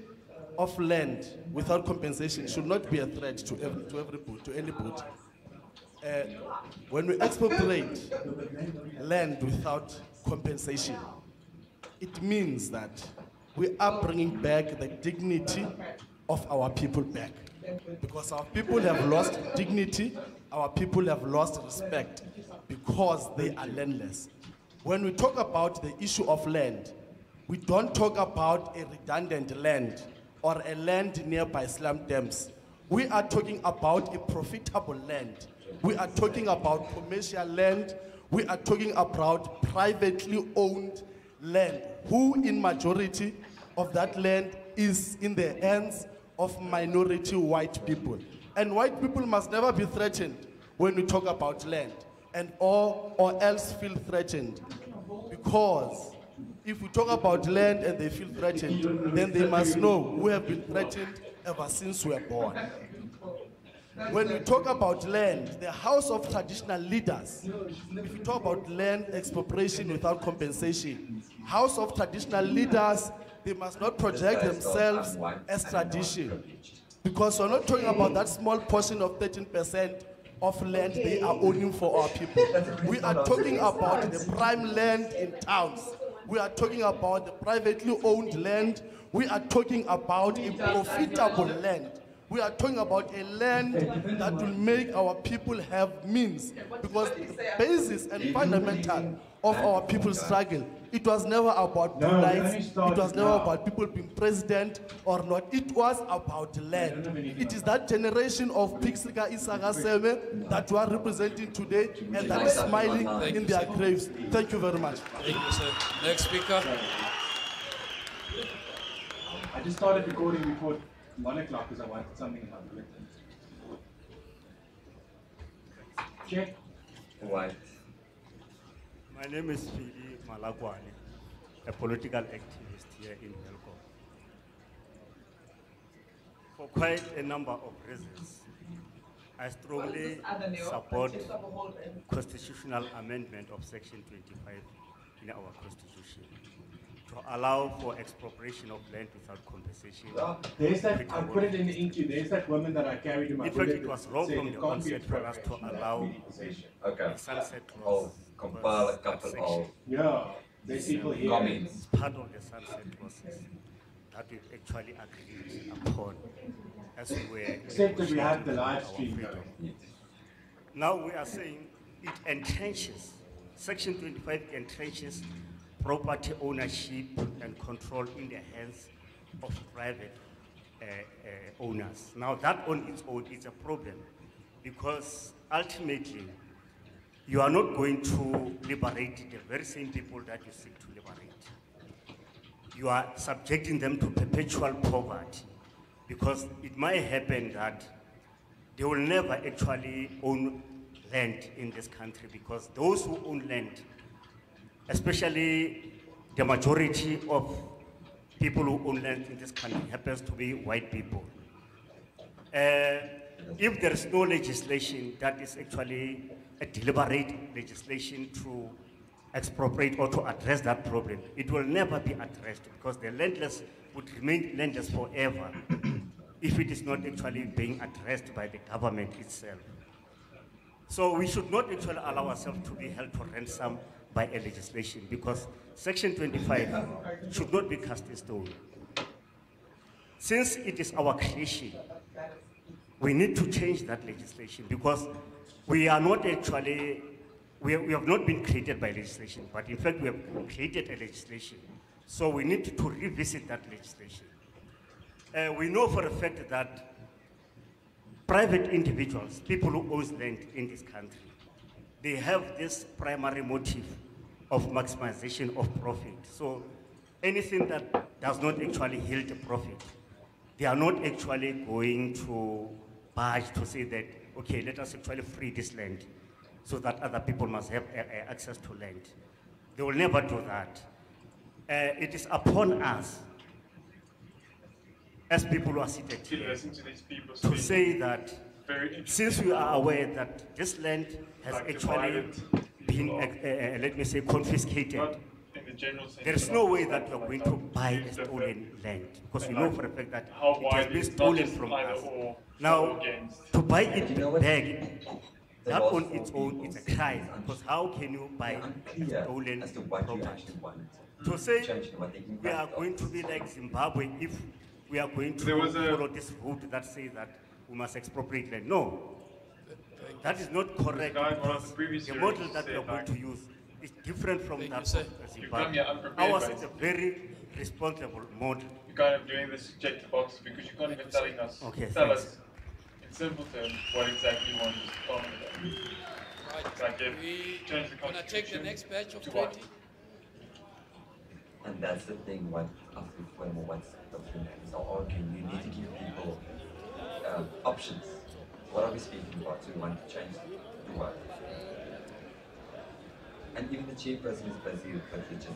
of land without compensation should not be a threat to anybody. When we expropriate land without compensation, it means that we are bringing back the dignity of our people back. Because our people have lost dignity, our people have lost respect because they are landless. When we talk about the issue of land, we don't talk about a redundant land or a land nearby slum dams. We are talking about a profitable land. We are talking about commercial land. We are talking about privately owned land, who in majority of that land is in the hands of minority white people. And white people must never be threatened when we talk about land, and or else feel threatened. Because if we talk about land and they feel threatened, then they must know we have been threatened ever since we were born. When we talk about land, the House of Traditional Leaders, if we talk about land expropriation without compensation, House of Traditional Leaders, they must not project themselves as tradition. Because we're not talking about that small portion of 13% of land they are owning for our people. We are talking about the prime land in towns. We are talking about the privately owned land. We are talking about a profitable land. We are talking about a land that will make our people have means. Because the basis and fundamental of our people's struggle, it was never about rights, it was never about people being president or not. It was about land. It is that generation of Pixika Isagaseme that we are representing today and that is smiling in their graves. Thank you very much. Thank you, sir. Next speaker. I just started recording before 1 o'clock because I wanted something about it. Check. What? My name is Fili Malagwane, a political activist here in Middelburg. For quite a number of reasons, I strongly support constitutional amendment of Section 25 in our Constitution to allow for expropriation of land without compensation. There's that, I put it in the ink, there's that woman that I carried in my bullet. In fact, it was wrong from the onset for us to allow the sunset clause. Compile a couple of people here. Comments. Part of the sunset process that we actually agreed upon as we were. Except that we have the live stream going. Now we are saying it entrenches, Section 25 entrenches property ownership and control in the hands of private owners. Now that on its own is a problem because ultimately you are not going to liberate the very same people that you seek to liberate. You are subjecting them to perpetual poverty because it might happen that they will never actually own land in this country because those who own land, especially the majority of people who own land in this country happens to be white people. If there is no legislation that is actually a deliberate legislation to expropriate or to address that problem, it will never be addressed because the landless would remain landless forever if it is not actually being addressed by the government itself. So we should not actually allow ourselves to be held to ransom by a legislation because Section 25 should not be cast in stone. Since it is our creation, we need to change that legislation because we are not actually, we have not been created by legislation, but in fact we have created a legislation. So we need to revisit that legislation. We know for a fact that private individuals, people who own land in this country, they have this primary motive of maximization of profit. So anything that does not actually yield a profit, they are not actually going to budge to say that, okay, let us actually free this land so that other people must have access to land. They will never do that. It is upon us, as people who are seated here, to say that since we are aware that this land has actually been, let me say, confiscated, there is no way that we are going to buy a stolen land because we know for a fact that it has been stolen from us. Now, to buy it back, that on its own is a crime because how can you buy a stolen property? to say changing what they can we are going to be like Zimbabwe if we are going to follow this route that says that we must expropriate land. No, that is not correct because the model that we are going to use is different from that of Zimbabwe. Ours is a very responsible model. You're kind of doing this check the box because you're not even telling us, tell us in simple terms what exactly you want us to comment about. Right. Like We change the want to take the constitution next batch of to 20. what? And that's the thing, what AfriForum or what's documents are arguing, you need to give people options. What are we speaking about? So we want to change to what? And even the chairperson is busy with privileges.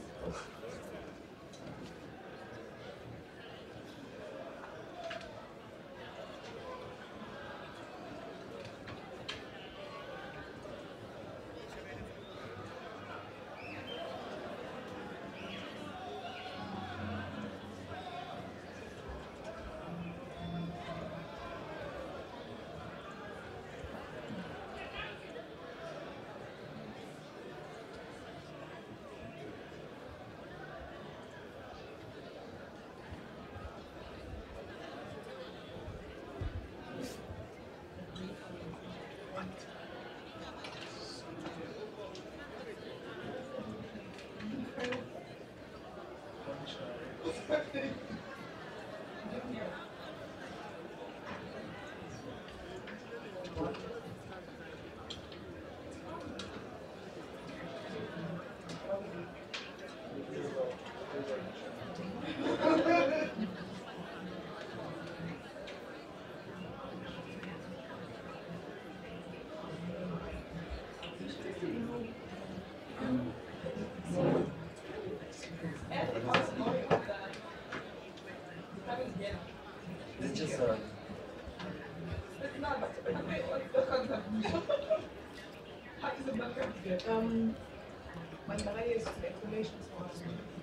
It's just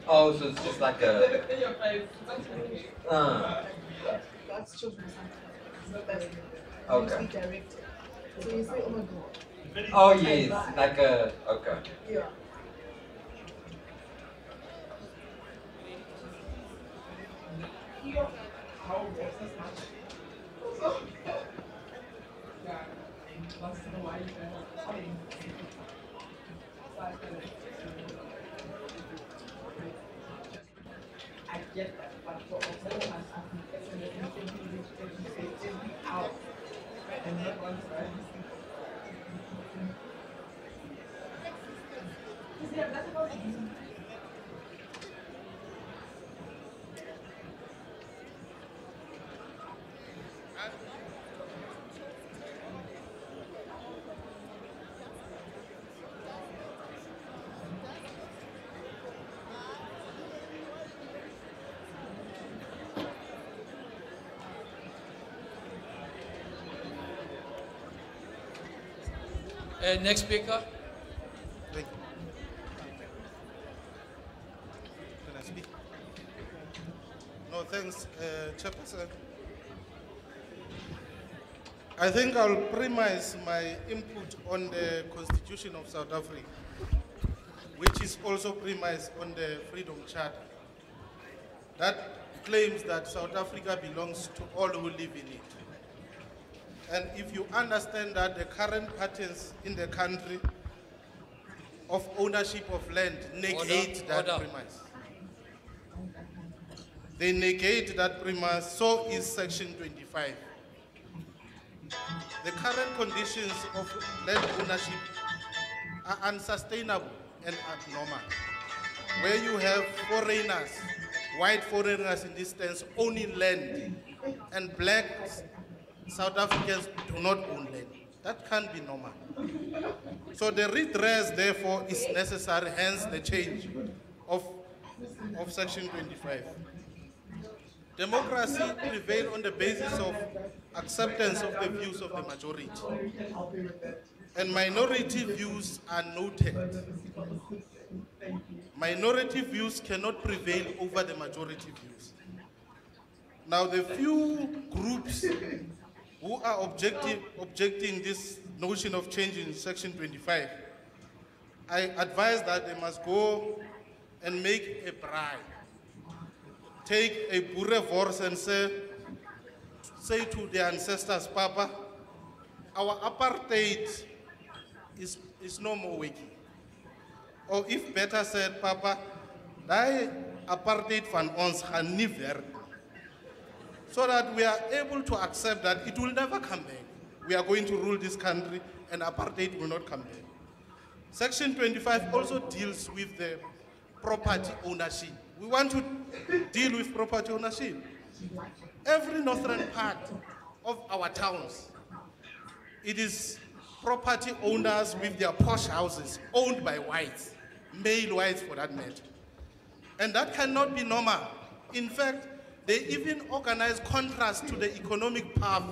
oh, so it's just like a That's children sometimes. Okay. Directed. So you say, oh my god. oh yes, like a okay. Yeah. I get that, but for observers, I think it's an everything which every hour and not once Next speaker. Can I speak? No, thanks, Chairperson. I think I'll premise my input on the Constitution of South Africa, which is also premised on the Freedom Charter, that claims that South Africa belongs to all who live in it. And if you understand that the current patterns in the country of ownership of land negate that premise. They negate that premise, so is Section 25. The current conditions of land ownership are unsustainable and abnormal, where you have foreigners, white foreigners in this sense, owning land, and black South Africans do not own land. That can't be normal. So the redress, therefore, is necessary, hence the change of Section 25. Democracy prevails on the basis of acceptance of the views of the majority. And minority views are noted. Minority views cannot prevail over the majority views. Now, the few groups who are objecting this notion of changing Section 25, I advise that they must go and make a bribe. Take a boerewors and say to the ancestors, Papa, our apartheid is no more working. Or if better said, Papa, die apartheid van ons gaan nie werk. So that we are able to accept that it will never come back. We are going to rule this country and apartheid will not come back. Section 25 also deals with the property ownership. We want to deal with property ownership. Every northern part of our towns, it is property owners with their posh houses owned by whites, male whites for that matter. And that cannot be normal. In fact, they even organize contrast to the economic path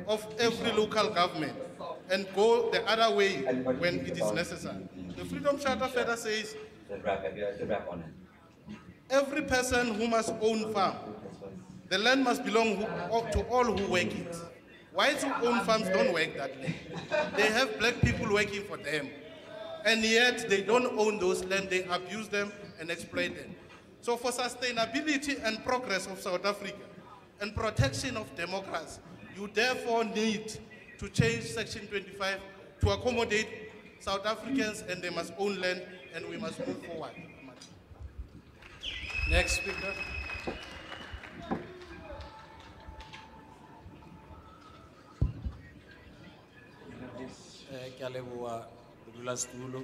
of every local government and go the other way when it is necessary. The Freedom Charter further says, every person who must own farm, the land must belong to all who work it. Whites who own farms don't work that land. They have black people working for them. And yet they don't own those land, they abuse them and exploit them. So for sustainability and progress of South Africa and protection of democracy, you therefore need to change Section 25 to accommodate South Africans, and they must own land and we must move forward. Next speaker. Ke a leboha modulasetulo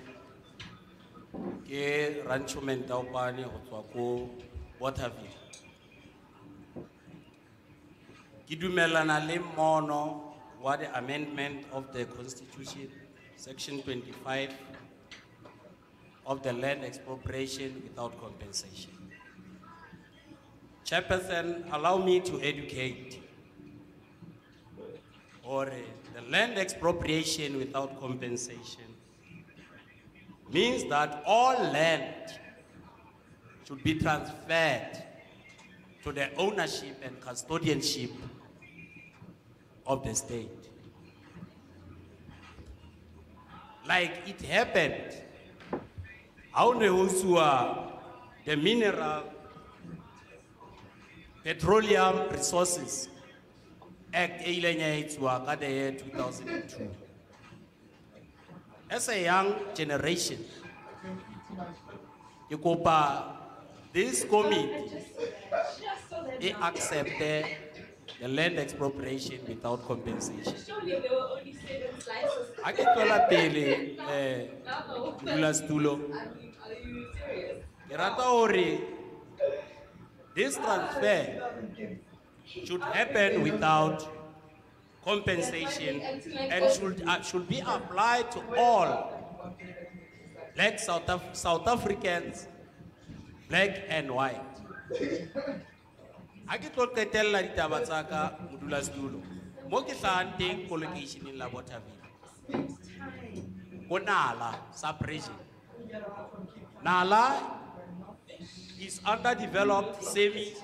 ke Rancho Mentaopane go tswa ko Waterville. Ke dumelana le mono wa the amendment of the Constitution, Section 25 of the land expropriation without compensation. Chairperson, allow me to educate. Or the land expropriation without compensation means that all land should be transferred to the ownership and custodianship of the state. Like it happened, how the mineral, petroleum resources Act the year 2002. As a young generation, this committee accepted the land expropriation without compensation. I can tell a pele, this transfer should happen without compensation and should be applied to all black South Africans, black and white. I get what I tell ditaba tsa ka modulasetulo mo ke tlang teng ko location in Waterville ko Nala sub-region. Nala is underdeveloped semi-rural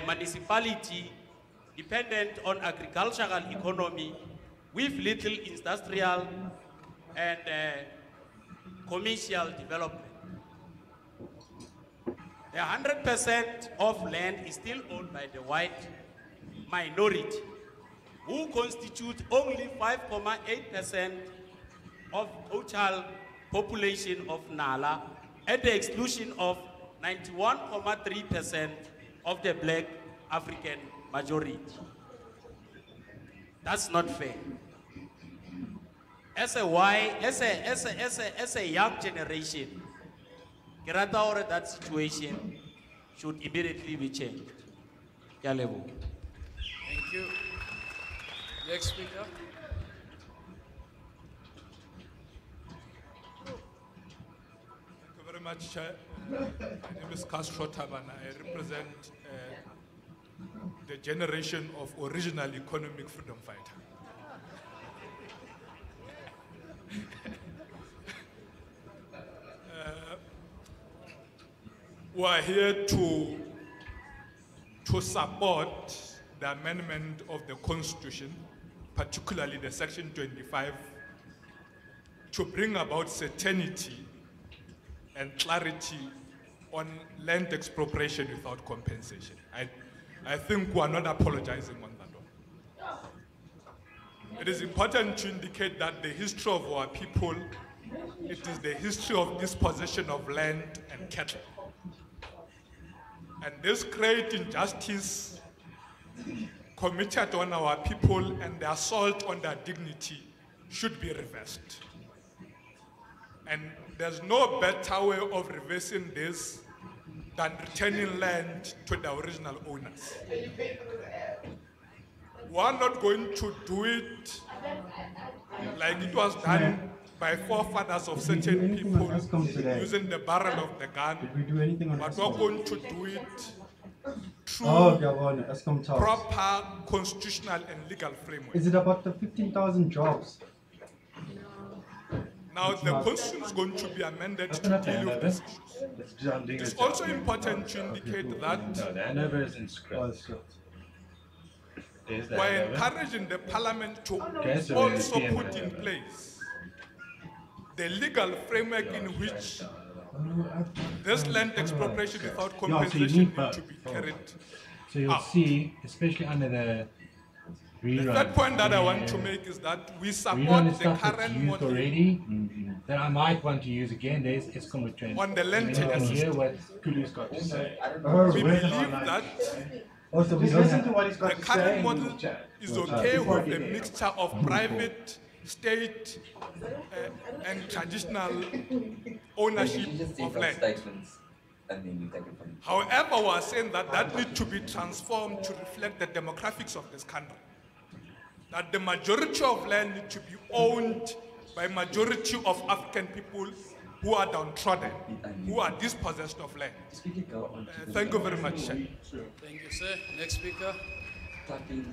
municipality dependent on agricultural economy with little industrial and commercial development. The 100% of land is still owned by the white minority, who constitute only 5.8% of total population of Nala, at the exclusion of 91.3% of the black African majority. That's not fair. As a young generation, that situation should immediately be changed. Thank you. Next speaker. Thank you very much, Chair. My name is Castro Tabana. I represent the generation of original economic freedom fighter. We are here to support the amendment of the Constitution, particularly the Section 25 to bring about certainty and clarity on land expropriation without compensation. I think we are not apologizing on that one. It is important to indicate that the history of our people, it is the history of dispossession of land and cattle. And this great injustice committed on our people and the assault on their dignity should be reversed. And there's no better way of reversing this than returning land to the original owners. We are not going to do it like it was done by forefathers of certain people using the barrel of the gun, but we're going to do it through proper constitutional and legal framework. Is it about the 15,000 jobs? Now the constitution is going to be amended to deal with these issues. It's also important to indicate that we're encouraging the parliament to also put in place the legal framework in which this land expropriation without compensation needs to be carried So you'll see, especially under the rerun. The third point that I want to make is that we support the current model already. That I might want to use again. There's ESCOM return. On the land tenure hear what Kulu's got to say. We believe that the current model is okay with a mixture of private, state, and traditional ownership of land. However, we are saying that that needs to be transformed to reflect the demographics of this country. That the majority of land needs to be owned by majority of African people who are downtrodden, who are dispossessed of land. Thank you very much, Chair. Thank you, sir. Next speaker. The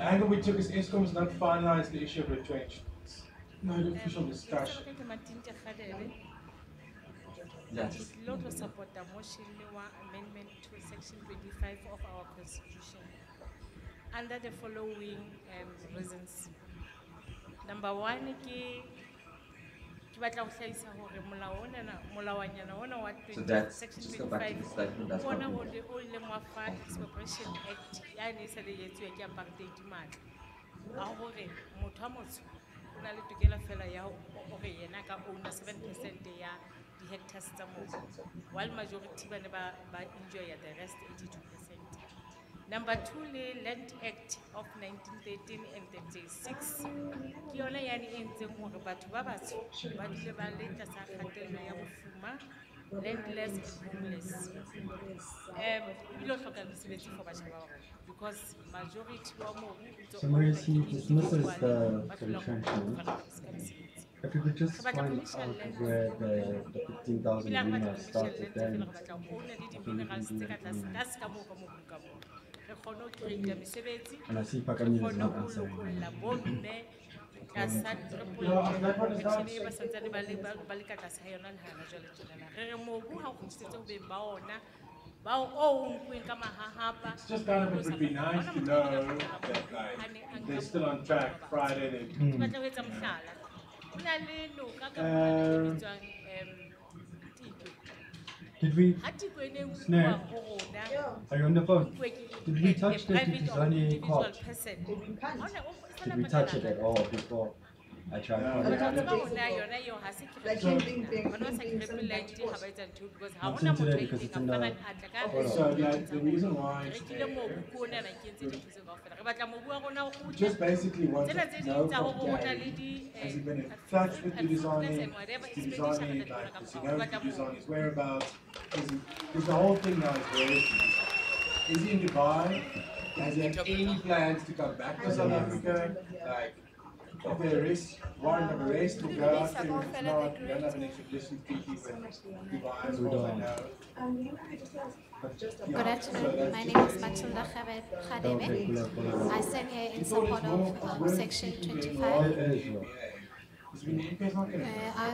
angle we took is ESCOM has not finalized the issue of retrenchments. No official discussion. Yes. Lot to support the motion amendment to section 25 of our constitution under the following reasons. Number one, section 25 expropriation act the hectares while majority enjoy the rest 82%. Number two, the Land Act of 1913 and 36. Kiona yani enze hore batho ba batsho ba dile ba le tlasa kgatello ya bofuma, landless and homeless. Ilo hloka mesebetsi for batho ba because majority wa mobu Summary C dismisses the retrenchment. If you could just find out where the 15,000 minas started, then and I see Pakami is not answering. It's just kind of, it would be nice to know that like, they're still on track. Friday they did we, Snare, are you on the phone? Did we touch the Tizani court? Did we touch it at all before? I tried. I'm today because it's in the... So the reason why just basically wanted to know from Gary, has he been in touch with Tizani? Tizani, like, does he know Tizani's whereabouts? Is the whole thing now is is he in Dubai? Has he had any plans to come back to South Africa? Like, if there is warrant of arrest to go after him, if not, we don't have an extradition treaty with Dubai as far as I know. Good afternoon. My name is Matilda Khadebe. I stand here in support of Section 25.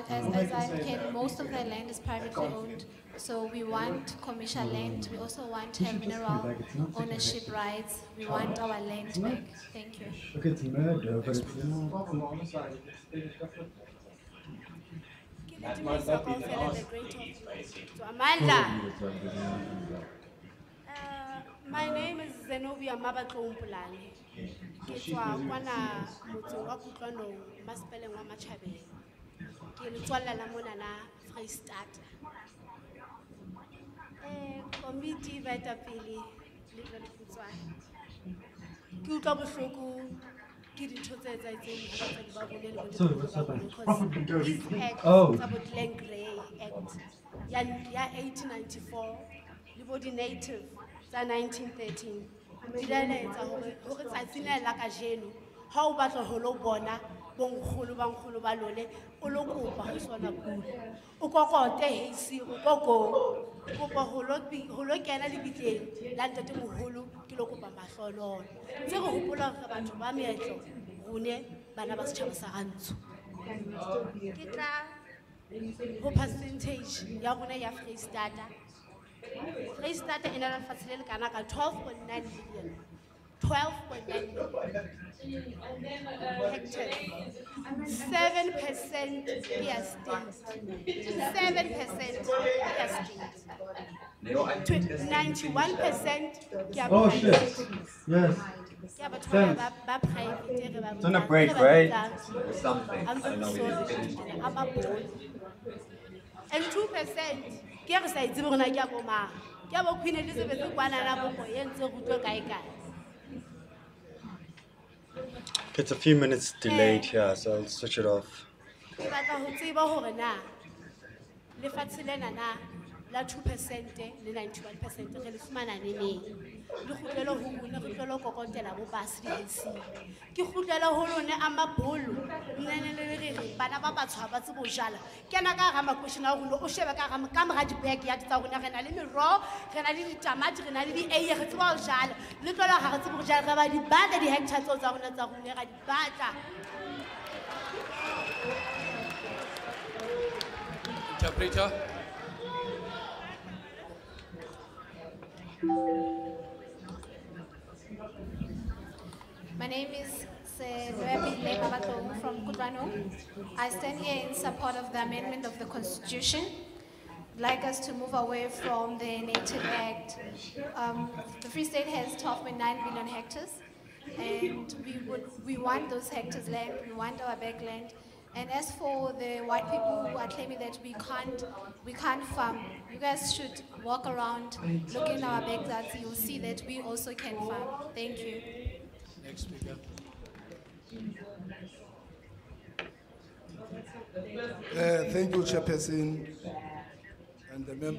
As I came, most of the land is privately owned, so we want commercial land. We also want mineral ownership rights. We want our land back. Thank you. Look, it's murder, but it's not... Dumisa kaofela the great of Amandla. My name is Zenobia Mabatlo Mpulane. Ke tswa kwana motse wa Kutlwanong masepaleng wa Matjhabeng. Ke letswalla la mona na Freestata. Committee baetapele le jwale Kutswana. Ke utlwa bohloko ke dintho tse etsahetseng ho batswadi ba rona le bontate ba rona because this act tsa bo Glen Grey Act ya 1894 le bo di-native tsa 1913 di laeletsa hore tsatsing la kajeno ha o batla ho lo bona bonkgolo ba lone o lo kopa ho sona pulo o kokote heisi o koko kopa ho lo kena lebitleng la ntate moholo ke lo kopa mahlonono tse re hopola ka batho ba meetlo rone bana ba setjhaba sa rantsho ke tla ho percentage ya rona ya Freestata e na le lefatshe le lekana ka 12.9 billion 12.9 million hectares 7% via state 7% via state 91% Oh shit. Yes. Thanks. It's on a break, right? Or something. I don't know. And 2% ke re sa itse bona ke a bo mang ke a bo Queen Elizabeth kwana na bo go yentse go tlo kae kae. It's a few minutes delayed here, so I'll switch it off. Ke batla ho tseba hore na lefatshe lena na la 2% le 91% re le fumana neneng le kgutlelo ho rona re tlelo kokotela bo basi di hesi ke kgutlelo ho lone a mabholo nene le re bana ba batshwa ba tsebo jala kena ka ga makweshina a rona o shebe ka ga kamera di bag ya tsa rona re na le mero re na le ditamati re na le di eiye re tsebo jala le tlelo ga re tsebo jala re ba di batla di hectares tsa rona ga di batla. Interpreter. My name is from Kutlwanong. I stand here in support of the amendment of the Constitution. I'd like us to move away from the Native Act. The Free State has 12.9 billion hectares, and we want those hectares land, we want our backland. And as for the white people who are claiming that we can't farm, you guys should walk around, look in our backyards, you'll see that we also can farm. Thank you. Next speaker. Thank you, Chairperson, and the members.